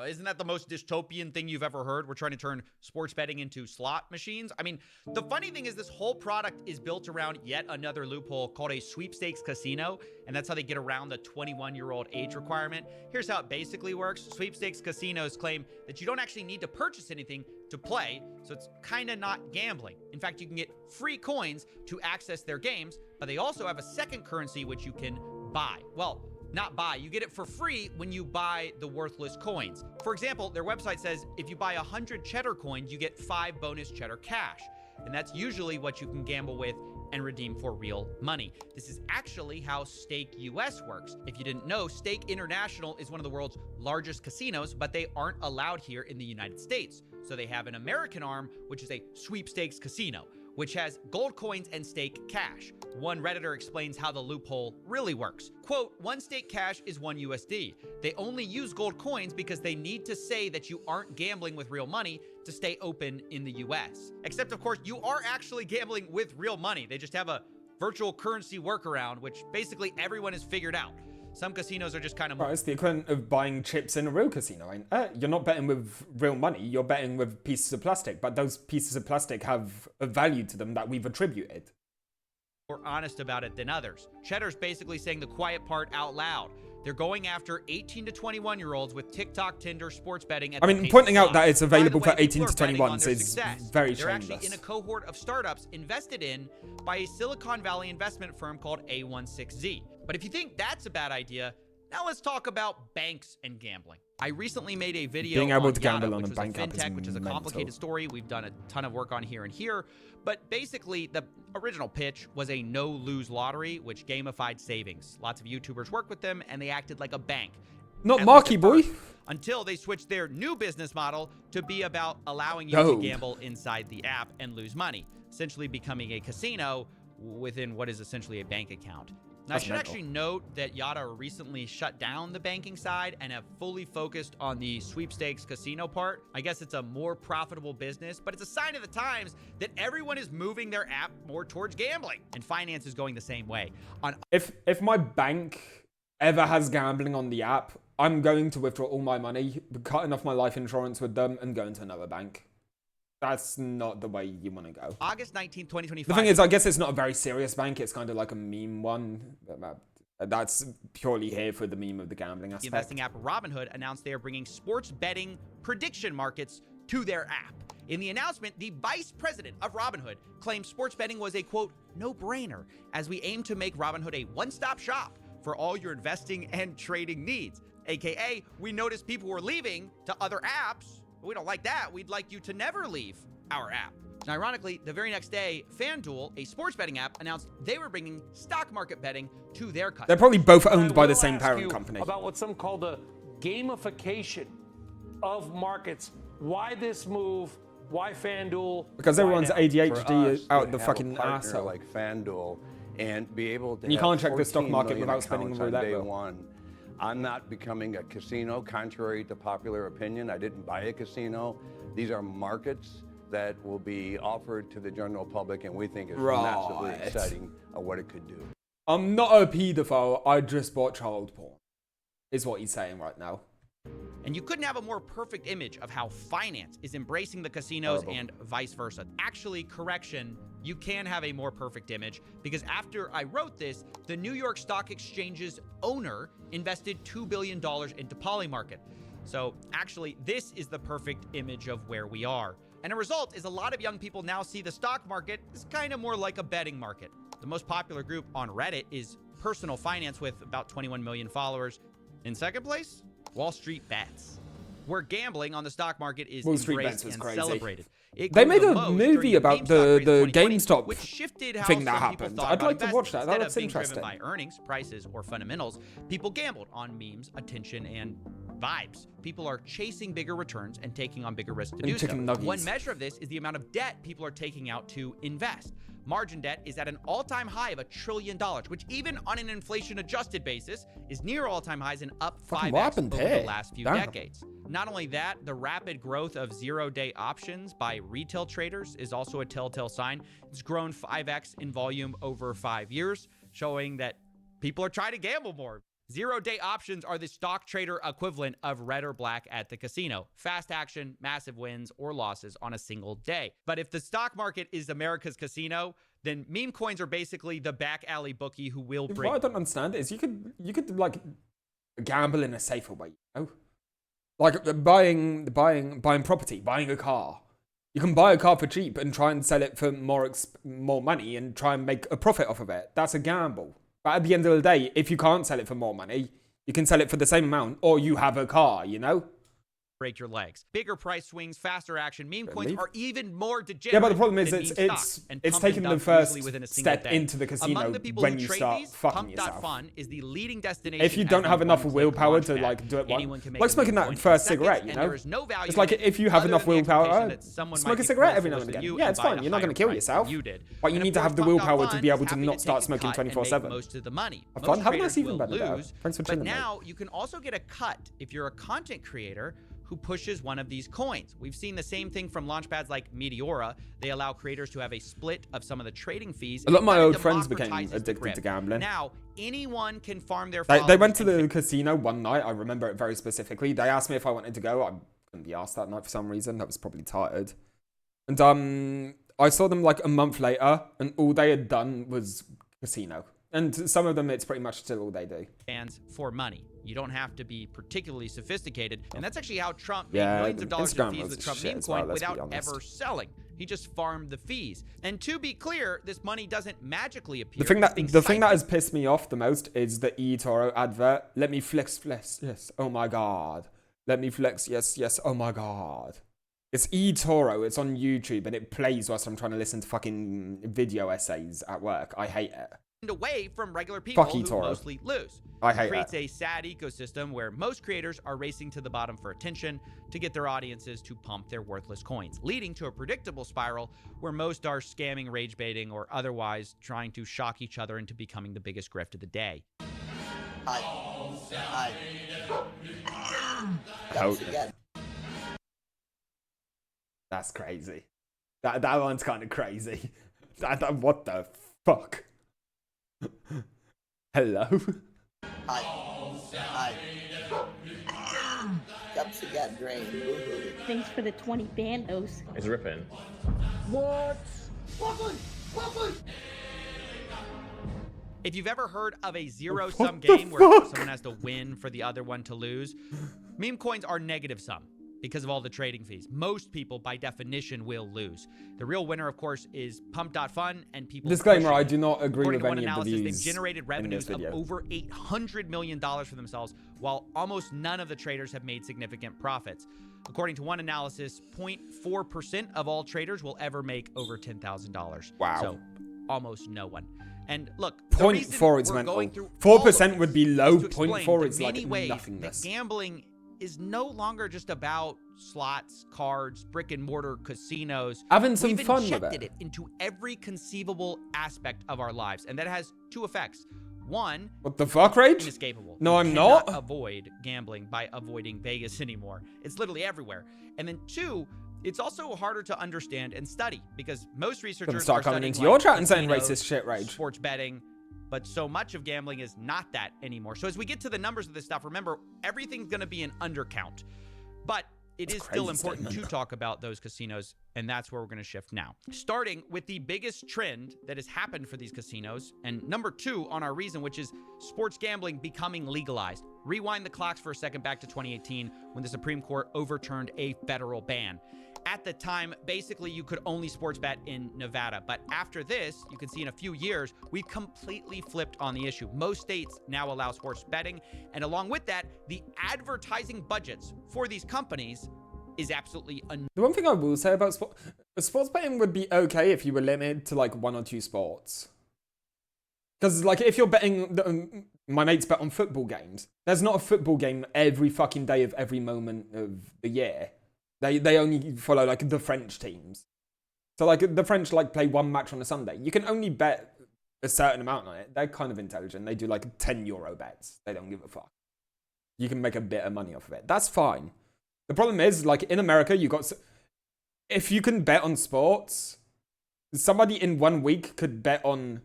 Isn't that the most dystopian thing you've ever heard? We're trying to turn sports betting into slot machines. I mean, the funny thing is this whole product is built around yet another loophole called a sweepstakes casino, and that's how they get around the 21-year-old age requirement. Here's how it basically works. Sweepstakes casinos claim that you don't actually need to purchase anything to play, so it's kind of not gambling. In fact, you can get free coins to access their games, but they also have a second currency which you can buy. Well, not buy. You get it for free when you buy the worthless coins. For example, their website says if you buy 100 Cheddar coins, you get 5 bonus Cheddar cash. And that's usually what you can gamble with and redeem for real money. This is actually how Stake US works. If you didn't know, Stake International is one of the world's largest casinos, but they aren't allowed here in the United States. So they have an American arm, which is a sweepstakes casino, which has gold coins and stake cash. One Redditor explains how the loophole really works. Quote, one stake cash is 1 USD. They only use gold coins because they need to say that you aren't gambling with real money to stay open in the US. Except, of course, you are actually gambling with real money. They just have a virtual currency workaround, which basically everyone has figured out. Some casinos are just kind of... Right, it's the equivalent of buying chips in a real casino, ain't it? You're not betting with real money, you're betting with pieces of plastic, but those pieces of plastic have a value to them that we've attributed. More honest about it than others. Cheddar's basically saying the quiet part out loud. They're going after 18 to 21-year-olds with TikTok, Tinder, sports betting. I mean, pointing out that it's available for 18 to 21s is very They're shameless. actually in a cohort of startups invested in by a Silicon Valley investment firm called A16Z. But if you think that's a bad idea, now let's talk about banks and gambling. I recently made a video Being able on to gamble Yada, on a which was bank app is fintech, which is a mental. complicated story. We've done a ton of work on here and here. But basically, the original pitch was a no-lose lottery, which gamified savings. Lots of YouTubers worked with them, and they acted like a bank. Not Marky Boy. Until they switched their new business model to be about allowing you to gamble inside the app and lose money, essentially becoming a casino within what is essentially a bank account. Now, I should actually note that Yada recently shut down the banking side and have fully focused on the sweepstakes casino part. I guess it's a more profitable business, but it's a sign of the times that everyone is moving their app more towards gambling, and finance is going the same way. If my bank ever has gambling on the app, I'm going to withdraw all my money, cutting off my life insurance with them, and going to another bank. That's not the way you want to go. August 19th, 2025. The thing is, I guess it's not a very serious bank. It's kind of like a meme one. That's purely here for the meme of the gambling aspect. The investing app Robinhood announced they are bringing sports betting prediction markets to their app. In the announcement, the vice president of Robinhood claimed sports betting was a, quote, no-brainer, as we aim to make Robinhood a one-stop shop for all your investing and trading needs. AKA, we noticed people were leaving to other apps. We don't like that. We'd like you to never leave our app. And ironically, the very next day, FanDuel, a sports betting app, announced they were bringing stock market betting to their customers. They're probably both owned by the same parent company. About what some call the gamification of markets. Why this move? Why FanDuel? Because everyone's ADHD us, out the have fucking a partner asshole. like FanDuel and be able to You have can't check the stock 14 market million without spending accounts a on roulette day wheel. one. I'm not becoming a casino, contrary to popular opinion. I didn't buy a casino. These are markets that will be offered to the general public, and we think is massively exciting of what it could do. I'm not a paedophile. I just bought child porn, is what he's saying right now. And you couldn't have a more perfect image of how finance is embracing the casinos and vice versa. Actually, correction, you can have a more perfect image because after I wrote this, the New York Stock Exchange's owner invested $2 billion into Polymarket. So actually, this is the perfect image of where we are. And a result is a lot of young people now see the stock market as kind of more like a betting market. The most popular group on Reddit is personal finance with about 21 million followers. In second place, Wall Street Bets, where gambling on the stock market is embraced and celebrated. They made a movie about the GameStop thing that happened. I'd like to watch that. That looks interesting. By earnings, prices, or fundamentals, people gambled on memes, attention, and vibes. People are chasing bigger returns and taking on bigger risks to do so. One measure of this is the amount of debt people are taking out to invest. Margin debt is at an all-time high of $1 trillion, which even on an inflation-adjusted basis is near all-time highs and up 5x over the last few decades. Not only that, the rapid growth of zero-day options by retail traders is also a telltale sign. It's grown 5x in volume over 5 years, showing that people are trying to gamble more. Zero-day options are the stock trader equivalent of red or black at the casino. Fast action, massive wins or losses on a single day. But if the stock market is America's casino, then meme coins are basically the back alley bookie who will bring... What I don't understand is you could like gamble in a safer way, you know? Like buying property, buying a car. You can buy a car for cheap and try and sell it for more money and try and make a profit off of it. That's a gamble. But at the end of the day, if you can't sell it for more money, you can sell it for the same amount, or you have a car, you know? Break your legs. Bigger price swings, faster action. Meme coins are even more degenerate. Yeah, but the problem is it's taking the first step into the casino when you start fucking yourself. Fun is the leading destination. If you don't have enough willpower to like do it like smoking that first cigarette, you know? It's like if you have enough willpower, smoke a cigarette every now and again. Yeah, it's fine. You're not going to kill yourself. But you need to have the willpower to be able to not start smoking 24/7. Most of the money. Have fun. Have a nice evening, buddy. Thanks for chilling. But now you can also get a cut if you're a content creator who pushes one of these coins. We've seen the same thing from launchpads like Meteora. They allow creators to have a split of some of the trading fees. A lot of my old friends became addicted to gambling. Now, anyone can farm their They went to the casino one night. I remember it very specifically. They asked me if I wanted to go. I couldn't be asked that night for some reason. I was probably tired. And I saw them like a month later, and all they had done was casino. And some of them, it's pretty much still all they do. Fans for money. You don't have to be particularly sophisticated. And that's actually how Trump made millions of dollars in fees with Trump meme coin without ever selling. He just farmed the fees. And to be clear, this money doesn't magically appear. The thing that has pissed me off the most is the eToro advert. Let me flex, yes, oh my god. Let me flex, yes, oh my god. It's eToro, it's on YouTube, and it plays whilst I'm trying to listen to fucking video essays at work. I hate it. Away from regular people who eToro. Mostly lose. I hate it creates that. a sad ecosystem where most creators are racing to the bottom for attention to get their audiences to pump their worthless coins, leading to a predictable spiral where most are scamming, rage baiting, or otherwise trying to shock each other into becoming the biggest grift of the day. That's crazy. That one's kind of crazy. What the fuck? Hello? Cups got drained. Thanks for the 20 bandos. It's ripping. What? Buckley! If you've ever heard of a zero-sum game where someone has to win for the other one to lose, meme coins are negative sum because of all the trading fees. Most people, by definition, will lose. The real winner, of course, is Pump.Fun and people. Disclaimer: I do not agree with any of the views. They've generated revenues of over $800 million for themselves, while almost none of the traders have made significant profits. According to one analysis, 0.4% of all traders will ever make over $10,000. Wow. So almost no one. And look, 0.4 is mental. 4% would be low. 0.4 is like nothingness. Gambling is no longer just about slots, cards, brick and mortar casinos. Having some fun with it. We've injected it into every conceivable aspect of our lives, and that has two effects. One, what the fuck, Rage? Inescapable. No, I'm not. not. Avoid gambling by avoiding Vegas anymore. It's literally everywhere. And then two, it's also harder to understand and study because most researchers start coming into your chat and saying racist shit, Rage. Sports betting, But so much of gambling is not that anymore. So as we get to the numbers of this stuff, remember, everything's going to be an undercount. But it is still important to talk about those casinos, and that's where we're going to shift now. Starting with the biggest trend that has happened for these casinos, and number 2 on our reason, which is sports gambling becoming legalized. Rewind the clocks for a second back to 2018 when the Supreme Court overturned a federal ban. At the time, basically, you could only sports bet in Nevada. But after this, you can see in a few years, we've completely flipped on the issue. Most states now allow sports betting. And along with that, the advertising budgets for these companies is absolutely The one thing I will say about sports betting would be okay if you were limited to like 1 or 2 sports. Because like if you're betting, my mates bet on football games. There's not a football game every fucking day of every moment of the year. They only follow like the French teams. So like the French like play 1 match on a Sunday. You can only bet a certain amount on it. They're kind of intelligent. They do like €10 bets. They don't give a fuck. You can make a bit of money off of it. That's fine. The problem is like in America, if you can bet on sports, somebody in 1 week could bet on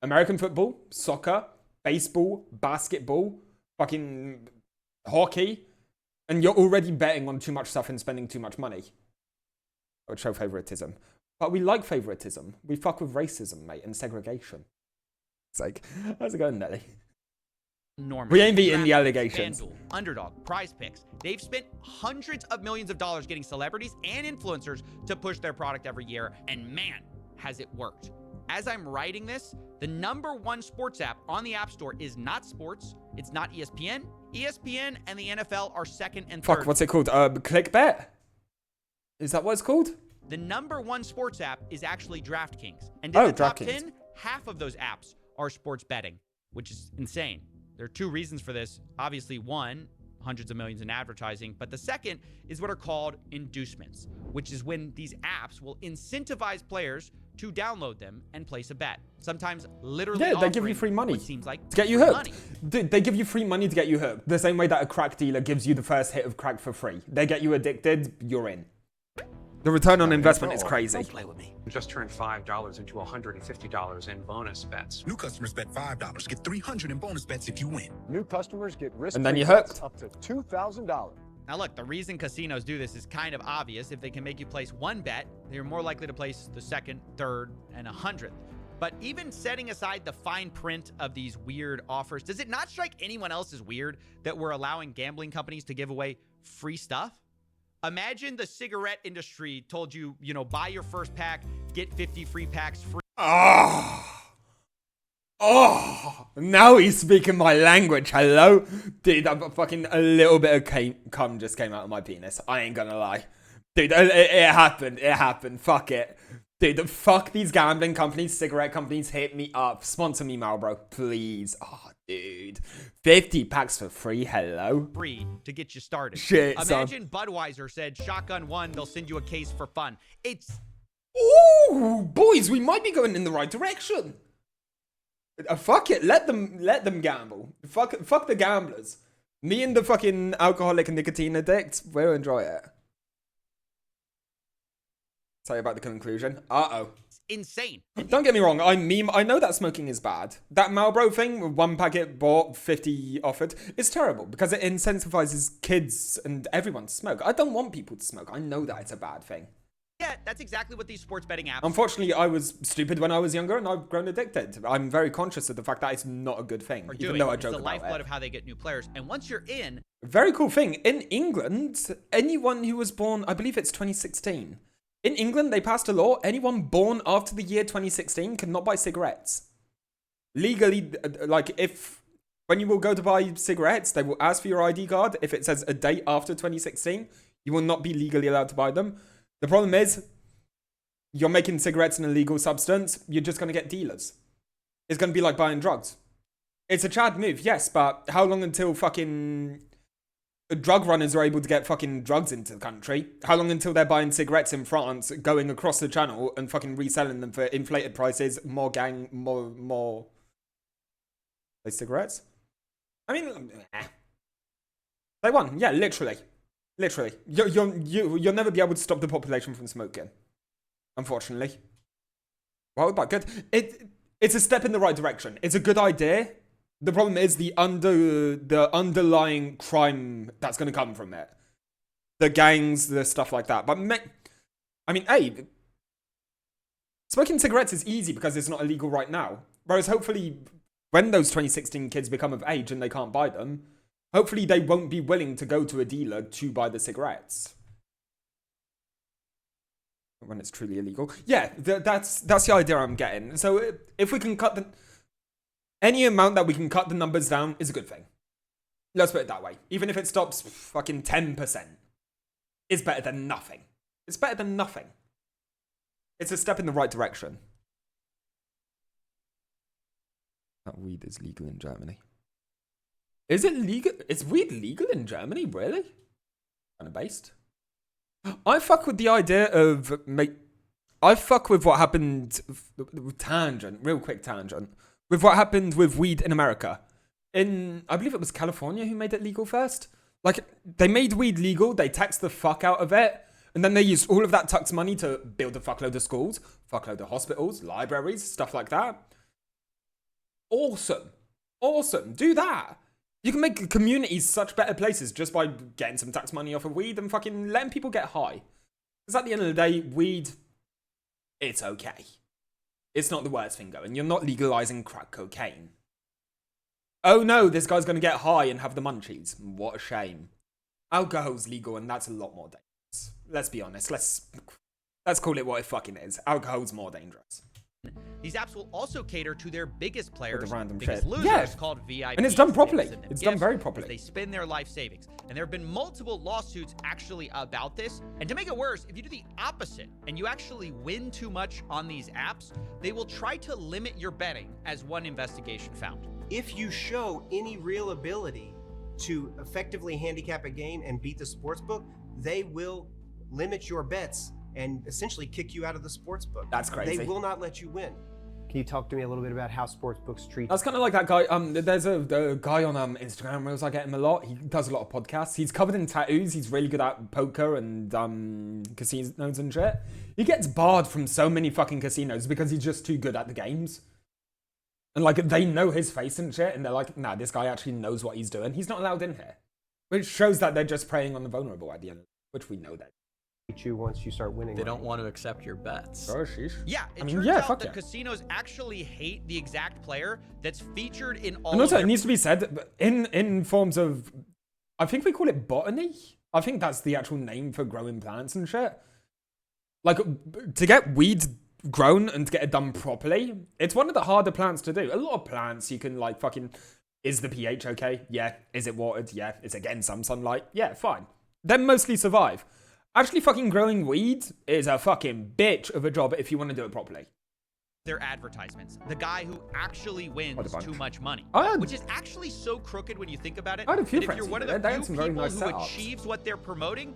American football, soccer, baseball, basketball, fucking hockey. And you're already betting on too much stuff and spending too much money. I would show favoritism. But we like favoritism. We fuck with racism, mate, and segregation. It's like, how's it going, Nelly? Normal. We ain't beating the allegations. FanDuel, Underdog, Prize Picks. They've spent hundreds of millions of dollars getting celebrities and influencers to push their product every year. And man, has it worked. As I'm writing this, the #1 sports app on the App Store is not sports. It's not ESPN. ESPN and the NFL are second and third. Fuck, what's it called? ClickBet? Is that what it's called? The #1 sports app is actually DraftKings. And in the top 10, half of those apps are sports betting, which is insane. There are 2 reasons for this. Obviously, one, hundreds of millions in advertising, but the second is what are called inducements, which is when these apps will incentivize players to download them and place a bet. Sometimes literally they give you free money seems like to get you hooked. Dude, they give you free money to get you hooked. The same way that a crack dealer gives you the first hit of crack for free. They get you addicted, you're in. The return on investment is crazy. Don't play with me. Just turned $5 into $150 in bonus bets. New customers bet $5, get $300 in bonus bets if you win. New customers get risk and then you're hooked. Up to $2,000. Now look, the reason casinos do this is kind of obvious. If they can make you place 1 bet, they're more likely to place the 2nd, 3rd, and 100th. But even setting aside the fine print of these weird offers, does it not strike anyone else as weird that we're allowing gambling companies to give away free stuff? Imagine the cigarette industry told you, buy your first pack, get 50 free packs free. Oh, now he's speaking my language. Hello? Dude, fucking a little bit of cum just came out of my penis. I ain't gonna lie. Dude, it happened. It happened. Fuck it. Dude, fuck these gambling companies, cigarette companies. Hit me up. Sponsor me, Marlboro, please. Oh, dude. 50 packs for free. Hello? Free to get you started. Shit, Imagine Budweiser said, shotgun 1, they'll send you a case for fun. It's... Ooh, boys, we might be going in the right direction. Fuck it. Let them gamble. Fuck the gamblers. Me and the fucking alcoholic and nicotine addicts, we'll enjoy it. Tell you about the conclusion. Uh-oh. Insane. Don't get me wrong, I know that smoking is bad. That Marlboro thing, 1 packet bought, 50 offered, is terrible because it incentivizes kids and everyone to smoke. I don't want people to smoke. I know that it's a bad thing. Yeah, that's exactly what these sports betting apps... Unfortunately, I was stupid when I was younger and I've grown addicted. I'm very conscious of the fact that it's not a good thing, even though I joke about it. It's the lifeblood of how they get new players. And once you're in... Very cool thing. In England, anyone who was born, I believe it's 2016. In England, they passed a law. Anyone born after the year 2016 cannot buy cigarettes. Legally, like when you will go to buy cigarettes, they will ask for your ID card. If it says a date after 2016, you will not be legally allowed to buy them. The problem is, you're making cigarettes an illegal substance, you're just going to get dealers. It's going to be like buying drugs. It's a Chad move, yes, but how long until fucking drug runners are able to get fucking drugs into the country? How long until they're buying cigarettes in France, going across the channel and fucking reselling them for inflated prices, more those cigarettes? I mean, they won, yeah, literally. Literally. You'll never be able to stop the population from smoking. Unfortunately. Well, but good. It's a step in the right direction. It's a good idea. The problem is the underlying crime that's going to come from it. The gangs, the stuff like that. But, I mean, hey, smoking cigarettes is easy because it's not illegal right now. Whereas hopefully, when those 2016 kids become of age and they can't buy them, hopefully they won't be willing to go to a dealer to buy the cigarettes. When it's truly illegal. Yeah, that's the idea I'm getting. So if we can cut any amount that we can cut the numbers down is a good thing. Let's put it that way. Even if it stops fucking 10%, it's better than nothing. It's better than nothing. It's a step in the right direction. That weed is legal in Germany. Is it legal? Is weed legal in Germany? Really? Kind of based. I fuck with the idea of I fuck with what happened. Tangent, real quick tangent. With what happened with weed in America. I believe it was California who made it legal first. Like, they made weed legal, they taxed the fuck out of it, and then they used all of that tax money to build a fuckload of schools, fuckload of hospitals, libraries, stuff like that. Awesome. Awesome. Do that. You can make communities such better places just by getting some tax money off of weed and fucking letting people get high. Because at the end of the day, weed, it's okay. It's not the worst thing going. You're not legalizing crack cocaine. Oh no, this guy's going to get high and have the munchies. What a shame. Alcohol's legal and that's a lot more dangerous. Let's be honest. Let's call it what it fucking is. Alcohol's more dangerous. These apps will also cater to their biggest players, the random biggest shit. losers, Yeah. called VIPs. And it's done properly. It's done very properly. They spend their life savings. And there have been multiple lawsuits actually about this. And to make it worse, if you do the opposite and you actually win too much on these apps, they will try to limit your betting, as one investigation found. If you show any real ability to effectively handicap a game and beat the sportsbook, they will limit your bets and essentially kick you out of the sportsbook. That's crazy. They will not let you win. Can you talk to me a little bit about how sportsbooks treat? That's kind of like that guy. There's a guy on Instagram Reels. I get him a lot. He does a lot of podcasts. He's covered in tattoos. He's really good at poker and casinos and shit. He gets barred from so many fucking casinos because he's just too good at the games. And like they know his face and shit, and they're like, nah, this guy actually knows what he's doing. He's not allowed in here, which shows that they're just preying on the vulnerable at the end, which we know that. You once you start winning. They don't want to accept your bets. Oh, sheesh. Yeah, it turns out that casinos actually hate the exact player that's featured in all. And also, it needs to be said in forms of, I think we call it botany. I think that's the actual name for growing plants and shit. Like to get weeds grown and to get it done properly, it's one of the harder plants to do. A lot of plants you can like fucking. Is the pH okay? Yeah. Is it watered? Yeah. Is it getting some sunlight? Yeah. Fine. They mostly survive. Actually fucking growing weed is a fucking bitch of a job if you want to do it properly. Their advertisements. The guy who actually wins too much money. Which is actually so crooked when you think about it. I had a few that if friends you're one of who the did. few They had people some who very nice setups. achieves what they're promoting,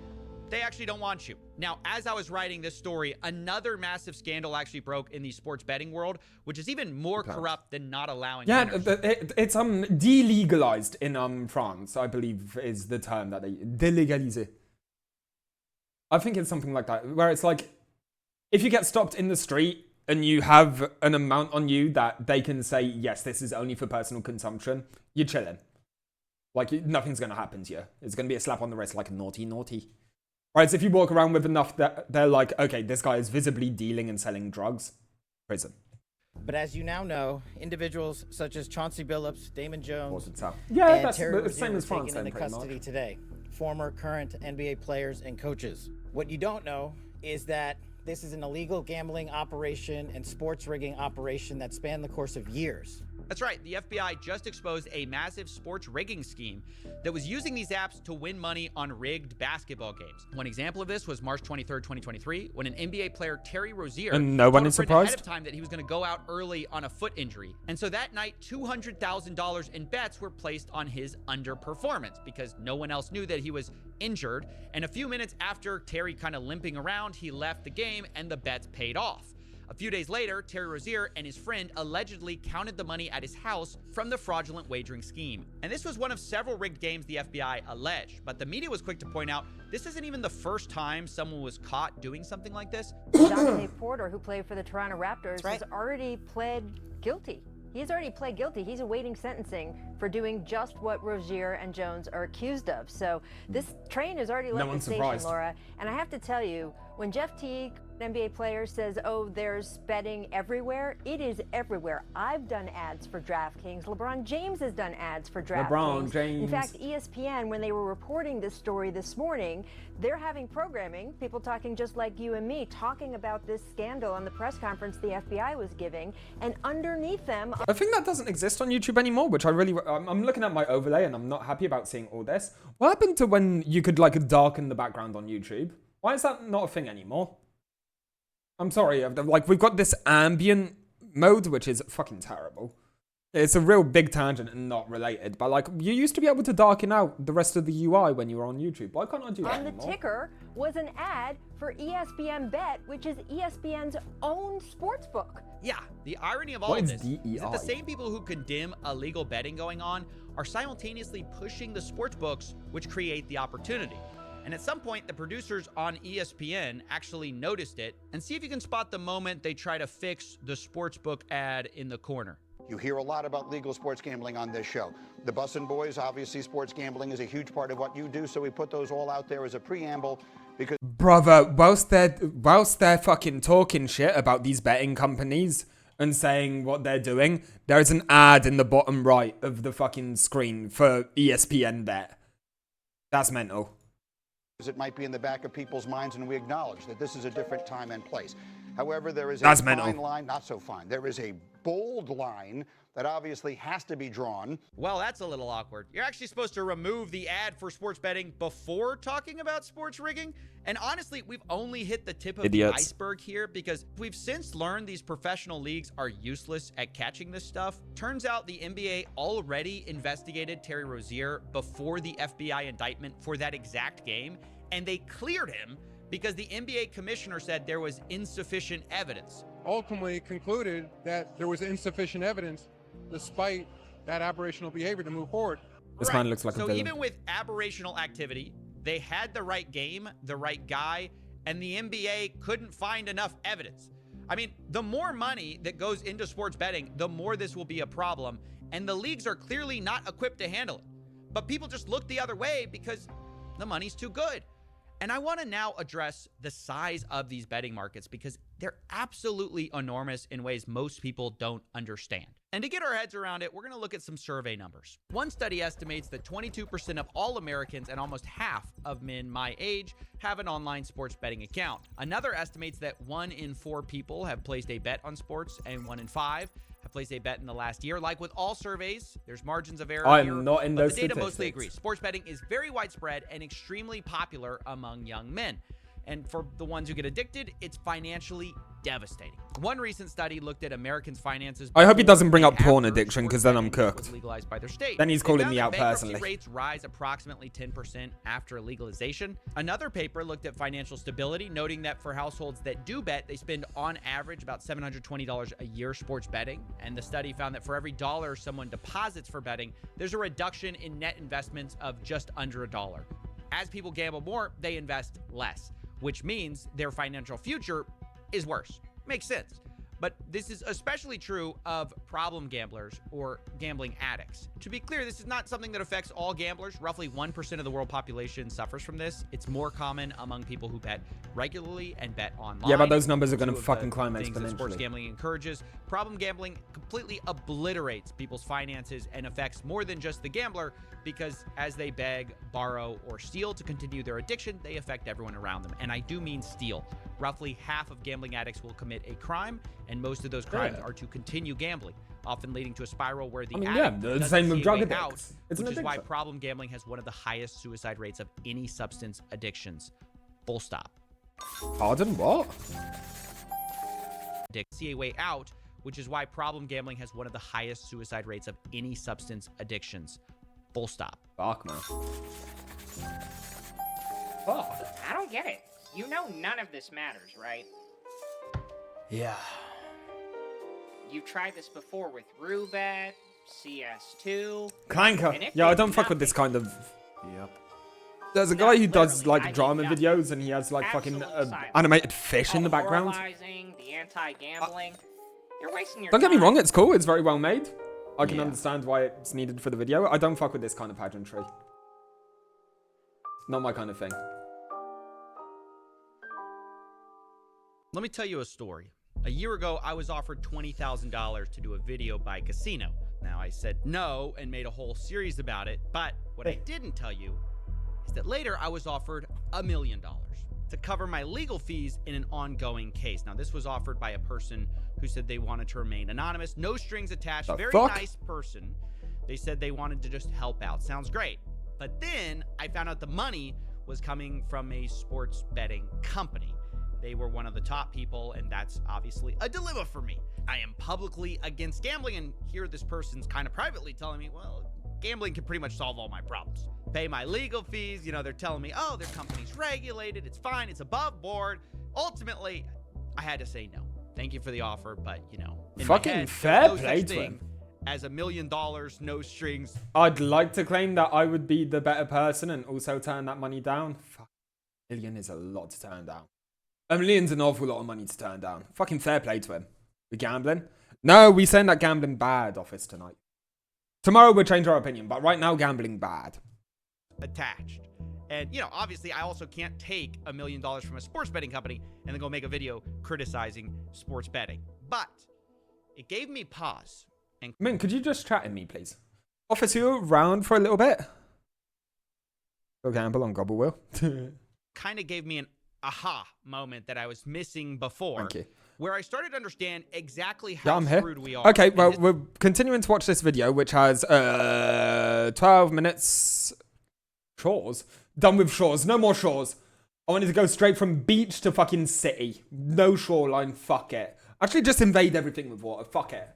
they actually don't want you. Now, as I was writing this story, another massive scandal actually broke in the sports betting world, which is even more corrupt than not allowing winners. It's delegalized in France, I believe is the term that they delegalize. I think it's something like that, where it's like, if you get stopped in the street and you have an amount on you that they can say, yes, this is only for personal consumption, you're chilling. Like, nothing's going to happen to you. It's going to be a slap on the wrist, like naughty, naughty. Right, so if you walk around with enough that they're like, okay, this guy is visibly dealing and selling drugs, prison. But as you now know, individuals such as Chauncey Billups, Damon Jones, Yeah, and that's Terry the same Rozier as France were taken then, into pretty custody much. today. Former, current NBA players and coaches. What you don't know is that this is an illegal gambling operation and sports rigging operation that spanned the course of years. That's right. The FBI just exposed a massive sports rigging scheme that was using these apps to win money on rigged basketball games. One example of this was March 23rd, 2023, when an NBA player, Terry Rozier, And no one told a is friend surprised? ahead of time that he was going to go out early on a foot injury. And so that night, $200,000 in bets were placed on his underperformance because no one else knew that he was injured. And a few minutes after Terry kind of limping around, he left the game and the bets paid off. A few days later, Terry Rozier and his friend allegedly counted the money at his house from the fraudulent wagering scheme. And this was one of several rigged games the FBI alleged, but the media was quick to point out this isn't even the first time someone was caught doing something like this. Dante Porter, who played for the Toronto Raptors, has already pled guilty. He's already pled guilty. He's awaiting sentencing for doing just what Rozier and Jones are accused of. So this train has already left the station, Laura. And I have to tell you, when Jeff Teague, an NBA player, says, oh, there's betting everywhere, it is everywhere. I've done ads for DraftKings. LeBron James has done ads for DraftKings. LeBron James. In fact, ESPN, when they were reporting this story this morning, they're having programming, people talking just like you and me, talking about this scandal on the press conference the FBI was giving, and underneath them... I think that doesn't exist on YouTube anymore, which I really... I'm looking at my overlay and I'm not happy about seeing all this. What happened to when you could, like, darken the background on YouTube? Why is that not a thing anymore? I'm sorry, like, we've got this ambient mode, which is fucking terrible. It's a real big tangent and not related, but, like, you used to be able to darken out the rest of the UI when you were on YouTube. Why can't I do that anymore? On the ticker was an ad for ESPN Bet, which is ESPN's own sportsbook. Yeah, the irony of all of this is that the same people who condemn illegal betting going on are simultaneously pushing the sportsbooks, which create the opportunity. And at some point, the producers on ESPN actually noticed it. And see if you can spot the moment they try to fix the sportsbook ad in the corner. You hear a lot about legal sports gambling on this show. The Bussin' Boys, obviously sports gambling is a huge part of what you do, so we put those all out there as a preamble because... Brother, whilst they're fucking talking shit about these betting companies and saying what they're doing, there's an ad in the bottom right of the fucking screen for ESPN Bet. That's mental. It might be in the back of people's minds, and we acknowledge that this is a different time and place. However, there is a fine line, not so fine. There is a bold line that obviously has to be drawn. Well, that's a little awkward. You're actually supposed to remove the ad for sports betting before talking about sports rigging. And honestly, we've only hit the tip of the iceberg here because we've since learned these professional leagues are useless at catching this stuff. Turns out the NBA already investigated Terry Rozier before the FBI indictment for that exact game, and they cleared him because the NBA commissioner said there was insufficient evidence. Ultimately concluded that there was insufficient evidence despite that aberrational behavior to move forward. This man looks like a villain. So even with aberrational activity, they had the right game, the right guy, and the NBA couldn't find enough evidence. I mean, the more money that goes into sports betting, the more this will be a problem, and the leagues are clearly not equipped to handle it. But people just look the other way because the money's too good. And I want to now address the size of these betting markets because they're absolutely enormous in ways most people don't understand. And to get our heads around it, we're going to look at some survey numbers. One study estimates that 22% of all Americans and almost half of men my age have an online sports betting account. Another estimates that 1 in 4 people have placed a bet on sports and 1 in 5 have placed a bet in the last year. Like with all surveys, there's margins of error here, not in but those the data statistics. mostly agrees. Sports betting is very widespread and extremely popular among young men. And for the ones who get addicted, it's financially devastating. One recent study looked at Americans' finances. I hope he doesn't bring up porn addiction, because then I'm cooked. Legalized by their state. Then he's They calling found me that out bankruptcy personally. rates rise approximately 10% after legalization. Another paper looked at financial stability, noting that for households that do bet, they spend on average about $720 a year sports betting. And the study found that for every dollar someone deposits for betting, there's a reduction in net investments of just under $1. As people gamble more, they invest less, which means their financial future is worse. Makes sense. But this is especially true of problem gamblers or gambling addicts. To be clear, this is not something that affects all gamblers. Roughly 1% of the world population suffers from this. It's more common among people who bet regularly and bet online. Yeah, but those numbers are going to Two of fucking the climb things that sports exponentially. gambling encourages. Problem gambling completely obliterates people's finances and affects more than just the gambler, because as they beg, borrow, or steal to continue their addiction, they affect everyone around them. And I do mean steal. Roughly half of gambling addicts will commit a crime, and most of those crimes are to continue gambling, often leading to a spiral where the addict the doesn't same with see a drug way out, addicts. It's an which is why addiction. problem gambling has one of the highest suicide rates of any substance addictions. Full stop. Pardon, what? See a way out, which is why problem gambling has one of the highest suicide rates of any substance addictions. Full stop. Fuck, man. I don't get it. You know none of this matters, right? Yeah. You've tried this before with Roulette, CS2. Clanker. Yeah, I don't fuck with this kind of... Yep. There's a guy who does, like, drama videos, and he has, like, fucking animated fish in the background. The anti-gambling. You're wasting your Don't get me time. wrong, it's cool. It's very well made. I can understand why it's needed for the video. I don't fuck with this kind of pageantry. Not my kind of thing. Let me tell you a story. A year ago, I was offered $20,000 to do a video by casino. Now, I said no and made a whole series about it, but what I didn't tell you is that later I was offered $1 million to cover my legal fees in an ongoing case. Now, this was offered by a person who said they wanted to remain anonymous, no strings attached, very nice person. They said they wanted to just help out. Sounds great. But then I found out the money was coming from a sports betting company. They were one of the top people, and that's obviously a dilemma for me. I am publicly against gambling, and here this person's kind of privately telling me, well, gambling can pretty much solve all my problems. Pay my legal fees, you know, they're telling me, oh, their company's regulated, it's fine, it's above board. Ultimately, I had to say no. Thank you for the offer, but, you know, in Fucking my head, fair there's no play such to thing him. as $1 million, no strings. I'd like to claim that I would be the better person and also turn that money down. Fuck. $1 million is a lot to turn down. $1 million's an awful lot of money to turn down. Fucking fair play to him. We gambling? No, we saying that gambling bad, office tonight. Tomorrow we'll change our opinion, but right now gambling bad. Attached. And, you know, obviously I also can't take $1 million from a sports betting company and then go make a video criticizing sports betting. But it gave me pause. And Min, could you just chat in me, please? Office, you around for a little bit? Go gamble on Gobble Will. kind of gave me an aha moment that I was missing before. Thank you. Where I started to understand exactly how I'm here. screwed we are. Okay, well, we're continuing to watch this video, which has 12 minutes. Shores? Done with shores. No more shores. I wanted to go straight from beach to fucking city. No shoreline. Fuck it. Actually, just invade everything with water. Fuck it.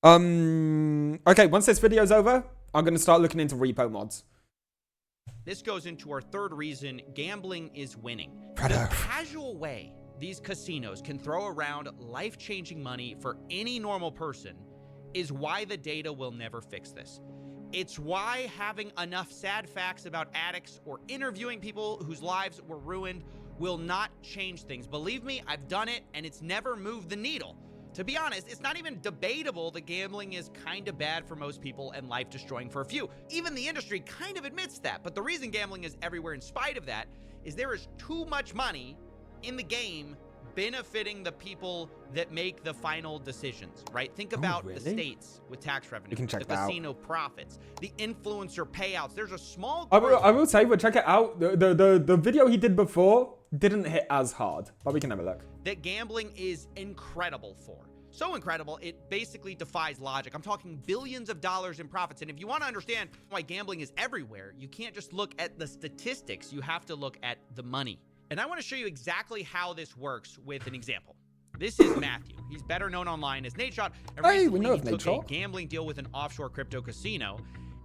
Okay, once this video's over, I'm going to start looking into repo mods. This goes into our third reason gambling is winning. The casual way these casinos can throw around life-changing money for any normal person is why the data will never fix this. It's why having enough sad facts about addicts or interviewing people whose lives were ruined will not change things. Believe me, I've done it and it's never moved the needle. To be honest, it's not even debatable that gambling is kind of bad for most people and life-destroying for a few. Even the industry kind of admits that. But the reason gambling is everywhere in spite of that is there is too much money in the game benefiting the people that make the final decisions, right? Think about the states with tax revenue, You can check the that out. casino profits, the influencer payouts. There's a small I group. will say, we'll check it out. The video he did before didn't hit as hard, but we can have a look. That gambling is incredible for. So incredible, it basically defies logic. I'm talking billions of dollars in profits. And if you want to understand why gambling is everywhere, you can't just look at the statistics. You have to look at the money. And I want to show you exactly how this works with an example. This is Matthew. He's better known online as Nadeshot. And Hey, we recently know he of took a Nadeshot. gambling deal with an offshore crypto casino.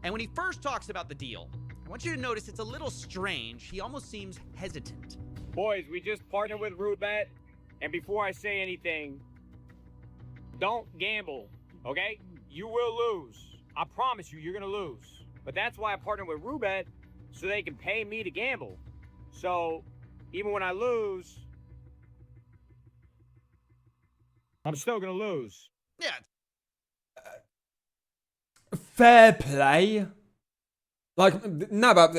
And when he first talks about the deal, I want you to notice it's a little strange. He almost seems hesitant. Boys, we just partnered with Roulette, and before I say anything, don't gamble, okay? You will lose. I promise you, you're gonna lose. But that's why I partnered with Roulette, so they can pay me to gamble. So, even when I lose, I'm still gonna lose. Yeah. Fair play. Like, no, but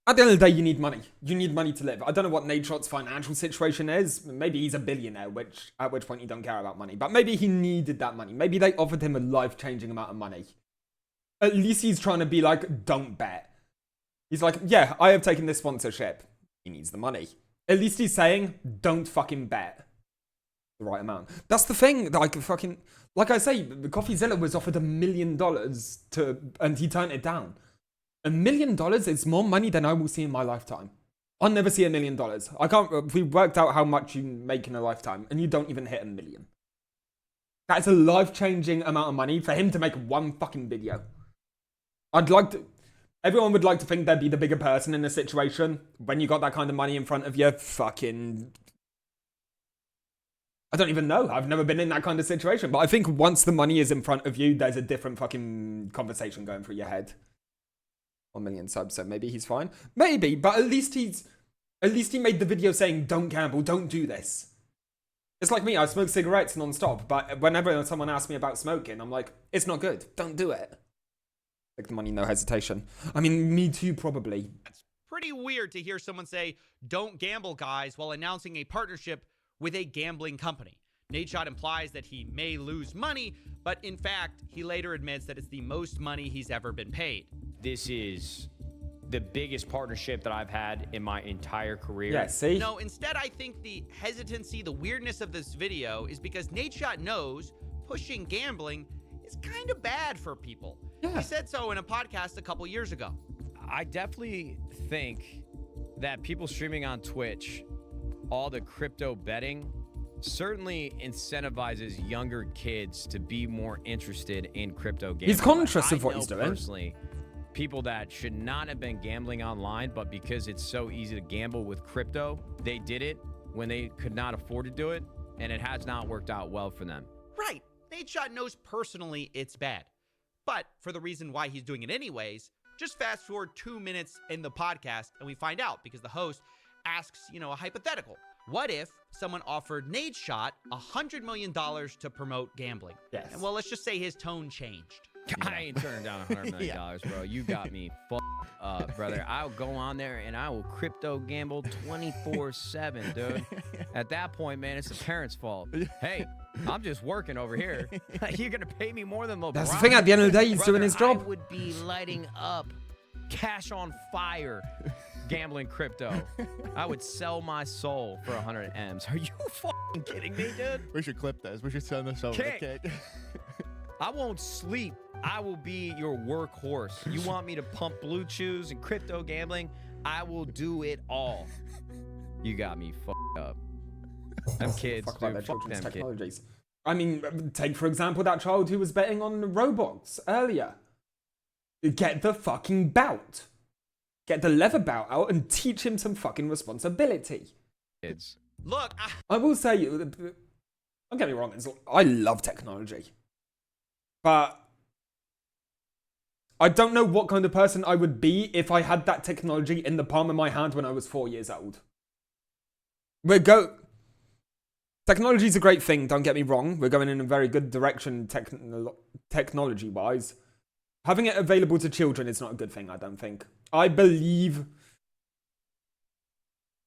at the end of the day, you need money. You need money to live. I don't know what Nadeshot's financial situation is. Maybe he's a billionaire, at which point you don't care about money. But maybe he needed that money. Maybe they offered him a life-changing amount of money. At least he's trying to be like, don't bet. He's like, yeah, I have taken this sponsorship. He needs the money. At least he's saying, don't fucking bet the right amount. That's the thing. Like, fucking, like I say, the CoffeeZilla was offered $1 million and he turned it down. $1 million is more money than I will see in my lifetime. I'll never see $1 million. I can't. We worked out how much you make in a lifetime, and you don't even hit $1 million. That's a life-changing amount of money for him to make one fucking video. I'd like to. Everyone would like to think they'd be the bigger person in a situation. When you got that kind of money in front of you, fucking. I don't even know. I've never been in that kind of situation. But I think once the money is in front of you, there's a different fucking conversation going through your head. 1 million subs, so maybe he's fine. Maybe, but at least he made the video saying, don't gamble, don't do this. It's like me, I smoke cigarettes non-stop, but whenever someone asks me about smoking, I'm like, it's not good, don't do it. Take the money, no hesitation. I mean, me too, probably. It's pretty weird to hear someone say, don't gamble, guys, while announcing a partnership with a gambling company. Nadeshot implies that he may lose money, but in fact, he later admits that it's the most money he's ever been paid. This is the biggest partnership that I've had in my entire career. Yeah, see? No, instead, I think the hesitancy, the weirdness of this video is because Nadeshot knows pushing gambling is kind of bad for people. Yeah. He said so in a podcast a couple years ago. I definitely think that people streaming on Twitch, all the crypto betting, certainly incentivizes younger kids to be more interested in crypto gambling. He's conscious of what he's doing. Personally, people that should not have been gambling online, but because it's so easy to gamble with crypto, they did it when they could not afford to do it, and it has not worked out well for them. Right. Nadeshot knows personally it's bad. But for the reason why he's doing it anyways, just fast forward 2 minutes in the podcast and we find out because the host asks, a hypothetical. What if someone offered Nadeshot $100 million to promote gambling? Yes. And well, let's just say his tone changed. I ain't turning down $100 million, bro. You got me fucked up, brother. I'll go on there and I will crypto gamble 24/7, dude. At that point, man, it's the parents' fault. Hey, I'm just working over here. You're gonna pay me more than LeBron. That's the thing, at the end of the day, he's doing his job. I would be lighting up, cash on fire, gambling crypto. I would sell my soul for 100 M's. Are you fucking kidding me, dude? We should clip this. We should send this over to Kick. I won't sleep. I will be your workhorse. You want me to pump blue chews and crypto gambling? I will do it all. You got me fucked up. Them kids, Fuck about their dude. Fuck children's them technologies. kids. I mean, take for example that child who was betting on Roblox earlier. Get the fucking bout. Get the leather bout out and teach him some fucking responsibility. Kids. Look, I will say, don't get me wrong, I love technology. But I don't know what kind of person I would be if I had that technology in the palm of my hand when I was 4 years old. Technology is a great thing, don't get me wrong. We're going in a very good direction technology-wise. Having it available to children is not a good thing, I don't think. I believe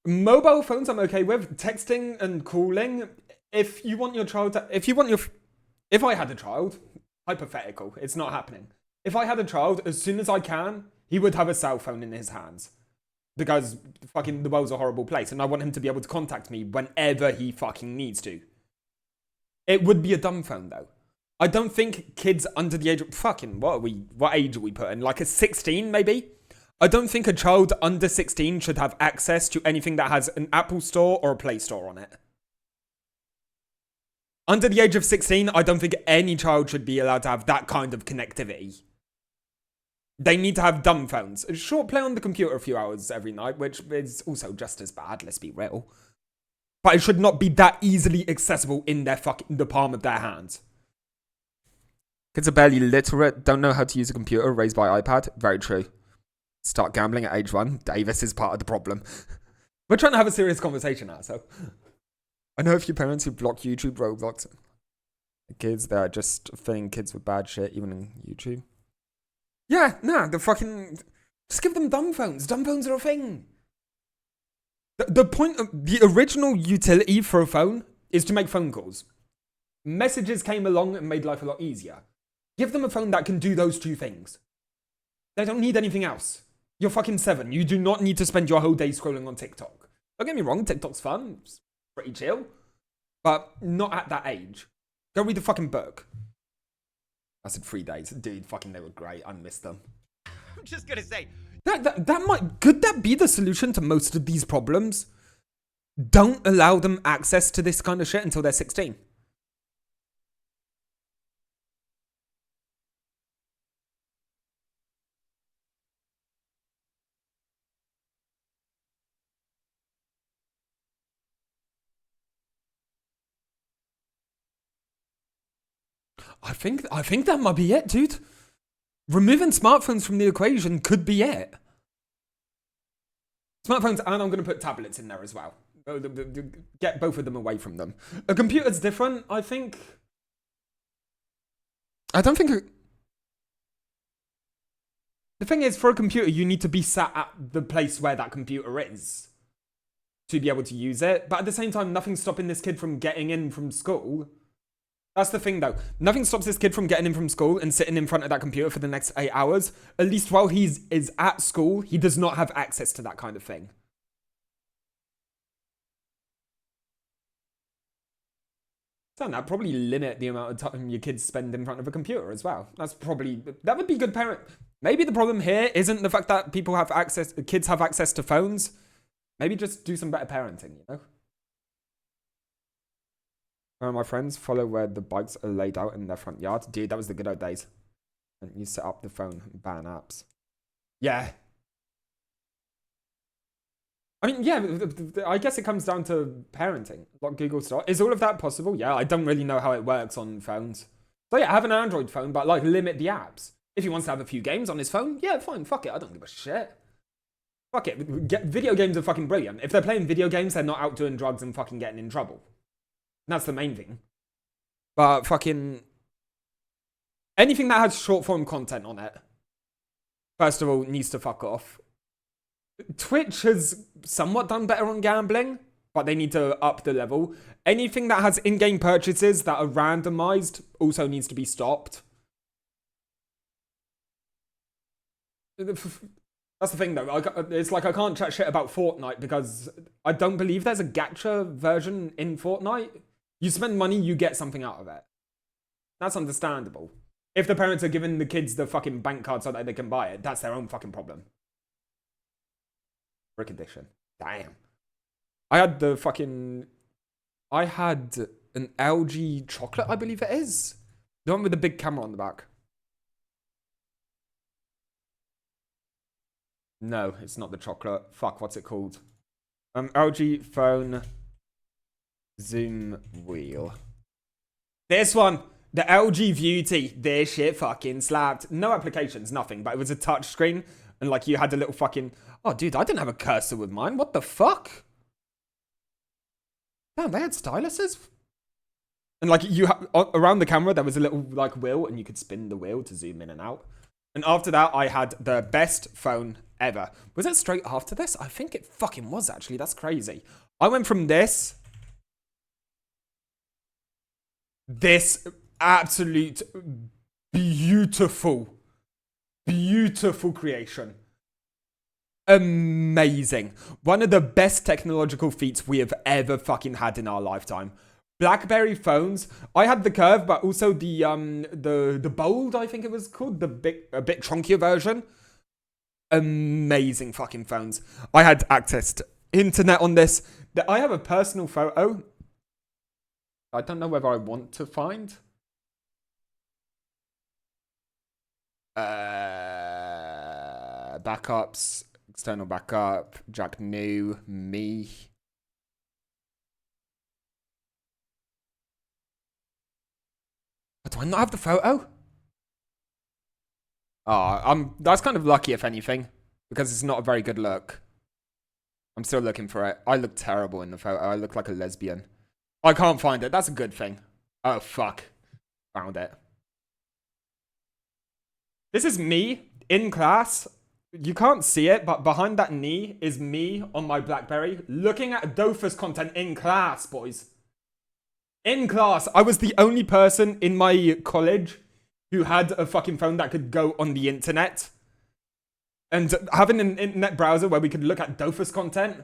mobile phones I'm okay with. Texting and calling. If you want your child to, if I had a child, hypothetical, it's not happening. If I had a child, as soon as I can, he would have a cell phone in his hands. Because fucking the world's a horrible place and I want him to be able to contact me whenever he fucking needs to. It would be a dumb phone though. I don't think kids under the age of fucking, what age are we putting? Like a 16 maybe? I don't think a child under 16 should have access to anything that has an Apple Store or a Play Store on it. Under the age of 16, I don't think any child should be allowed to have that kind of connectivity. They need to have dumb phones. Sure, play on the computer a few hours every night, which is also just as bad, let's be real. But it should not be that easily accessible in the palm of their hands. Kids are barely literate, don't know how to use a computer, raised by iPad. Very true. Start gambling at age 1. Davis is part of the problem. We're trying to have a serious conversation now, so. I know a few parents who block YouTube, Roblox. Kids, they're just filling kids with bad shit, even in YouTube. Yeah, nah, just give them dumb phones. Dumb phones are a thing. The point of the original utility for a phone is to make phone calls. Messages came along and made life a lot easier. Give them a phone that can do those two things. They don't need anything else. You're fucking 7. You do not need to spend your whole day scrolling on TikTok. Don't get me wrong, TikTok's fun. It's pretty chill. But not at that age. Go read a fucking book. I said 3 days. Dude, fucking they were great. I missed them. I'm just gonna say. Could that be the solution to most of these problems? Don't allow them access to this kind of shit until they're 16. I think that might be it, dude. Removing smartphones from the equation could be it. Smartphones, and I'm going to put tablets in there as well. Get both of them away from them. A computer's different, I think. I don't think... The thing is, for a computer, you need to be sat at the place where that computer is to be able to use it. But at the same time, nothing's stopping this kid from getting in from school. That's the thing, though. Nothing stops this kid from getting in from school and sitting in front of that computer for the next 8 hours. At least while he is at school, he does not have access to that kind of thing. So that probably limit the amount of time your kids spend in front of a computer as well. That would be good parent. Maybe the problem here isn't the fact that kids have access to phones. Maybe just do some better parenting, you know? My friends follow where the bikes are laid out in their front yard. Dude, that was the good old days. And you set up the phone and ban apps. Yeah. I mean, yeah, I guess it comes down to parenting. Like Google Start. Is all of that possible? Yeah, I don't really know how it works on phones. So yeah, have an Android phone, but like limit the apps. If he wants to have a few games on his phone, yeah, fine, fuck it. I don't give a shit. Fuck it. Video games are fucking brilliant. If they're playing video games, they're not out doing drugs and fucking getting in trouble. That's the main thing. But fucking... anything that has short form content on it, first of all, needs to fuck off. Twitch has somewhat done better on gambling, but they need to up the level. Anything that has in-game purchases that are randomized also needs to be stopped. That's the thing, though. It's like I can't chat shit about Fortnite because I don't believe there's a gacha version in Fortnite. You spend money, you get something out of it. That's understandable. If the parents are giving the kids the fucking bank card so that they can buy it, that's their own fucking problem. Brick edition. Damn. I had an LG chocolate, I believe it is. The one with the big camera on the back. No, it's not the chocolate. Fuck, what's it called? LG phone zoom wheel. This one. The LG Beauty. This shit fucking slapped. No applications, nothing. But it was a touch screen. And like you had a little fucking... oh, dude, I didn't have a cursor with mine. What the fuck? Damn, they had styluses? And like you around the camera, there was a little like wheel and you could spin the wheel to zoom in and out. And after that, I had the best phone ever. Was it straight after this? I think it fucking was, actually. That's crazy. I went from this absolute beautiful creation. Amazing. One of the best technological feats we have ever fucking had in our lifetime. BlackBerry phones. I had the curve, but also the bold, I think it was called, a bit chunkier version. Amazing fucking phones. I had access to internet on this. I have a personal photo. I don't know whether I want to find. Backups, external backup, Jack New, me. Do I not have the photo? Oh, that's kind of lucky, if anything, because it's not a very good look. I'm still looking for it. I look terrible in the photo. I look like a lesbian. I can't find it. That's a good thing. Oh, fuck. Found it. This is me in class. You can't see it, but behind that knee is me on my BlackBerry looking at Dofus content in class, boys. In class. I was the only person in my college who had a fucking phone that could go on the internet. And having an internet browser where we could look at Dofus content.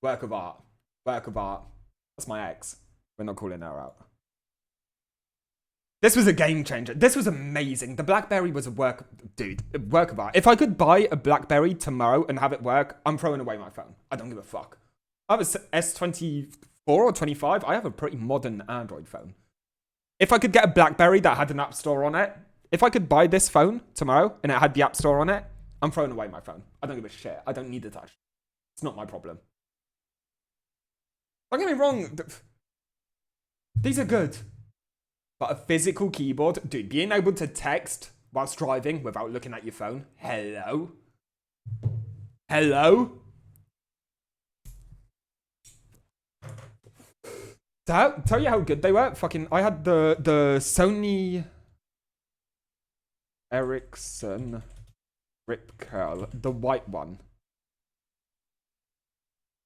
Work of art. Work of art. That's my ex. We're not calling her out. This was a game changer. This was amazing. The BlackBerry was a work of art. If I could buy a BlackBerry tomorrow and have it work, I'm throwing away my phone. I don't give a fuck. I have a S24 or 25. I have a pretty modern Android phone. If I could get a BlackBerry that had an app store on it, if I could buy this phone tomorrow and it had the app store on it, I'm throwing away my phone. I don't give a shit. I don't need the touch. It's not my problem. Don't get me wrong. These are good. But a physical keyboard, dude, being able to text whilst driving without looking at your phone. Hello? Hello? Tell you how good they were. Fucking, I had the Sony Ericsson Rip Curl, the white one.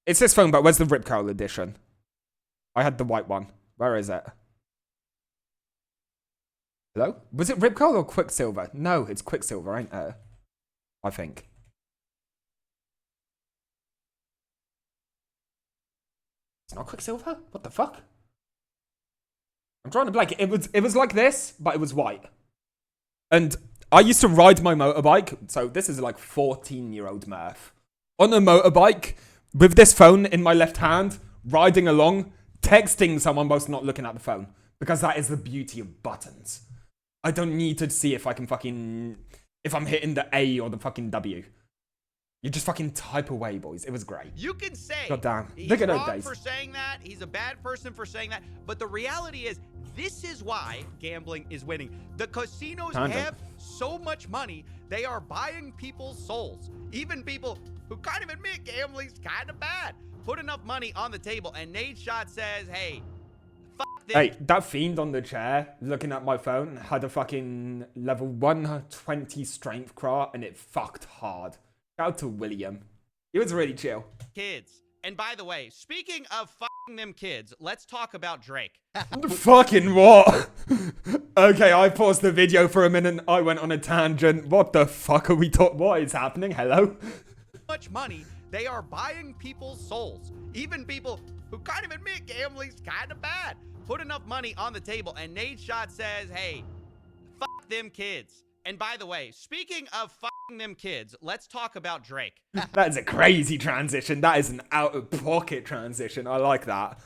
It's this phone, but where's the Rip Curl edition? I had the white one. Where is it? Hello? Was it Rip Curl or Quicksilver? No, it's Quicksilver, ain't it? I think. It's not Quicksilver? What the fuck? I'm drawing a blank. It was like this, but it was white. And I used to ride my motorbike, so this is like 14-year-old Murph. On a motorbike, with this phone in my left hand, riding along, texting someone whilst not looking at the phone. Because that is the beauty of buttons. I don't need to see if I can fucking... if I'm hitting the A or the fucking W. You just fucking type away, boys. It was great. You can say God damn. he's Look at those wrong days. for saying that. He's a bad person for saying that. But the reality is, this is why gambling is winning. The casinos have so much money, they are buying people's souls. Even people who kind of admit gambling's kind of bad. Put enough money on the table, and Nate Shot says, hey, fuck this. Hey, that fiend on the chair, looking at my phone, had a fucking level 120 strength craft, and it fucked hard. Shout out to William. He was really chill. Kids. And by the way, speaking of fucking them kids, let's talk about Drake. Fucking what? Okay, I paused the video for a minute. I went on a tangent. What the fuck are we talking? What is happening? Hello? Much money, they are buying people's souls. Even people who kind of admit gambling's kind of bad. Put enough money on the table, and Nate Shot says, hey, fuck them kids. And by the way, speaking of fucking them kids, let's talk about Drake. That is a crazy transition. That is an out-of-pocket transition. I like that.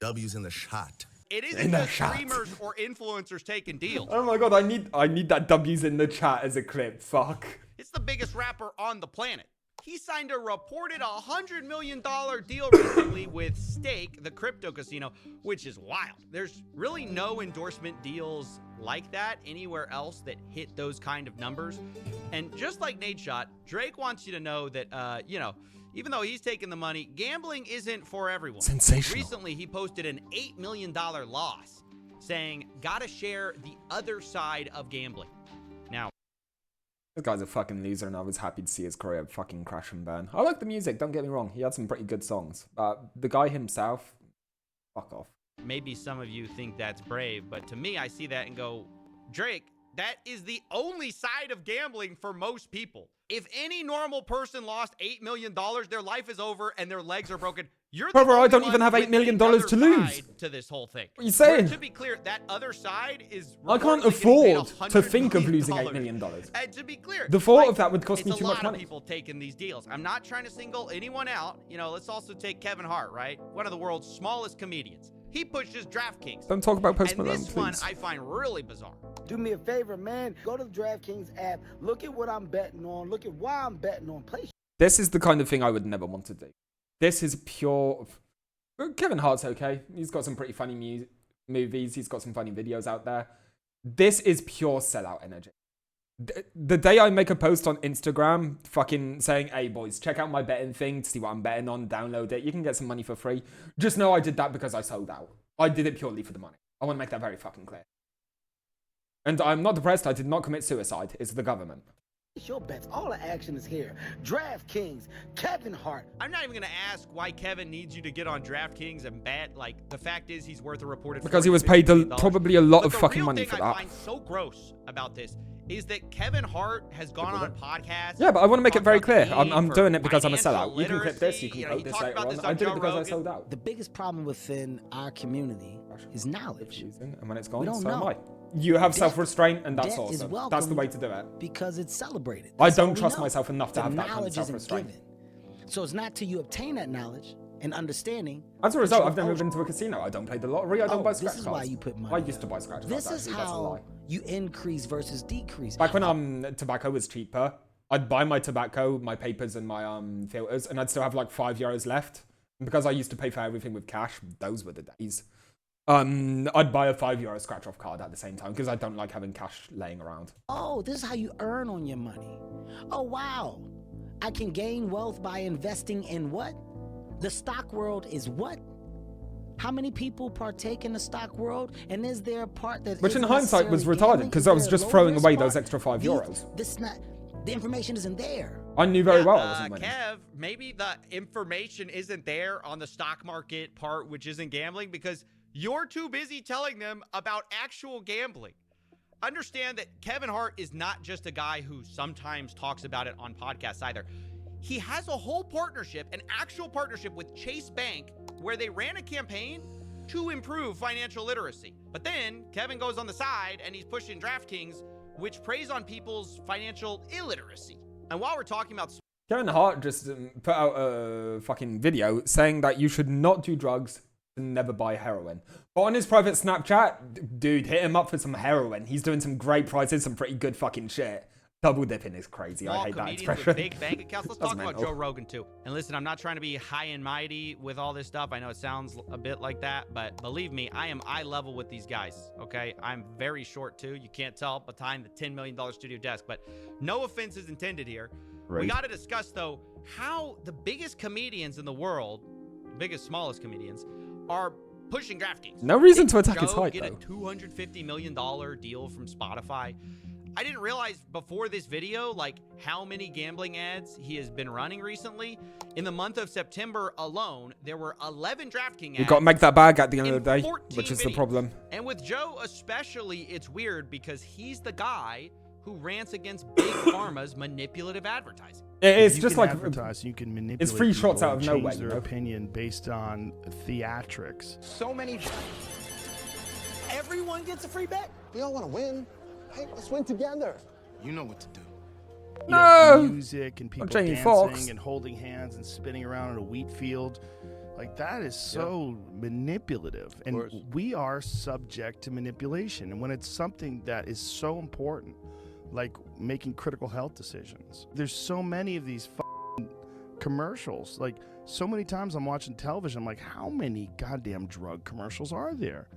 W's in the shot. It isn't just streamers or influencers taking deals. Oh my god, I need that W's in the chat as a clip. Fuck. It's the biggest rapper on the planet. He signed a reported $100 million deal recently with Stake, the crypto casino, which is wild. There's really no endorsement deals like that anywhere else that hit those kind of numbers. And just like Nate Shot, Drake wants you to know that, you know, even though he's taking the money, gambling isn't for everyone. Sensational. Recently, he posted an $8 million loss, saying, gotta share the other side of gambling. Now, this guy's a fucking loser, and I was happy to see his career fucking crash and burn. I like the music, don't get me wrong. He had some pretty good songs. The guy himself, fuck off. maybe some of you think that's brave, but to me, I see that and go, Drake, that is the only side of gambling for most people. If any normal person lost $8 million, their life is over and their legs are broken. You're the Brother, I only don't one even have with $8 million the other to lose. side to this whole thing. What are you saying? Where, to be clear, that other side is I can't reportedly afford getting to paid think of $100 losing $8 million. million. And to be clear, The thought of that would cost me it's too a much lot money. of people taking these deals. I'm not trying to single anyone out. You know, let's also take Kevin Hart, right? One of the world's smallest comedians. He pushes DraftKings. Don't talk about Post And Malone, this one please. I find really bizarre. Do me a favor, man. Go to the DraftKings app. Look at what I'm betting on. Look at why I'm betting on. Play. This is the kind of thing I would never want to do. This is pure... Kevin Hart's okay. He's got some pretty funny movies. He's got some funny videos out there. This is pure sellout energy. The day I make a post on Instagram fucking saying, hey boys, check out my betting thing to see what I'm betting on, download it. You can get some money for free. Just know I did that because I sold out. I did it purely for the money. I want to make that very fucking clear. And I'm not depressed. I did not commit suicide. It's the government. Your bets. All the action is here. DraftKings, Kevin Hart. I'm not even going to ask why Kevin needs you to get on DraftKings and bet. Like, the fact is he's worth a reported Because he was paid probably a lot of fucking money for for that. The that. real thing I find so gross about this is that Kevin Hart has gone on podcasts. Yeah, but I want to make it very clear. talked about I'm the doing it because I'm a financial sellout. You can clip this, you can literacy. quote He this talked later about on. this I did Joe it because I Rogan. sold out. The biggest problem within our community is knowledge. And when it's We gone, don't so am know. I. You have Debt- self-restraint, and that's debt is awesome. welcome That's the way to do it. Because it's celebrated. I That's all don't we trust know. myself enough to The have that kind of knowledge isn't self-restraint. given. So it's not till you obtain that knowledge and understanding. As a result, that I've never you- been to a casino. I don't play the lottery. I don't buy scratch This is cards. why you put money. I used to buy scratch cards. This is Actually, that's a how lie. you increase versus decrease. Back when tobacco was cheaper, I'd buy my tobacco, my papers, and my filters, and I'd still have like €5 left. And because I used to pay for everything with cash, those were the days. I'd buy a €5 scratch-off card at the same time because I don't like having cash laying around. Oh, this is how you earn on your money. Oh, wow. I can gain wealth by investing in what? The stock world is what? How many people partake in the stock world? And is there a part that Which in hindsight was retarded because I was just throwing away those extra €5. The information isn't there. I knew very well I wasn't winning. Kev, maybe the information isn't there on the stock market part, which isn't gambling, because you're too busy telling them about actual gambling. Understand that Kevin Hart is not just a guy who sometimes talks about it on podcasts either. He has a whole partnership, an actual partnership with Chase Bank, where they ran a campaign to improve financial literacy. But then Kevin goes on the side and he's pushing DraftKings, which preys on people's financial illiteracy. And while we're talking about... Kevin Hart just put out a fucking video saying that you should not do drugs and never buy heroin. But on his private Snapchat, dude, hit him up for some heroin. He's doing some great prices, some pretty good fucking shit. Double dipping is crazy. I hate that expression. With big bank accounts. Let's talk about Joe Rogan too. And listen, I'm not trying to be high and mighty with all this stuff. I know it sounds a bit like that, but believe me, I am eye level with these guys. Okay, I'm very short too. You can't tell behind the $10 million studio desk, but no offense is intended here. Right. We got to discuss though how the biggest comedians in the world, biggest smallest comedians, are pushing DraftKings. No reason to attack his height though. Get a $250 million deal from Spotify. I didn't realize before this video, like, how many gambling ads he has been running recently. In the month of September alone, there were 11 DraftKings ads. You got to make that bag at the end of the day, which is the problem. And with Joe especially, it's weird because he's the guy who rants against big pharma's manipulative advertising. It's just like advertise, you can manipulate. It's free shots out of nowhere. Change their opinion based on theatrics. So many. Everyone gets a free bet. We all want to win. Hey, let's win together. You know what to do. No. Music and people dancing and holding hands and spinning around in a wheat field. Like, that is so manipulative. And we are subject to manipulation. And when it's something that is so important, like making critical health decisions, there's so many of these commercials. Like, so many times I'm watching television, I'm like, how many goddamn drug commercials are there?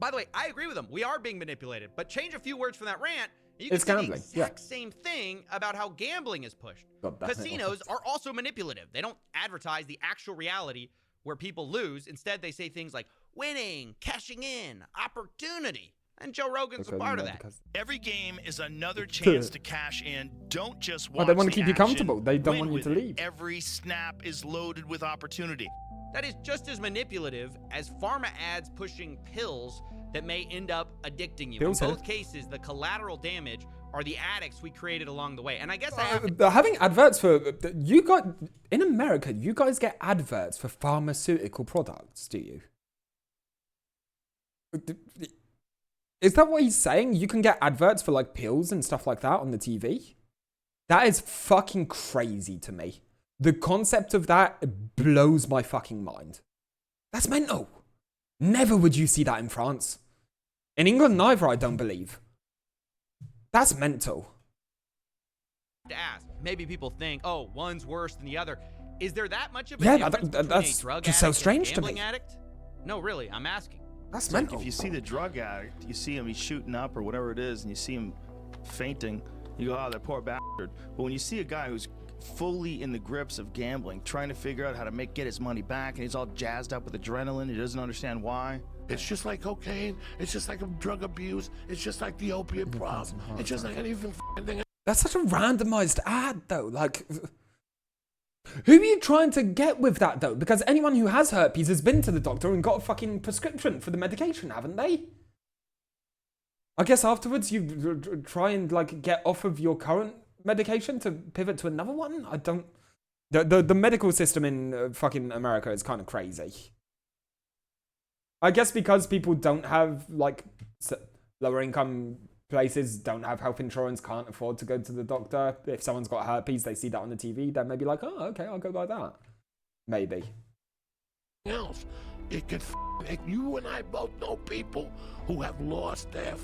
By the way, I agree with him. We are being manipulated. But change a few words from that rant, you can it's say gambling. the exact same thing about how gambling is pushed. Casinos are also manipulative. They don't advertise the actual reality where people lose. Instead, they say things like winning, cashing in, opportunity. And Joe Rogan's a part of that. Every game is another chance to cash in. Don't just watch. They want to keep you action. comfortable. They don't want you to leave. Every snap is loaded with opportunity. That is just as manipulative as pharma ads pushing pills that may end up addicting you. In both cases, the collateral damage are the addicts we created along the way. And I guess I have to... having adverts for you got in America, you guys get adverts for pharmaceutical products, do you? Is that what he's saying? You can get adverts for like pills and stuff like that on the TV? That is fucking crazy to me. The concept of that blows my fucking mind. That's mental. Never would you see that in France. In England, neither, I don't believe. That's mental. To ask. Maybe people think, oh, one's worse than the other. Is there that much of a difference between that's a drug just addict so strange and a to me. gambling addict? No, really, I'm asking. That's mental. Like if you see the drug addict, you see him, he's shooting up or whatever it is, and you see him fainting, you go, oh, that poor bastard. But when you see a guy who's fully in the grips of gambling, trying to figure out how to get his money back, and he's all jazzed up with adrenaline, he doesn't understand why. It's just like cocaine. It's just like drug abuse. It's just like the opiate problem. It's just like anything thing. That's such a randomized ad, though. Like, who are you trying to get with that, though? Because anyone who has herpes has been to the doctor and got a fucking prescription for the medication, haven't they? I guess afterwards you try and like get off of your current medication to pivot to another one. I don't. The medical system in fucking America is kind of crazy. I guess because people don't have like lower income places, don't have health insurance, can't afford to go to the doctor. If someone's got herpes, they see that on the TV, then maybe like, oh, okay, I'll go buy that. Maybe. Else, it could. You and I both know people who have lost their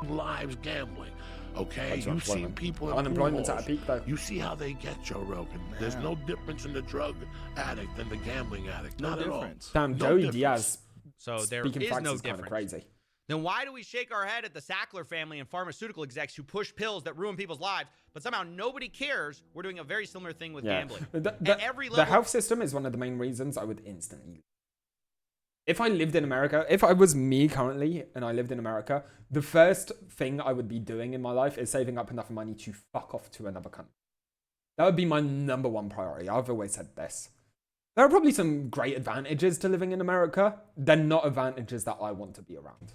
lives gambling. Okay, you've seen people in unemployment's at a peak though. You see how they get, Joe Rogan. There's no difference in the drug addict and the gambling addict. Not at all. Damn, Joey Diaz So there Speaking is facts no is kind of difference. crazy. Then why do we shake our head at the Sackler family and pharmaceutical execs who push pills that ruin people's lives, but somehow nobody cares? We're doing a very similar thing with gambling. At every level, the health system is one of the main reasons I would instantly. If I lived in America, if I was me currently and I lived in America, the first thing I would be doing in my life is saving up enough money to fuck off to another country. That would be my #1 priority. I've always said this. There are probably some great advantages to living in America. They're not advantages that I want to be around.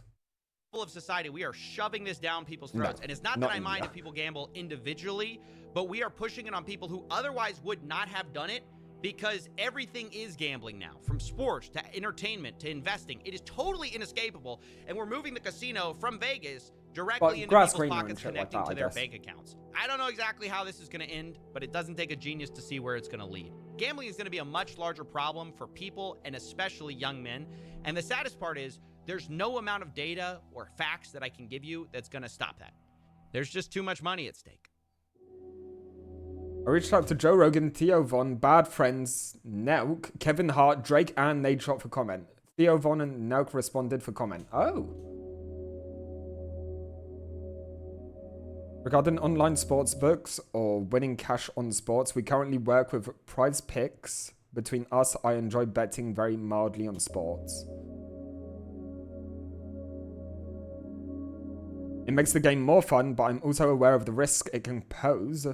of society, we are shoving this down people's throats. And it's not that I mind if people gamble individually, but we are pushing it on people who otherwise would not have done it, because everything is gambling now, from sports to entertainment to investing. It is totally inescapable, and we're moving the casino from Vegas directly into people's pockets, connecting to their bank accounts. I don't know exactly how this is going to end, but it doesn't take a genius to see where it's going to lead. Gambling is going to be a much larger problem for people, and especially young men. And the saddest part is, there's no amount of data or facts that I can give you that's going to stop that. There's just too much money at stake. I reached out to Joe Rogan, Theo Von, Bad Friends, Nelk, Kevin Hart, Drake, and Nate Shot for comment. Theo Von and Nelk responded for comment. Oh. Regarding online sports books or winning cash on sports, we currently work with Prize Picks. Between us, I enjoy betting very mildly on sports. It makes the game more fun, but I'm also aware of the risk it can pose.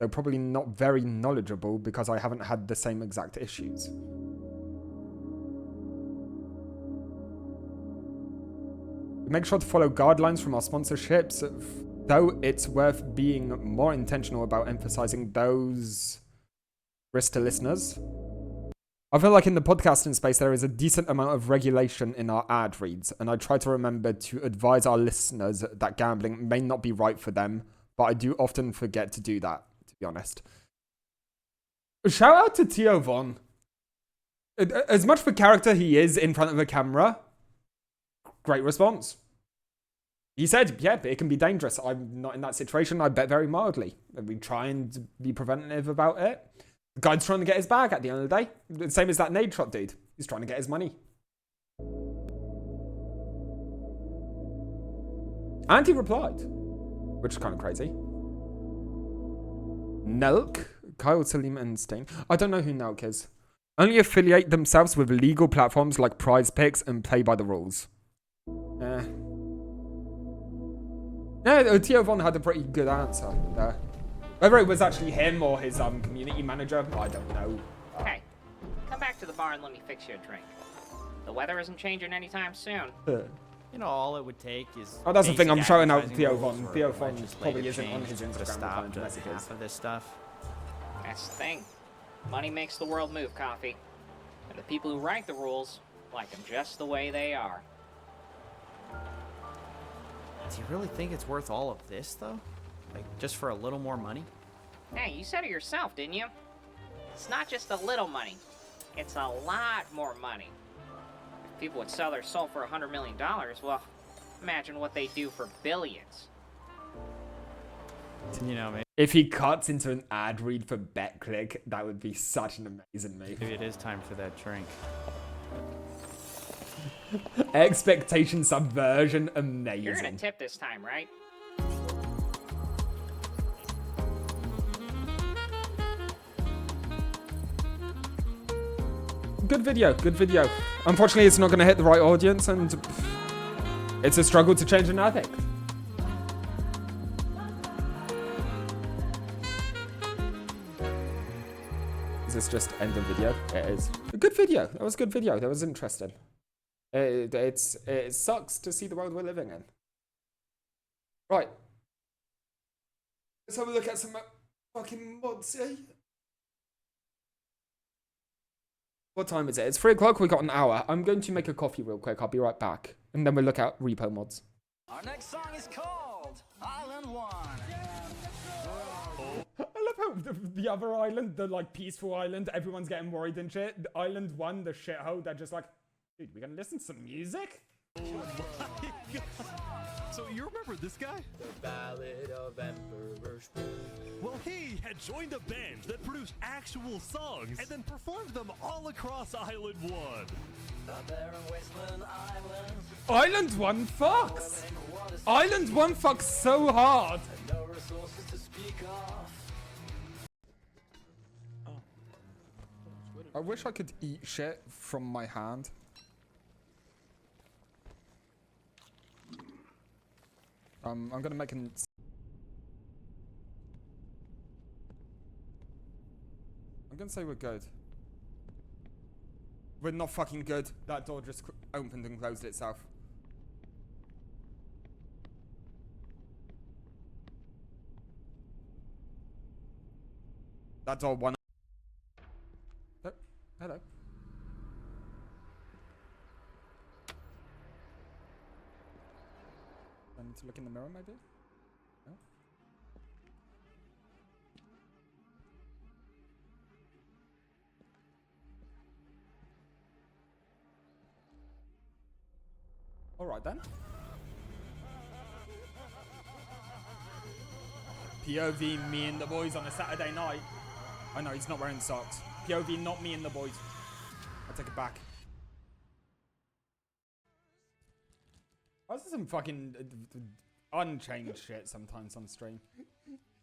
Though probably not very knowledgeable because I haven't had the same exact issues. We make sure to follow guidelines from our sponsorships, though it's worth being more intentional about emphasizing those risks to listeners. I feel like in the podcasting space there is a decent amount of regulation in our ad reads, and I try to remember to advise our listeners that gambling may not be right for them, but I do often forget to do that, to be honest. Shout out to Theo Von. As much of a character he is in front of a camera, great response. He said, yeah, it can be dangerous. I'm not in that situation. I bet very mildly. And we try and be preventative about it. The guy's trying to get his bag at the end of the day. The same as that Nade Shot dude. He's trying to get his money. And he replied, which is kind of crazy. Nelk, Kyle Salim and Sting. I don't know who Nelk is. Only affiliate themselves with legal platforms like Prize Picks and play by the rules. Yeah, Theo Von had a pretty good answer there. Whether it was actually him or his community manager, I don't know. Hey, come back to the bar and let me fix you a drink. The weather isn't changing anytime soon. You know, all it would take is. Oh, that's the thing. I'm showing out Theo Von. Theo Von probably isn't on his Instagram. Stop half of this stuff. That's the thing. Money makes the world move, Coffee. And the people who write the rules like them just the way they are. Do you really think it's worth all of this, though? Like, just for a little more money? Hey, you said it yourself, didn't you? It's not just a little money. It's a lot more money. If people would sell their soul for $100 million, well, imagine what they do for billions. You know, maybe if he cuts into an ad read for BetClick, that would be such an amazing move. it is time for that drink. Expectation subversion, amazing. You're gonna tip this time, right? Good video, good video. Unfortunately, it's not going to hit the right audience, and it's a struggle to change an addict. Is this just end of video? It is. A good video. That was a good video. That was interesting. It sucks to see the world we're living in. Right. Let's have a look at some fucking mods, eh? What time is it? It's 3 o'clock. We got an hour. I'm going to make a coffee real quick. I'll be right back. And then we'll look at repo mods. Our next song is called Island 1. I love how the other island, the like peaceful island, everyone's getting worried and shit. The island 1, the shithole, they're just like, dude, we're gonna listen to some music? Oh my God. So you remember this guy? The Ballad of Emperor Spoon. Well, he had joined a band that produced actual songs and then performed them all across Island 1. Island 1 fucks! Island 1 fucks so hard! No resources to speak of. I wish I could eat shit from my hand. I'm gonna make an... I'm gonna say we're good. We're not fucking good. That door just opened and closed itself. That door won. Oh, hello. I need to look in the mirror, maybe? No? Alright then. POV me and the boys on a Saturday night. I know, he's not wearing socks. POV not me and the boys. I take it back. I see some fucking unchanged shit sometimes on stream.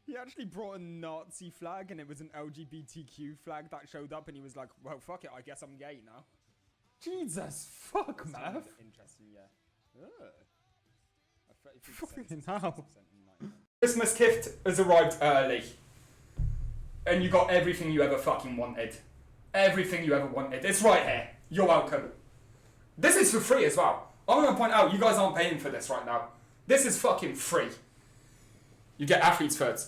He actually brought a Nazi flag and it was an LGBTQ flag that showed up and he was like, well, fuck it, I guess I'm gay now. Jesus, fuck, man. Interesting, yeah. Fucking hell. Christmas gift has arrived early. And you got everything you ever fucking wanted. Everything you ever wanted. It's right here. You're welcome. This is for free as well. I want to point out, you guys aren't paying for this right now. This is fucking free. You get athlete's foot.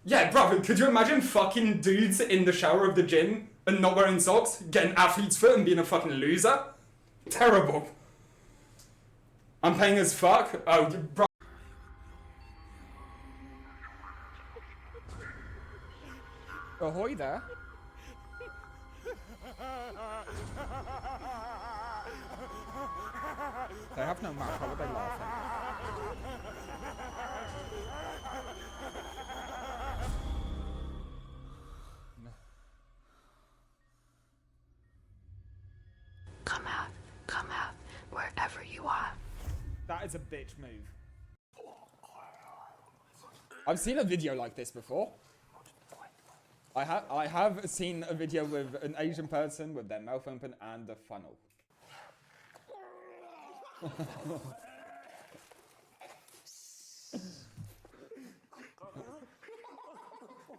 Yeah, brother, could you imagine fucking dudes in the shower of the gym and not wearing socks, getting athlete's foot and being a fucking loser? Terrible. I'm paying as fuck. Oh, bro. Ahoy there. They have no mouth, how would they laugh no. Come out, wherever you are. That is a bitch move. I've seen a video like this before. I have seen a video with an Asian person with their mouth open and a funnel.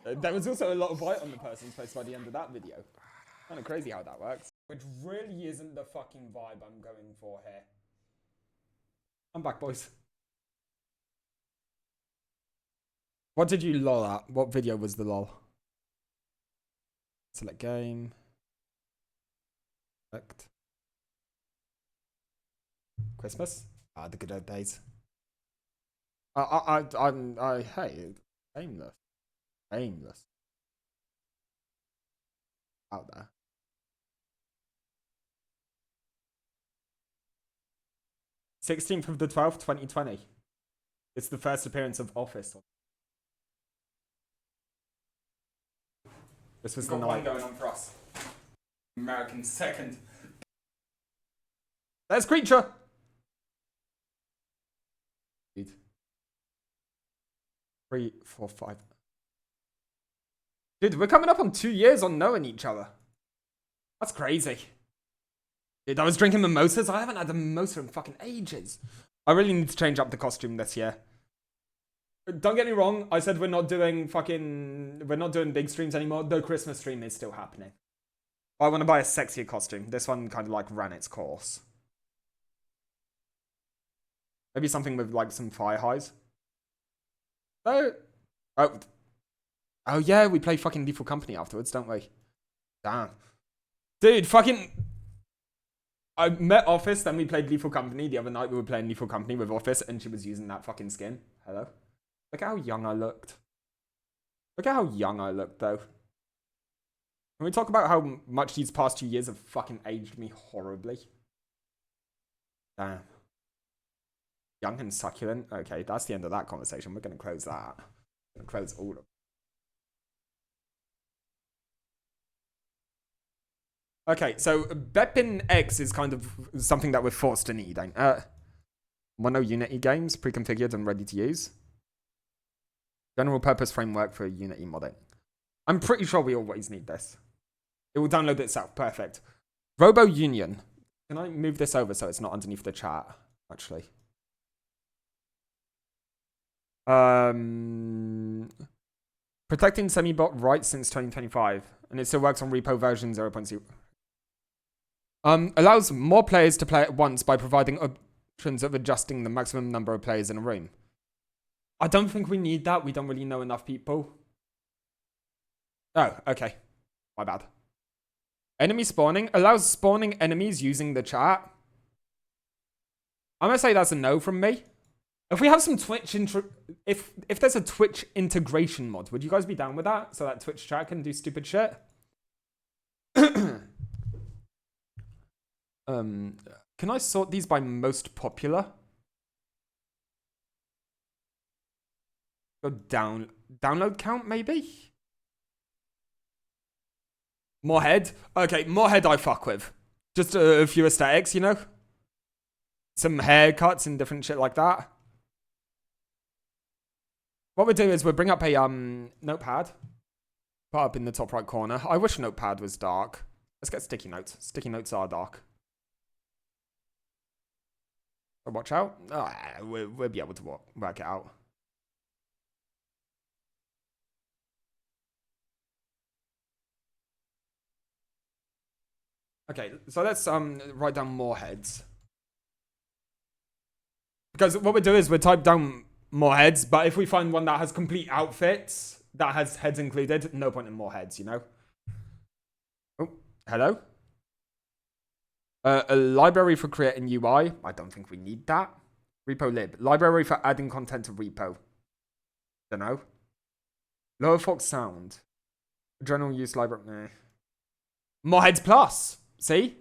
There was also a lot of white on the person's face by the end of that video. Kind of crazy how that works. Which really isn't the fucking vibe I'm going for here. I'm back, boys. What did you lol at? What video was the lol? Select game. Select. Christmas? Ah, the good old days. Hey, aimless. Aimless. Out there. '16th of the 12th, 2020. It's the first appearance of Office. This was the night going on for us. American second. There's Creature! 3, 4, 5. Dude, we're coming up on 2 years on knowing each other. That's crazy. Dude, I was drinking mimosas. I haven't had a mimosa in fucking ages. I really need to change up the costume this year. Don't get me wrong. I said we're not doing big streams anymore. The Christmas stream is still happening. I want to buy a sexier costume. This one kind of like ran its course. Maybe something with like some fire highs. Oh yeah, we play fucking Lethal Company afterwards, don't we? Damn. Dude, fucking... I met Office, then we played Lethal Company. The other night we were playing Lethal Company with Office, and she was using that fucking skin. Hello? Look at how young I looked. Look at how young I looked, though. Can we talk about how much these past 2 years have fucking aged me horribly? Damn. Young and succulent. Okay, that's the end of that conversation. We're going to close that. We're going to close all of. Okay, so Bepin X is kind of something that we're forced to need, ain't it? Mono Unity games, pre-configured and ready to use. General purpose framework for Unity modding. I'm pretty sure we always need this. It will download itself. Perfect. Robo Union. Can I move this over so it's not underneath the chat, actually? Protecting semi-bot rights since 2025. And it still works on repo version 0.0. Allows more players to play at once by providing options of adjusting the maximum number of players in a room. I don't think we need that. We don't really know enough people. Oh, okay. My bad. Enemy spawning. Allows spawning enemies using the chat. I'm going to say that's a no from me. If we have some Twitch... If there's a Twitch integration mod, would you guys be down with that? So that Twitch chat can do stupid shit? Can I sort these by most popular? Go download count, maybe? More head? Okay, more head I fuck with. Just a few aesthetics, you know? Some haircuts and different shit like that. What we'll do is we'll bring up a notepad. Put up in the top right corner. I wish notepad was dark. Let's get sticky notes. Sticky notes are dark. So watch out. Oh, we'll be able to work it out. Okay, so let's write down more heads. Because what we do is we type down more heads, but if we find one that has complete outfits, that has heads included, no point in more heads, you know? Oh, hello? A library for creating UI. I don't think we need that. Repo lib. Library for adding content to repo. Don't know. Lower Fox sound. General use library. Nah. More heads plus. See?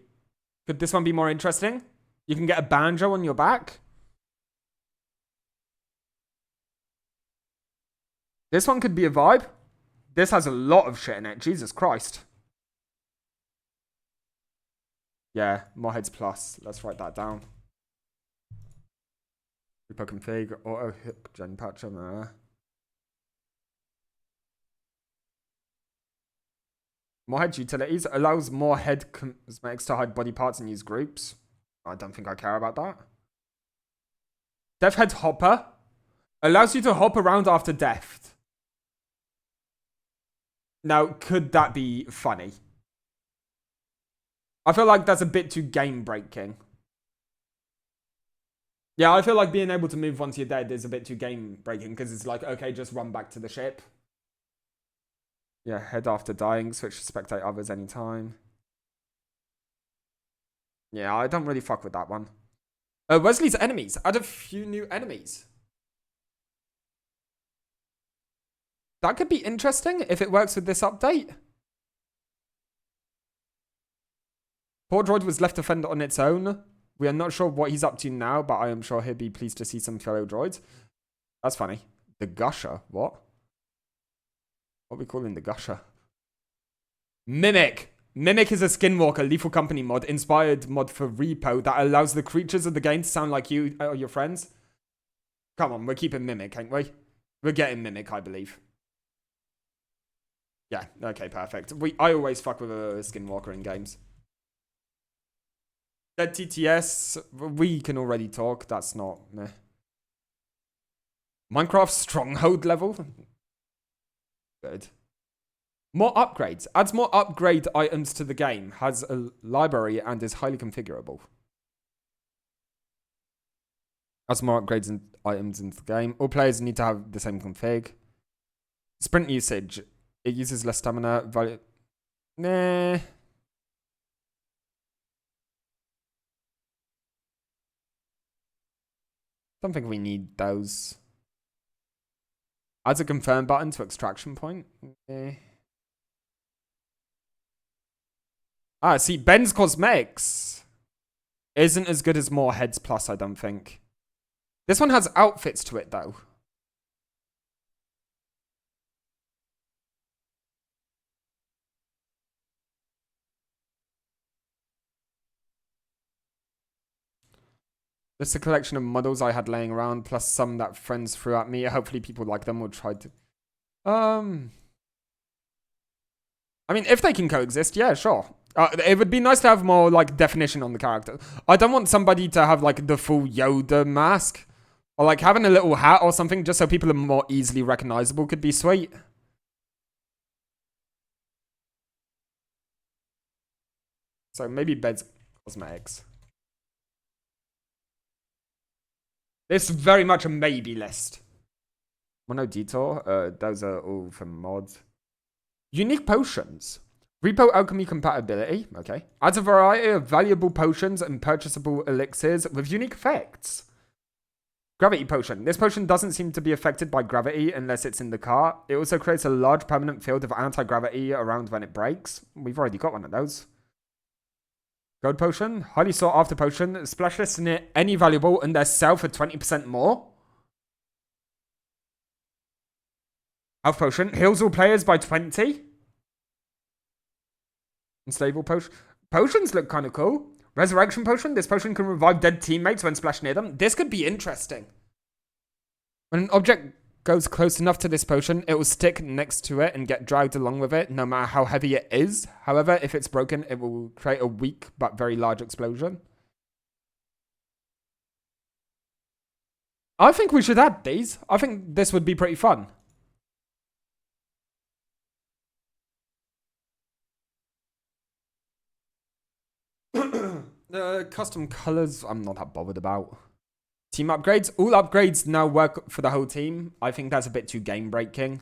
Could this one be more interesting? You can get a banjo on your back. This one could be a vibe. This has a lot of shit in it. Jesus Christ. Yeah, more heads plus. Let's write that down. Repo config, auto hip gen patch. More head utilities allows more head cosmetics to hide body parts and use groups. I don't think I care about that. Death head hopper allows you to hop around after death. Now, could that be funny? I feel like that's a bit too game breaking. Yeah, I feel like being able to move once you're dead is a bit too game breaking because it's like, okay, just run back to the ship. Yeah, head after dying, switch to spectate others anytime. Yeah, I don't really fuck with that one. Wesley's enemies. Add a few new enemies. That could be interesting if it works with this update. Poor droid was left to fend on its own. We are not sure what he's up to now, but I am sure he'll be pleased to see some fellow droids. That's funny. The Gusher. What? What are we calling the Gusher? Mimic. Mimic is a Skinwalker Lethal Company mod, inspired mod for Repo that allows the creatures of the game to sound like you or your friends. Come on, we're keeping Mimic, ain't we? We're getting Mimic, I believe. Yeah, okay, perfect. I always fuck with a Skinwalker in games. Dead TTS, we can already talk. That's not meh. Minecraft Stronghold level. Good. More upgrades. Adds more upgrade items to the game. Has a library and is highly configurable. Adds more upgrades and items into the game. All players need to have the same config. Sprint usage. It uses less stamina. Value. Nah. Don't think we need those. Adds a confirm button to extraction point. Okay. Ah, see, Ben's Cosmetics isn't as good as more heads plus, I don't think. This one has outfits to it, though. This is a collection of models I had laying around, plus some that friends threw at me. Hopefully people like them or tried to... I mean, if they can coexist, yeah, sure. It would be nice to have more, like, definition on the character. I don't want somebody to have, like, the full Yoda mask. Or, like, having a little hat or something just so people are more easily recognizable could be sweet. So maybe beds cosmetics. This is very much a maybe list. Mono Detour. Those are all for mods. Unique potions. Repo alchemy compatibility. Okay. Adds a variety of valuable potions and purchasable elixirs with unique effects. Gravity potion. This potion doesn't seem to be affected by gravity unless it's in the cart. It also creates a large permanent field of anti-gravity around when it breaks. We've already got one of those. Gold potion. Highly sought after potion. Splash list near any valuable and they sell for 20% more. Health potion. Heals all players by 20. Unstable potion. Potions look kind of cool. Resurrection potion. This potion can revive dead teammates when splashed near them. This could be interesting. When an object goes close enough to this potion, it will stick next to it and get dragged along with it, no matter how heavy it is. However, if it's broken, it will create a weak but very large explosion. I think we should add these. I think this would be pretty fun. The custom colors, I'm not that bothered about. Team upgrades. All upgrades now work for the whole team. I think that's a bit too game breaking.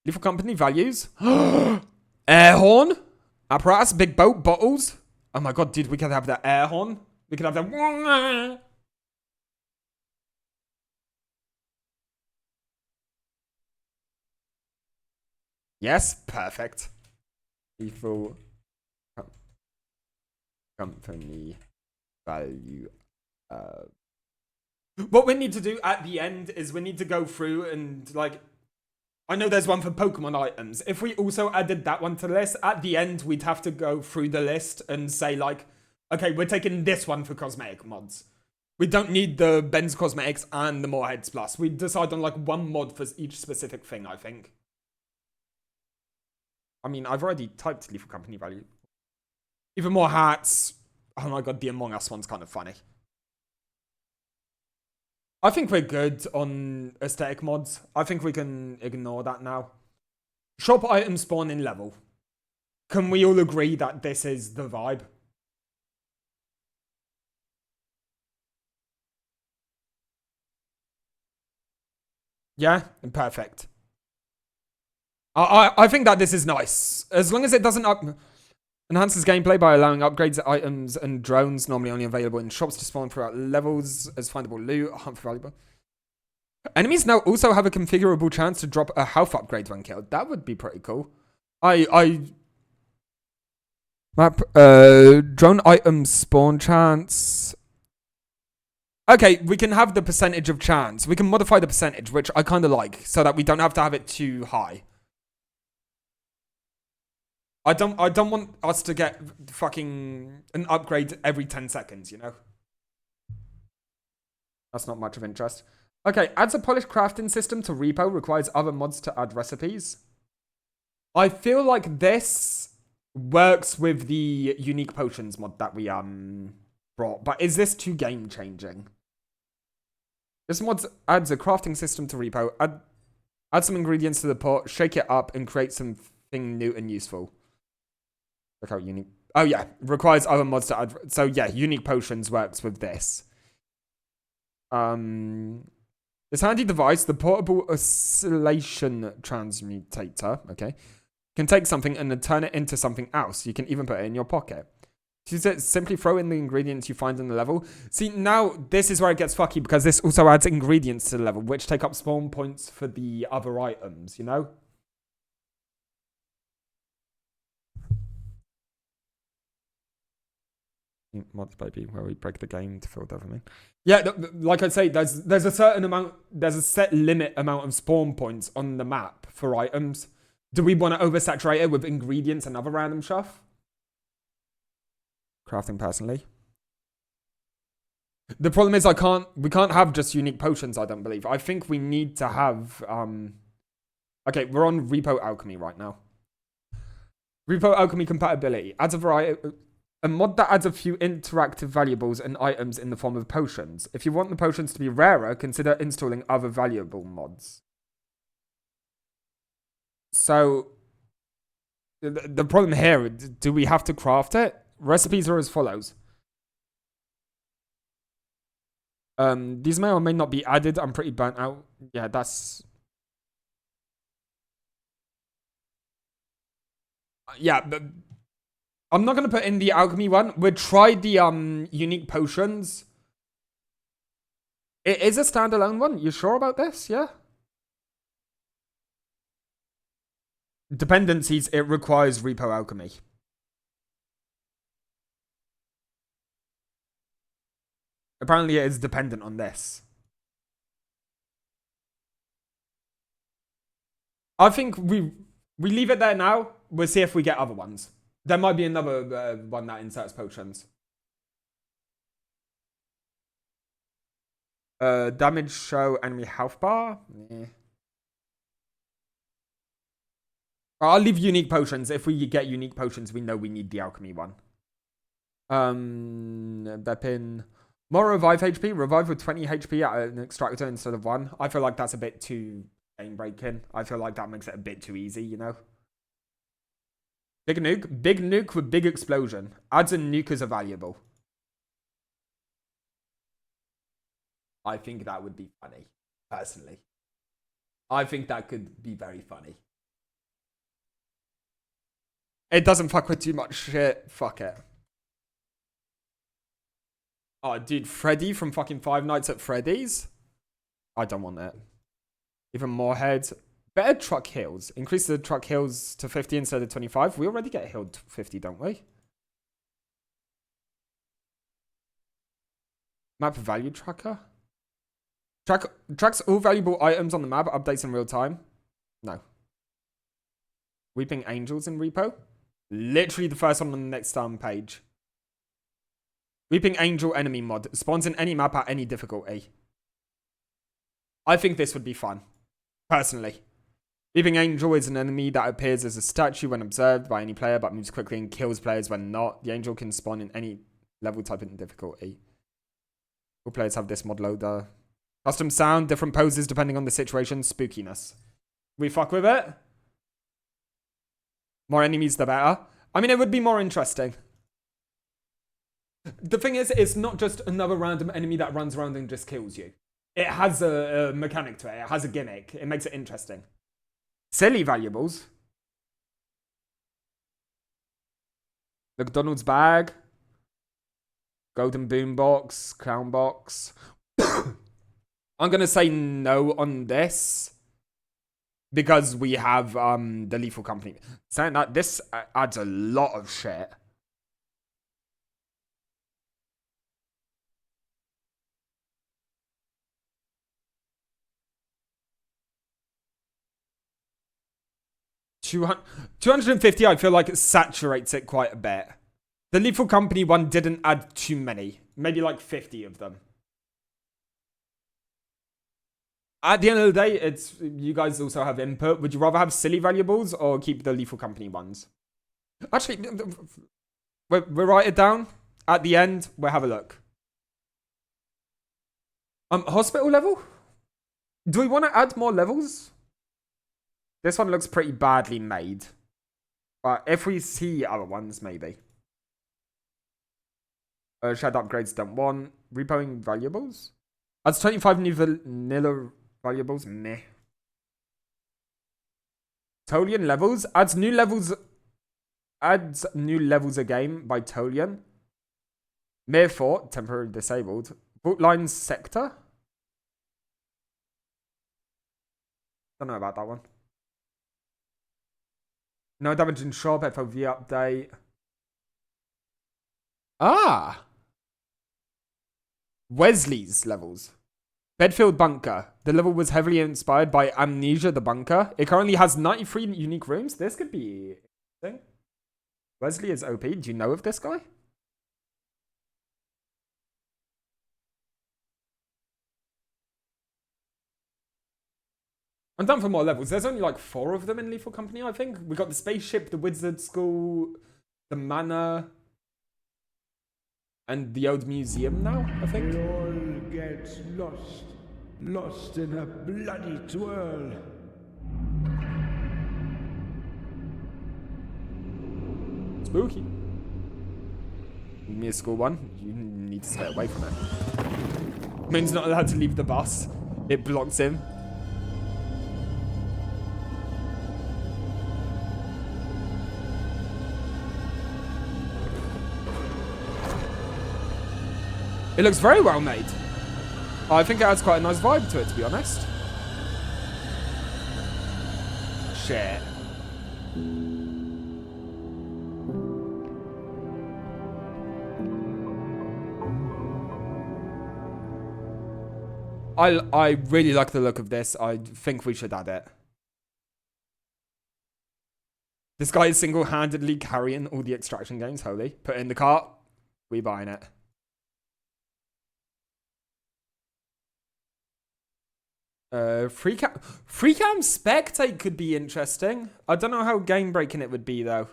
Lethal company values. Air horn. Apparatus. Big boat. Bottles. Oh my god, dude, we could have the air horn. We could have the... Yes, perfect. Lethal company value. What we need to do at the end is we need to go through and, like, I know there's one for Pokemon items. If we also added that one to the list, at the end we'd have to go through the list and say, like, okay, we're taking this one for cosmetic mods. We don't need the Ben's Cosmetics and the Moreheads Plus. We decide on, like, one mod for each specific thing, I think. I mean, I've already typed Lethal Company value. Even more hats. Oh my god, the Among Us one's kind of funny. I think we're good on aesthetic mods. I think we can ignore that now. Shop item spawn in level. Can we all agree that this is the vibe? Yeah? Perfect. I think that this is nice. As long as it doesn't enhances gameplay by allowing upgrades, items, and drones normally only available in shops to spawn throughout levels as findable loot. Hunt for valuable. Enemies now also have a configurable chance to drop a health upgrade when killed. That would be pretty cool. Map, drone item spawn chance. Okay, we can have the percentage of chance. We can modify the percentage, which I kind of like, so that we don't have to have it too high. I don't want us to get fucking an upgrade every 10 seconds, you know? That's not much of interest. Okay, adds a polished crafting system to repo, requires other mods to add recipes. I feel like this works with the unique potions mod that we brought, but is this too game changing? This mod adds a crafting system to repo, add some ingredients to the pot, shake it up, and create something new and useful. Look how unique. Oh yeah, requires other mods to add. So yeah, unique potions works with this. This handy device, the portable oscillation transmutator, okay, can take something and then turn it into something else. You can even put it in your pocket. To use it, simply throw in the ingredients you find in the level. See, now this is where it gets fucky because this also adds ingredients to the level, which take up spawn points for the other items, you know? Mods baby, where we break the game to fill dopamine. Yeah, like I say, there's a certain amount, there's a set limit amount of spawn points on the map for items. Do we want to oversaturate it with ingredients and other random stuff? Crafting personally. The problem is we can't have just unique potions, I don't believe. I think we need to have okay, we're on Repo Alchemy right now. Repo Alchemy compatibility adds a variety. A mod that adds a few interactive valuables and items in the form of potions. If you want the potions to be rarer, consider installing other valuable mods. So, the problem here, do we have to craft it? Recipes are as follows. These may or may not be added. I'm pretty burnt out. Yeah, that's... Yeah, but... I'm not going to put in the alchemy one. We'll try the unique potions. It is a standalone one. You sure about this? Yeah? Dependencies, it requires Repo Alchemy. Apparently it is dependent on this. I think we leave it there now. We'll see if we get other ones. There might be another one that inserts potions. Damage show enemy health bar. Yeah. I'll leave unique potions. If we get unique potions, we know we need the alchemy one. Bepin. More revive HP. Revive with 20 HP at an extractor instead of 1. I feel like that's a bit too game breaking. I feel like that makes it a bit too easy, you know? Big nuke. Big nuke with big explosion. Adds and nukers are valuable. I think that would be funny, personally. I think that could be very funny. It doesn't fuck with too much shit. Fuck it. Oh, dude, Freddy from fucking Five Nights at Freddy's? I don't want it. Even more heads. Better truck heals. Increase the truck heals to 50 instead of 25. We already get healed to 50, don't we? Map value tracker. Tracks all valuable items on the map. Updates in real time. No. Weeping Angels in repo. Literally the first one on the next page. Weeping Angel enemy mod. Spawns in any map at any difficulty. I think this would be fun. Personally. Weeping Angel is an enemy that appears as a statue when observed by any player, but moves quickly and kills players when not. The angel can spawn in any level, type, and difficulty. All players have this mod loader. Custom sound, different poses depending on the situation. Spookiness. We fuck with it? More enemies, the better. I mean, it would be more interesting. The thing is, it's not just another random enemy that runs around and just kills you. It has a mechanic to it. It has a gimmick. It makes it interesting. Silly valuables. McDonald's bag. Golden boombox. Crown box. I'm going to say no on this. Because we have the Lethal Company. Saying that, this adds a lot of shit. $250, I feel like it saturates it quite a bit. The Lethal Company one didn't add too many. Maybe like 50 of them. At the end of the day, it's you guys also have input. Would you rather have silly valuables or keep the Lethal Company ones? Actually, we'll write it down. At the end, we'll have a look. Hospital level? Do we want to add more levels? This one looks pretty badly made. But if we see other ones, maybe. Shared upgrades don't want. Repoing valuables? Adds 25 new vanilla valuables. Meh. Tolian levels? Adds new levels a game by Tolian. Mere Fort, temporarily disabled. Vault Lines Sector? Don't know about that one. No damage in shop, FOV update. Ah. Wesley's levels. Bedfield Bunker. The level was heavily inspired by Amnesia the Bunker. It currently has 93 unique rooms. This could be interesting. Wesley is OP. Do you know of this guy? I'm done for more levels. There's only like 4 of them in Lethal Company, I think. We got the spaceship, the wizard school, the manor, and the old museum now, I think. It all gets lost in a bloody twirl. Spooky. Give me a school one. You need to stay away from it. Moon's not allowed to leave the bus. It blocks him. It looks very well made. I think it has quite a nice vibe to it, to be honest. Shit. I really like the look of this. I think we should add it. This guy is single-handedly carrying all the extraction games. Holy. Put it in the cart. We buying it. Free cam spectate could be interesting. I don't know how game breaking it would be though.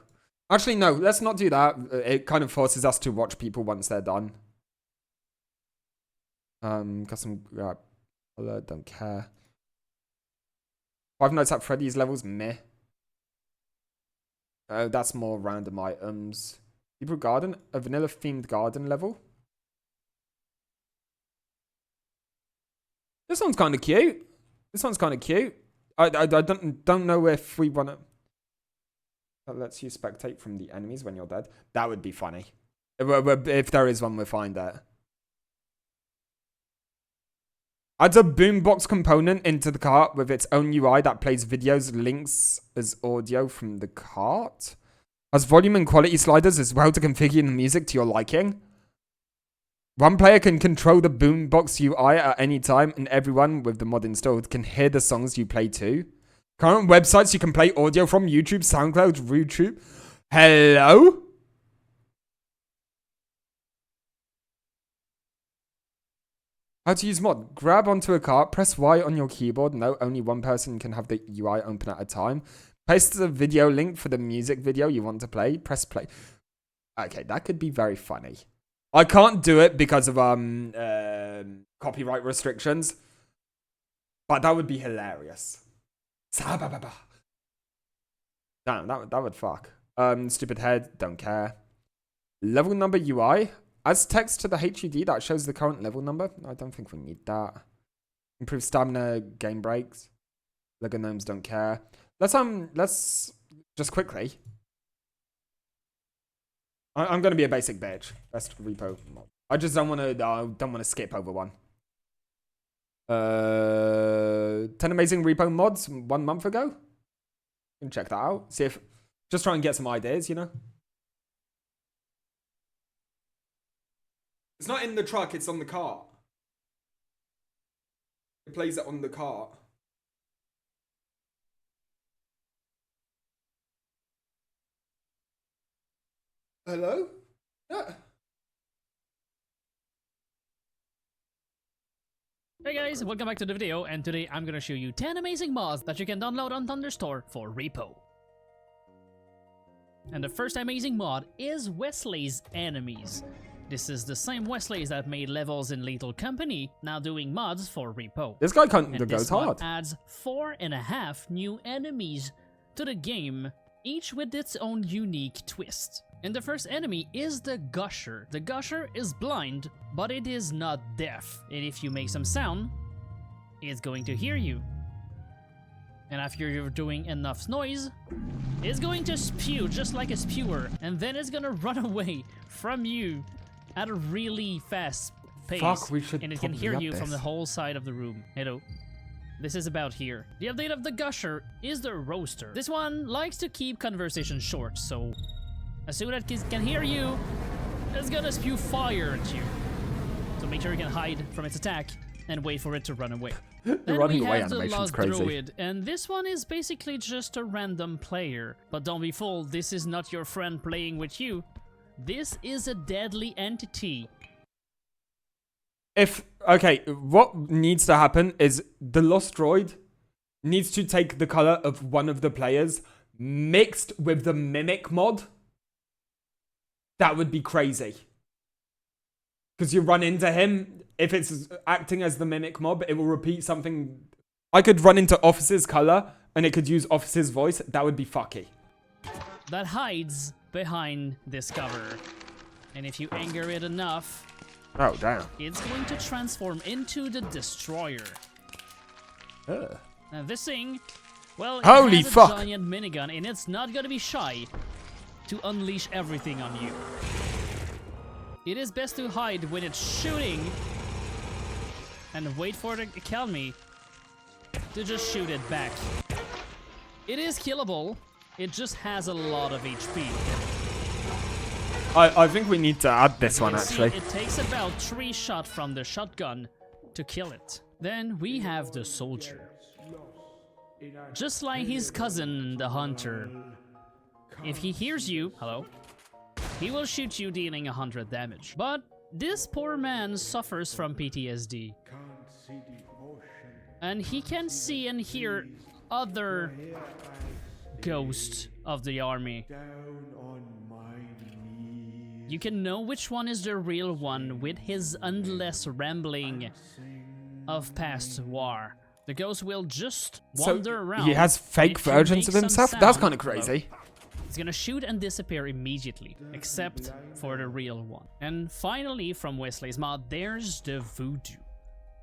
Actually, no, let's not do that. It kind of forces us to watch people once they're done. Custom alert, don't care. Five Nights at Freddy's levels, meh. That's more random items. Hebrew Garden, a vanilla themed garden level. This one's kind of cute. This one's kind of cute. I don't know if we want to. That lets you spectate from the enemies when you're dead. That would be funny. If there is one, we'll find that. Adds a boombox component into the cart with its own UI that plays videos, links as audio from the cart. Has volume and quality sliders as well to configure the music to your liking. One player can control the boombox UI at any time, and everyone with the mod installed can hear the songs you play too. Current websites you can play audio from: YouTube, SoundCloud, YouTube. Hello? How to use mod. Grab onto a cart, press Y on your keyboard. No, only one person can have the UI open at a time. Paste the video link for the music video you want to play. Press play. Okay, that could be very funny. I can't do it because of copyright restrictions, but that would be hilarious. Damn, that would fuck. Stupid head, don't care. Level number UI. Adds text to the HUD that shows the current level number. I don't think we need that. Improve stamina, game breaks. Lego gnomes don't care. Let's just quickly. I'm gonna be a basic bitch. Best repo mod. I just don't want to skip over one. 10 amazing repo mods 1 month ago. You can check that out. See if just try and get some ideas, you know. It's not in the truck. It's on the cart. It plays it on the cart. Hello? Yeah. Hey guys, welcome back to the video, and today I'm gonna show you 10 amazing mods that you can download on Thunderstore for repo. And the first amazing mod is Wesley's Enemies. This is the same Wesleys that made levels in Lethal Company, now doing mods for repo. This guy goes hard. Adds 4.5 new enemies to the game, each with its own unique twist. And the first enemy is the Gusher. The Gusher is blind, but it is not deaf. And if you make some sound, it's going to hear you. And after you're doing enough noise, it's going to spew just like a spewer. And then it's gonna run away from you at a really fast pace. Fuck, we should and it can hear you from the whole side of the room. Hello. This is about here. The update of the Gusher is the Roaster. This one likes to keep conversation short, so as soon as it can hear you, is gonna spew fire at you. So make sure you can hide from its attack and wait for it to run away. The Then running we away have the animation's Lost crazy. Druid, and this one is basically just a random player. But don't be fooled, this is not your friend playing with you. This is a deadly entity. Okay, what needs to happen is the Lost Droid needs to take the color of one of the players mixed with the Mimic mod. That would be crazy. Because you run into him, if it's acting as the Mimic mob, it will repeat something. I could run into Officer's color, and it could use Officer's voice. That would be fucky. That hides behind this cover. And if you anger it enough... Oh, damn. It's going to transform into the Destroyer. Now this thing... Well, it Holy has a fuck. giant minigun, and it's not gonna be shy to unleash everything on you. It is best to hide when it's shooting and wait for the Academy to just shoot it back. It is killable, it just has a lot of HP. I think we need to add this As you one, can actually. see, it takes about 3 shots from the shotgun to kill it. Then we have the Soldier. Just like his cousin, the Hunter. If he hears you, hello, he will shoot you, dealing 100 damage. But this poor man suffers from PTSD. And he can see and hear other ghosts of the army. You can know which one is the real one with his endless rambling of past war. The ghost will just wander around. He has fake versions of himself? That's kind of crazy. It's gonna shoot and disappear immediately, except for the real one. And finally, from Wesley's mod, there's the Voodoo.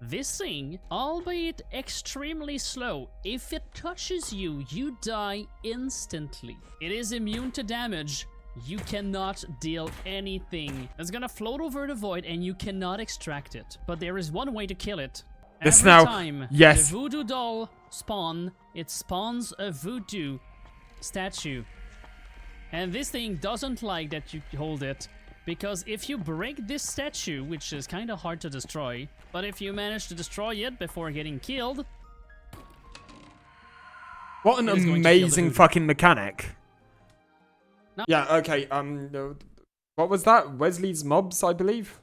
This thing, albeit extremely slow, if it touches you, you die instantly. It is immune to damage. You cannot deal anything. It's gonna float over the void and you cannot extract it. But there is one way to kill it. Every time yes. the voodoo doll it spawns a voodoo statue. And this thing doesn't like that you hold it, because if you break this statue, which is kind of hard to destroy, but if you manage to destroy it before getting killed... What an amazing fucking mechanic. No. Yeah, okay, what was that? Wesley's Mobs, I believe?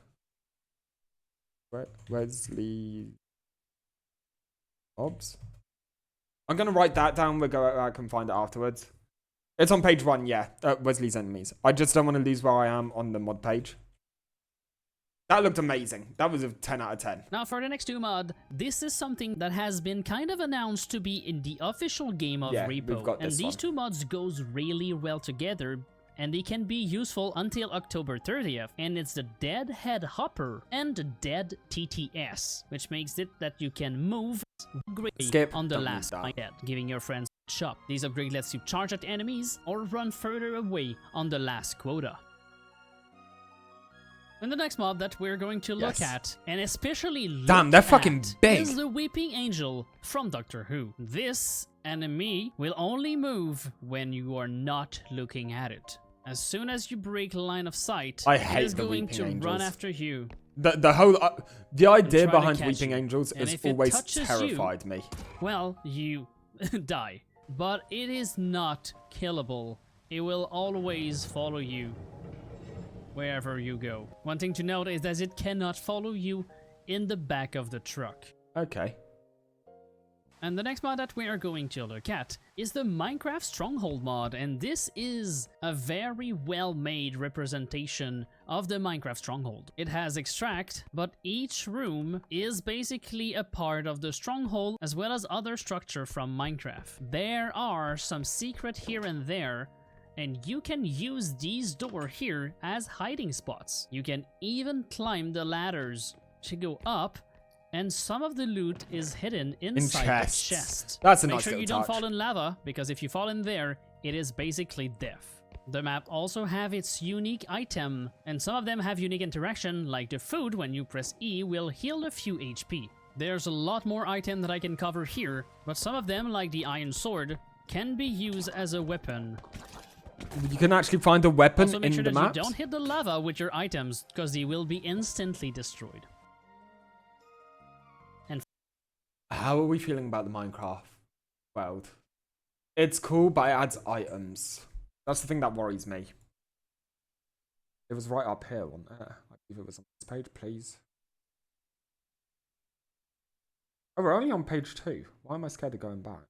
Wesley... Mobs? I'm gonna write that down, I can find it afterwards. It's on page 1, yeah. Wesley's Enemies. I just don't want to lose where I am on the mod page. That looked amazing. That was a 10 out of 10. Now for the next 2 mod, this is something that has been kind of announced to be in the official game of Repo. We've got this and these one. 2 mods goes really well together, and they can be useful until October 30th. And it's the Dead Head Hopper and the Dead TTS, which makes it that you can move Skip. on the Don't last use that. dead, giving your friends a shot. These upgrade lets you charge at enemies or run further away on the last quota. And the next mod that we're going to look at, and especially look they're fucking at, big. is the Weeping Angel from Doctor Who. This enemy will only move when you are not looking at it. As soon as you break line of sight, I it hate is the going Weeping to Angels. run after you. The whole... the idea try to behind catch Weeping you. Angels And has if it always touches terrified you, me. Well, you die. But it is not killable. It will always follow you wherever you go. One thing to note is that it cannot follow you in the back of the truck. Okay. And the next mod that we are going to look at is the Minecraft Stronghold mod, and this is a very well-made representation of the Minecraft Stronghold. It has extract, but each room is basically a part of the Stronghold as well as other structure from Minecraft. There are some secret here and there, and you can use these doors here as hiding spots. You can even climb the ladders to go up, and some of the loot is hidden inside the chest. That's a Make nice sure little you don't touch. fall in lava, because if you fall in there, it is basically death. The map also have its unique item, and some of them have unique interaction, like the food when you press E will heal a few HP. There's a lot more item that I can cover here, but some of them, like the iron sword, can be used as a weapon. You can actually find a weapon Also, make in sure the that map. you don't hit the lava with your items, because they will be instantly destroyed. And how are we feeling about the Minecraft world? It's cool, but it adds items. That's the thing that worries me. It was right up here, wasn't it? I believe it was on this page, please. Oh, we're only on page 2. Why am I scared of going back?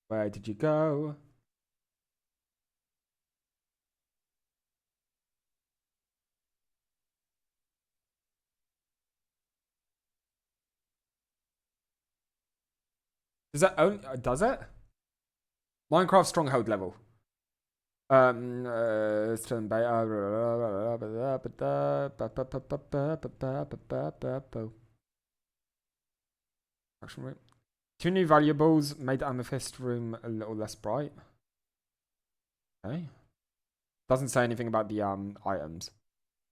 Where did you go? Does that own? Does it? Minecraft Stronghold level. Turn Action room. 2 new valuables made the amethyst room a little less bright. Okay. Doesn't say anything about the items.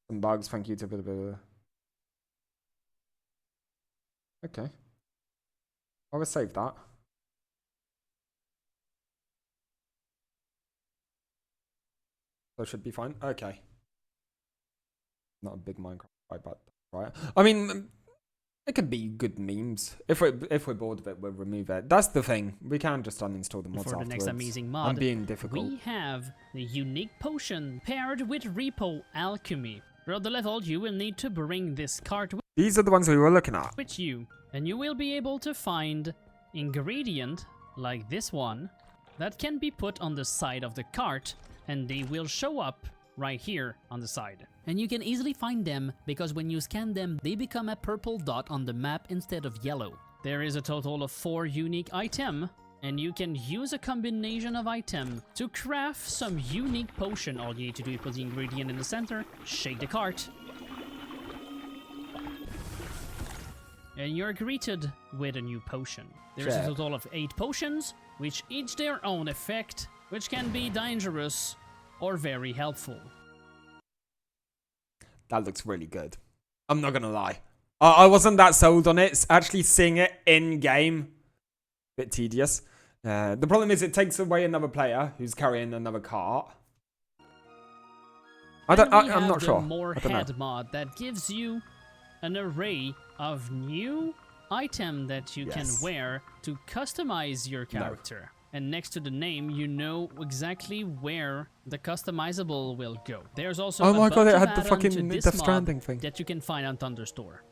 Some bugs. Thank you to. Okay. I will save that. So should be fine. Okay. Not a big Minecraft fight, but right. I mean, it could be good memes. If we're bored of it, we'll remove it. That's the thing. We can just uninstall the mods for the afterwards. next amazing mod, I'm being difficult. we have the unique potion paired with Repo Alchemy. Throughout the level, you will need to bring this cart These are the ones we were looking at. with you, and you will be able to find ingredient like this one that can be put on the side of the cart, and they will show up right here on the side. And you can easily find them because when you scan them, they become a purple dot on the map instead of yellow. There is a total of 4 unique items, and you can use a combination of items to craft some unique potion. All you need to do is put the ingredient in the center, shake the cart, and you're greeted with a new potion. There's a total of 8 potions, which each their own effect, which can be dangerous or very helpful. That looks really good. I'm not gonna lie. I wasn't that sold on it. Actually seeing it in game, bit tedious. The problem is it takes away another player who's carrying another cart. I'm not sure. More head mod that gives you an array of new item that you can wear to customize your character. And next to the name, you know exactly where the customizable will go. There's also oh my god, it had the add-on fucking to this Death mod Stranding thing that you can find on Thunderstore.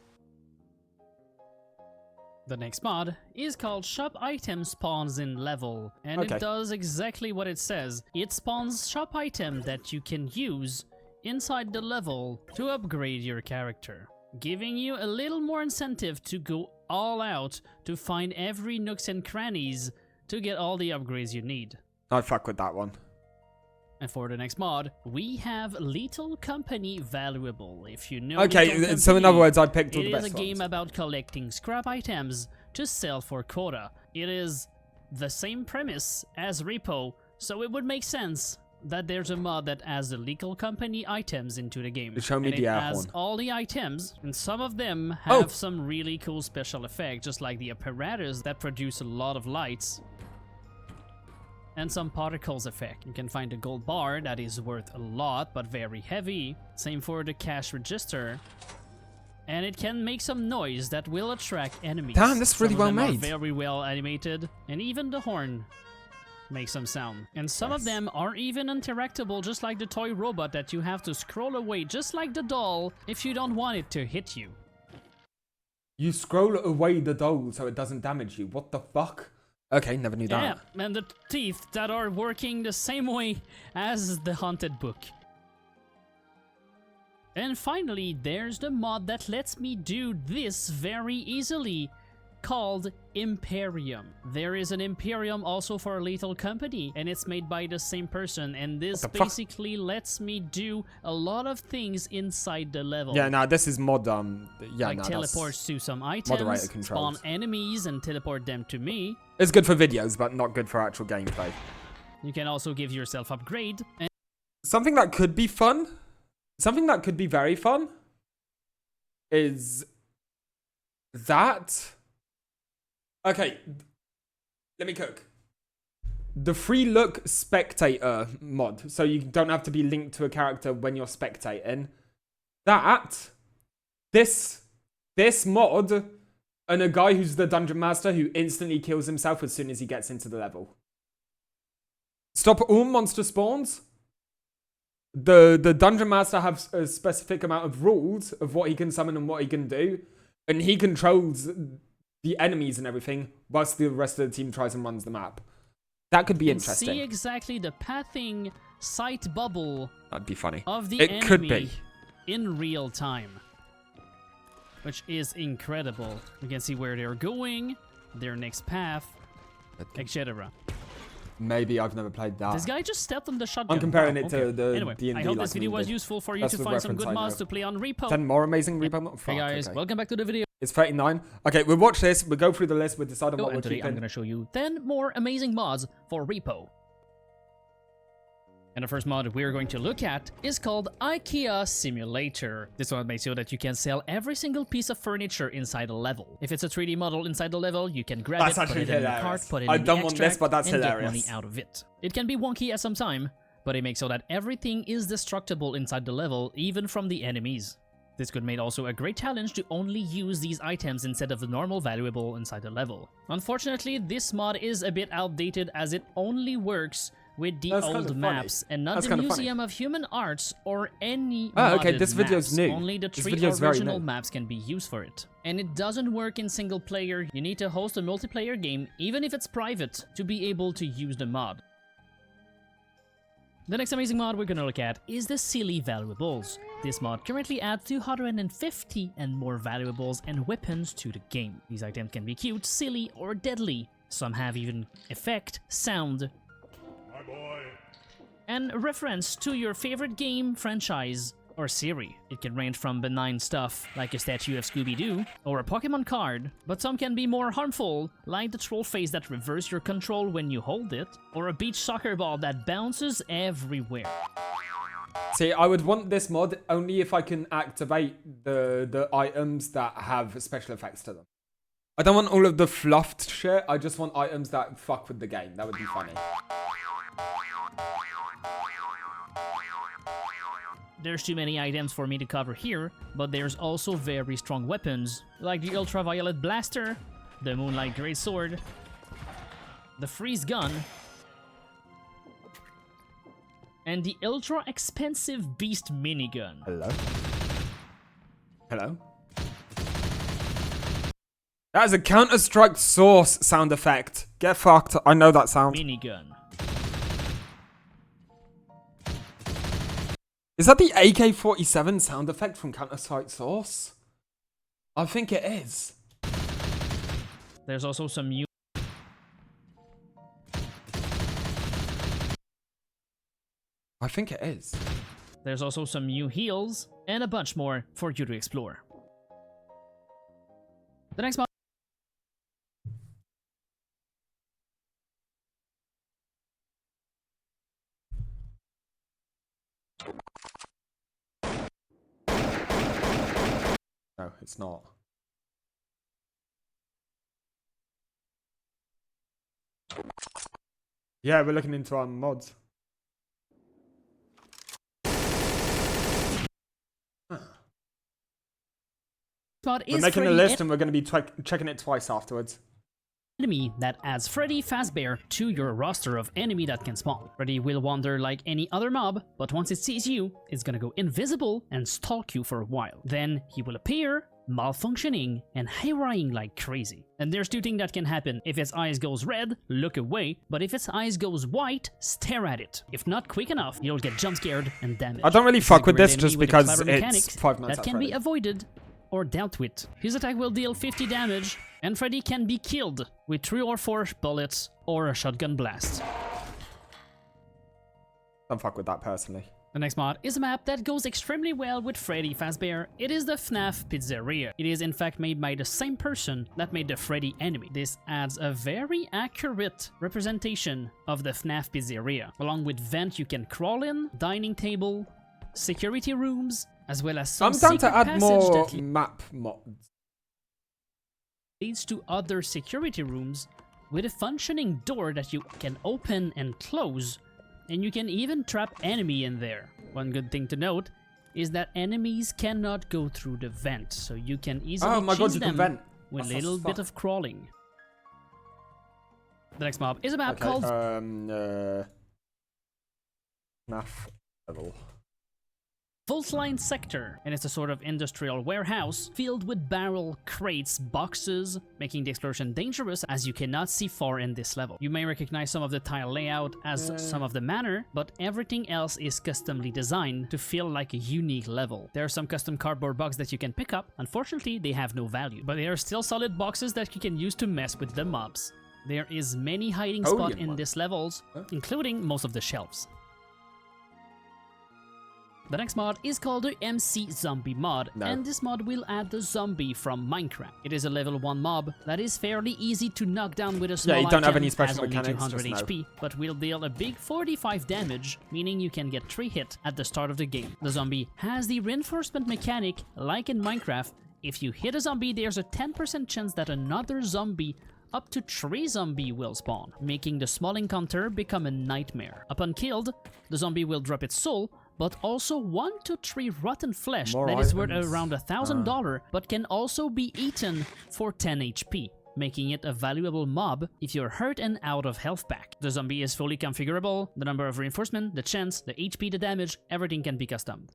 The next mod is called Shop Item Spawns in Level, and it does exactly what it says. It spawns shop item that you can use inside the level to upgrade your character, giving you a little more incentive to go all out to find every nooks and crannies to get all the upgrades you need. I fuck with that one. And for the next mod, we have Lethal Company Valuable. If you know okay, Lethal Company, so in other words, I picked all the best ones. It is a game about collecting scrap items to sell for quota. It is the same premise as Repo, so it would make sense that there's a mod that adds the Lethal Company items into the game. Show me and the it air has horn. all the items, and some of them have some really cool special effects, just like the apparatus that produce a lot of lights, and some particles effect. You can find a gold bar that is worth a lot, but very heavy. Same for the cash register. And it can make some noise that will attract enemies. Damn, this is really well Some of them made. are very well animated, and even the horn makes some sound. And some of them are even interactable, just like the toy robot that you have to scroll away, just like the doll, if you don't want it to hit you. You scroll away the doll so it doesn't damage you. What the fuck? Okay, never knew that. Yeah, and the teeth that are working the same way as the haunted book. And finally, there's the mod that lets me do this very easily, called Imperium. There is an Imperium also for Lethal Company, and it's made by the same person, and this basically lets me do a lot of things inside the level. Yeah, no, this is mod, like teleports to some items, spawn enemies and teleport them to me. It's good for videos, but not good for actual gameplay. You can also give yourself upgrade. And something that could be fun, something that could be very fun, is that Okay, let me cook. The free look spectator mod, so you don't have to be linked to a character when you're spectating. This mod, and a guy who's the dungeon master who instantly kills himself as soon as he gets into the level. Stop all monster spawns. The dungeon master has a specific amount of rules of what he can summon and what he can do, and he controls the enemies and everything, whilst the rest of the team tries and runs the map. That could be interesting. See exactly the pathing sight bubble. That'd be funny. Of the it could enemy be in real time, which is incredible. You can see where they're going, their next path, etc. Maybe I've never played that. This guy just stepped on the shotgun. I'm comparing it to the Anyway, D&D. I hope like this video was useful for you to find some good mods to play on Repo. 10 more amazing Repo mods. Hey guys, welcome back to the video. It's 39. Okay, we'll watch this. We'll go through the list. We'll decide on what we're today keeping. I'm going to show you 10 more amazing mods for Repo. And the first mod we're going to look at is called IKEA Simulator. This one makes so that you can sell every single piece of furniture inside a level. If it's a 3D model inside the level, you can grab it, put it in your cart, put it in the extract, and get money out of it. It can be wonky at some time, but it makes so that everything is destructible inside the level, even from the enemies. This could make also a great challenge to only use these items instead of the normal valuable inside the level. Unfortunately, this mod is a bit outdated as it only works with the old maps and not the Museum of Human Arts or any okay, this video's maps. new. Only the This 3 video's original maps can be used for it. And it doesn't work in single player. You need to host a multiplayer game, even if it's private, to be able to use the mod. The next amazing mod we're gonna look at is the Silly Valuables. This mod currently adds 250 and more valuables and weapons to the game. These items can be cute, silly, or deadly. Some have even effect, sound, and reference to your favorite game, franchise, or series. It can range from benign stuff, like a statue of Scooby-Doo, or a Pokemon card, but some can be more harmful, like the troll face that reverses your control when you hold it, or a beach soccer ball that bounces everywhere. See, I would want this mod only if I can activate the items that have special effects to them. I don't want all of the fluffed shit, I just want items that fuck with the game. That would be funny. There's too many items for me to cover here, but there's also very strong weapons, like the Ultraviolet Blaster, the Moonlight Greatsword, the Freeze Gun, and the ultra-expensive Beast Minigun. Hello? Hello? That is a Counter-Strike Source sound effect. Get fucked, I know that sound. Minigun. Is that the AK-47 sound effect from Counter-Strike Source? I think it is. There's also some new... I think it is. There's also some new heals, and a bunch more for you to explore. The next mod... No, it's not. Yeah, we're looking into our mods. We're making a list and we're going to be checking it twice afterwards. Enemy that adds Freddy Fazbear to your roster of enemy that can spawn. Freddy will wander like any other mob, but once it sees you, it's gonna go invisible and stalk you for a while. Then he will appear, malfunctioning, and hayraying like crazy. And there's two things that can happen. If its eyes goes red, look away, but if its eyes goes white, stare at it. If not quick enough, you'll get jump scared and damaged. I don't really fuck with this just because it's Five Nights that at can be Freddy's. avoided or dealt with. His attack will deal 50 damage, and Freddy can be killed with 3 or 4 bullets or a shotgun blast. Don't fuck with that personally. The next mod is a map that goes extremely well with Freddy Fazbear. It is the FNAF Pizzeria. It is in fact made by the same person that made the Freddy enemy. This adds a very accurate representation of the FNAF Pizzeria, along with vent you can crawl in, dining table, security rooms, as well as some I'm down to secret add passage more that map mods. leads to other security rooms with a functioning door that you can open and close, and you can even trap enemy in there. One good thing to note is that enemies cannot go through the vent, so you can easily cheese them with a little bit of crawling. The next mob is a map called Math level. Voltline Sector, and it's a sort of industrial warehouse filled with barrel, crates, boxes, making the exploration dangerous as you cannot see far in this level. You may recognize some of the tile layout as some of the manor, but everything else is customly designed to feel like a unique level. There are some custom cardboard boxes that you can pick up. Unfortunately, they have no value, but they are still solid boxes that you can use to mess with the mobs. There is many hiding spots in these levels, including most of the shelves. The next mod is called the MC Zombie mod, and this mod will add the zombie from Minecraft. It is a level 1 mob that is fairly easy to knock down with a small item, you don't have any special has only mechanics, 200 HP, but will deal a big 45 damage, meaning you can get 3 hits at the start of the game. The zombie has the reinforcement mechanic like in Minecraft. If you hit a zombie, there's a 10% chance that another zombie up to 3 zombies will spawn, making the small encounter become a nightmare. Upon killed, the zombie will drop its soul, but also 1 to 3 rotten flesh that is worth around $1,000, but can also be eaten for 10 HP, making it a valuable mob if you're hurt and out of health pack. The zombie is fully configurable, the number of reinforcement, the chance, the HP, the damage, everything can be customed.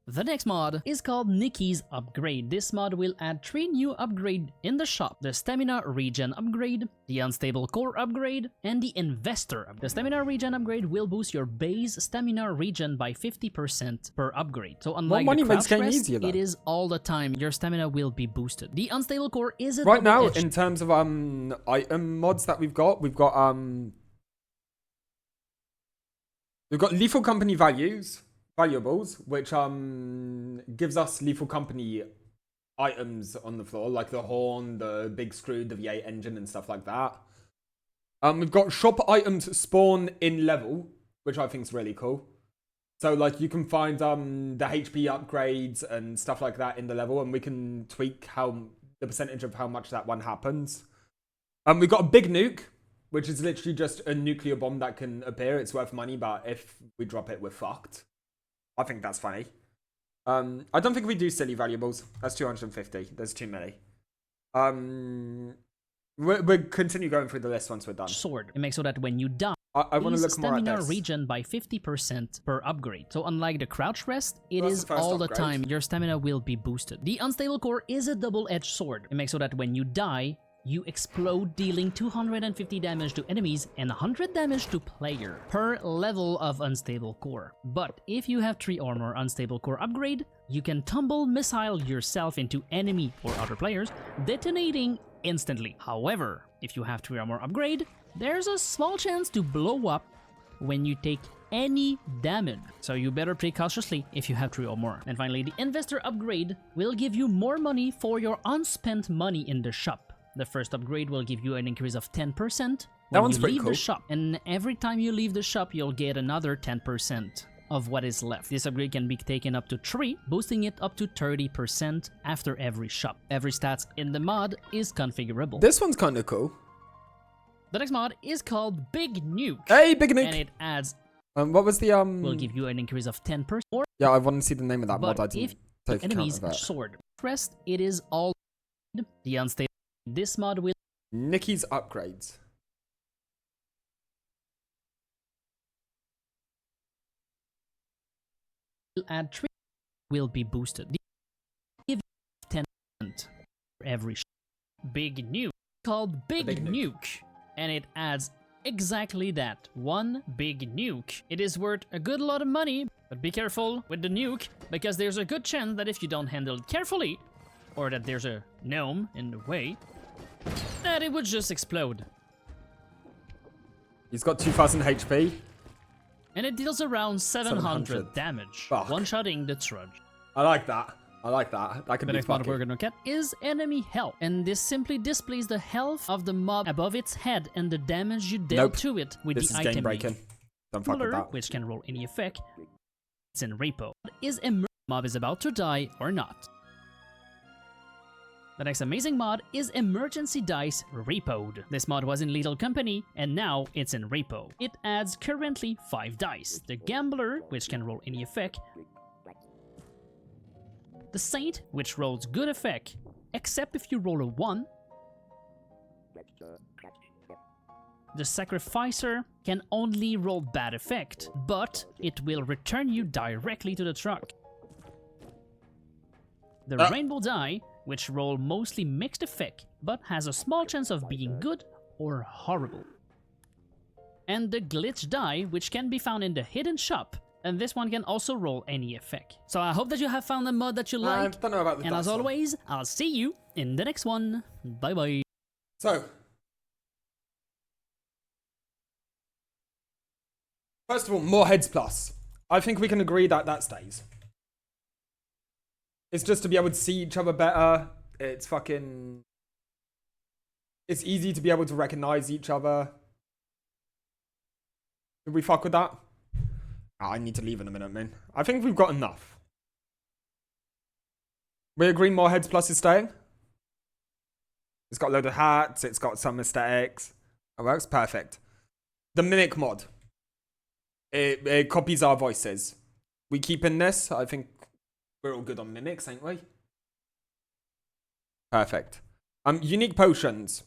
The next mod is called Nikki's Upgrade. This mod will add 3 new upgrades in the shop: the Stamina Regen Upgrade, the Unstable Core Upgrade, and the Investor Upgrade. The Stamina Regen Upgrade will boost your base stamina regen by 50% per upgrade. So unlike the Crouch Rest, it is all the time your stamina will be boosted. The Unstable Core is a right now in terms of item mods that we've got Lethal Company valuables, which gives us Lethal Company items on the floor, like the horn, the big screw, the V8 engine, and stuff like that. We've got shop items spawn in level, which I think is really cool. So like you can find the HP upgrades and stuff like that in the level, and we can tweak the percentage of how much that one happens. We've got a big nuke, which is literally just a nuclear bomb that can appear. It's worth money, but if we drop it, we're fucked. I think that's funny. I don't think we do silly valuables. That's 250. There's too many. We'll continue going through the list once we're done. Sword. It makes so that when you die, I want to look more at stamina this. regen by 50% per upgrade. So unlike the Crouch Rest, it is all the time your stamina will be boosted. The Unstable Core is a double-edged sword. It makes so that when you die, you explode, dealing 250 damage to enemies and 100 damage to player per level of Unstable Core. But if you have 3 or more Unstable Core upgrade, you can tumble missile yourself into enemy or other players, detonating instantly. However, if you have 3 or more upgrade, there's a small chance to blow up when you take any damage, so you better play cautiously if you have 3 or more. And finally, the Investor Upgrade will give you more money for your unspent money in the shop. The first upgrade will give you an increase of 10% when you leave the shop, and every time you leave the shop, you'll get another 10% of what is left. This upgrade can be taken up to 3, boosting it up to 30% after every shop. Every stats in the mod is configurable. This one's kind of cool. The next mod is called Big Nuke. Hey, Big Nuke! And it adds... what was the will give you an increase of 10%. Yeah, I want to see the name of that mod. I But if didn't take account enemies of that. sword rest, it is all the unstable. This mod will Nikki's upgrades. add 3 will be boosted. Give 10% for every Big Nuke called Big Nuke, and it adds exactly that, 1 big nuke. It is worth a good lot of money, but be careful with the nuke, because there's a good chance that if you don't handle it carefully, or that there's a gnome in the way, that it would just explode. He's got 2000 HP. And it deals around 700 damage, one-shotting the Trudge. I like that. I like that. That could The be next mod fucking. we're gonna get is enemy health, and this simply displays the health of the mob above its head and the damage you dealt to it with This the is item. game breaking. Don't fuck with Ruler, that. which can roll any effect. It's in repo. Is a mob is about to die or not? The next amazing mod is Emergency Dice Repoed. This mod was in Lethal Company, and now it's in Repo. It adds currently 5 dice. The Gambler, which can roll any effect. The Saint, which rolls good effect, except if you roll a 1. The Sacrificer can only roll bad effect, but it will return you directly to the truck. The Rainbow Die, which roll mostly mixed effect, but has a small chance of being good or horrible. And the Glitch Die, which can be found in the hidden shop, and this one can also roll any effect. So I hope that you have found a mod that you like, I don't know about the and as always, I'll see you in the next one. Bye bye. So, first of all, more heads plus. I think we can agree that that stays. It's just to be able to see each other better. It's fucking... It's easy to be able to recognize each other. Did we fuck with that? Oh, I need to leave in a minute, man. I think we've got enough. We agree more heads plus is staying? It's got a load of hats. It's got some aesthetics. It works perfect. The Mimic mod. It copies our voices. We keep in this. I think we're all good on mimics, ain't we? Perfect. Unique potions.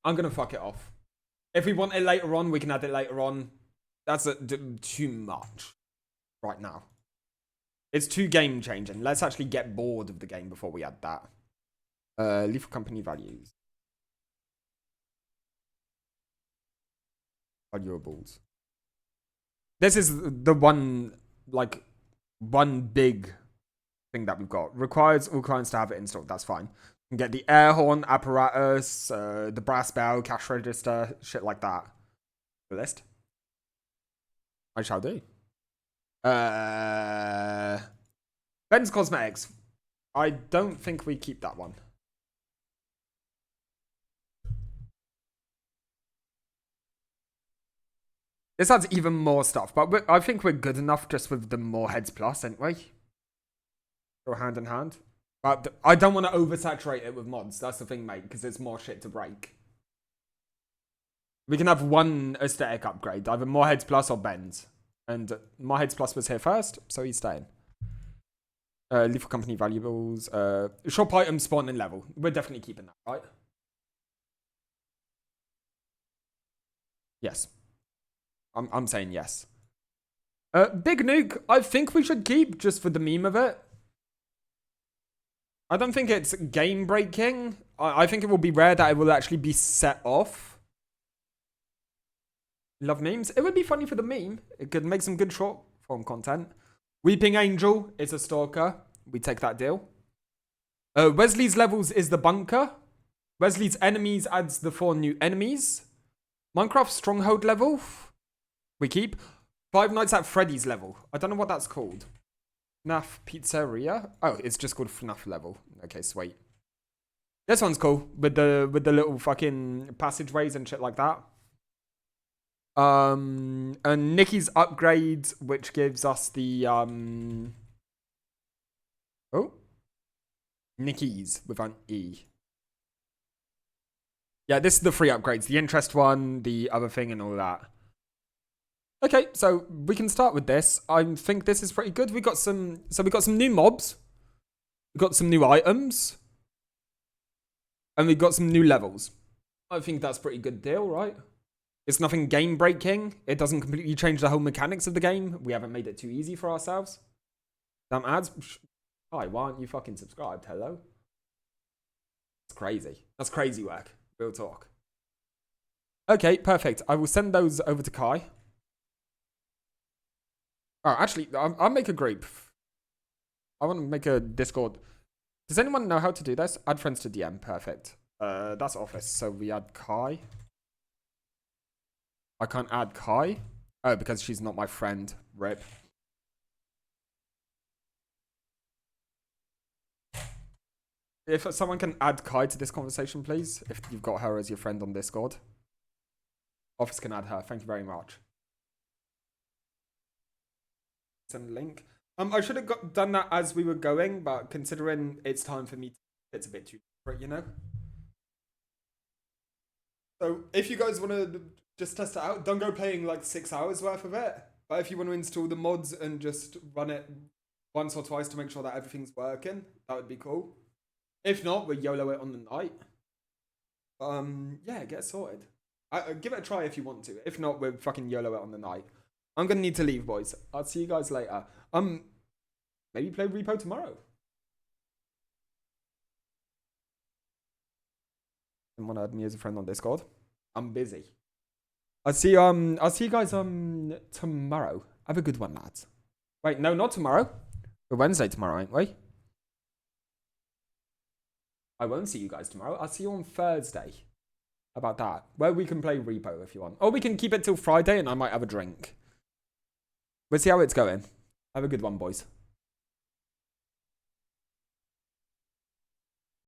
I'm gonna fuck it off. If we want it later on, we can add it later on. That's too much right now. It's too game changing. Let's actually get bored of the game before we add that. Lethal Company values. Valuables. This is the one, like, one big thing that we've got. Requires all clients to have it installed. That's fine. You can get the air horn apparatus, the brass bell, cash register, shit like that. The list. I shall do. Ben's Cosmetics. I don't think we keep that one. This adds even more stuff, but I think we're good enough just with the more heads plus, ain't we? Go hand in hand. But I don't want to oversaturate it with mods. That's the thing, mate, because there's more shit to break. We can have one aesthetic upgrade, either more heads plus or Ben's. And more heads plus was here first, so he's staying. Lethal Company valuables. Shop item spawn and level. We're definitely keeping that, right? Yes. I'm saying yes. Big Nuke, I think we should keep just for the meme of it. I don't think it's game breaking. I think it will be rare that it will actually be set off. Love memes. It would be funny for the meme. It could make some good short form content. Weeping Angel is a stalker. We take that deal. Wesley's levels is the bunker. Wesley's enemies adds the 4 new enemies. Minecraft Stronghold level. We keep. Five Nights at Freddy's level. I don't know what that's called. FNAF Pizzeria? Oh, it's just called FNAF level. Okay, sweet. This one's cool. With the little fucking passageways and shit like that. And Nikki's upgrades, which gives us the Nikki's with an E. Yeah, this is the free upgrades. The interest one, the other thing, and all that. Okay, so we can start with this. I think this is pretty good. We got some new mobs. We got some new items. And we got some new levels. I think that's a pretty good deal, right? It's nothing game breaking. It doesn't completely change the whole mechanics of the game. We haven't made it too easy for ourselves. Damn ads. Hi, why aren't you fucking subscribed? Hello? That's crazy. That's crazy work. Real talk. Okay, perfect. I will send those over to Kai. Oh, actually, I'll make a group. I want to make a Discord. Does anyone know how to do this? Add friends to DM. Perfect. That's Office. So we add Kai. I can't add Kai. Oh, because she's not my friend. Rip. If someone can add Kai to this conversation, please. If you've got her as your friend on Discord. Office can add her. Thank you very much. Send a link. I should have done that as we were going, but considering it's time for me, it's a bit too for it, you know? So if you guys want to just test it out, don't go playing like 6 hours worth of it. But if you want to install the mods and just run it once or twice to make sure that everything's working, that would be cool. If not, we'll YOLO it on the night. Yeah, get sorted. Give it a try if you want to. If not, we'll fucking YOLO it on the night. I'm gonna need to leave, boys. I'll see you guys later. Maybe play Repo tomorrow. Didn't want to add me as a friend on Discord. I'm busy. I'll see you guys tomorrow. Have a good one, lads. Wait, no, not tomorrow. We're Wednesday tomorrow, ain't we? I won't see you guys tomorrow. I'll see you on Thursday. How about that? Where we can play Repo if you want. Or we can keep it till Friday and I might have a drink. We'll see how it's going. Have a good one, boys.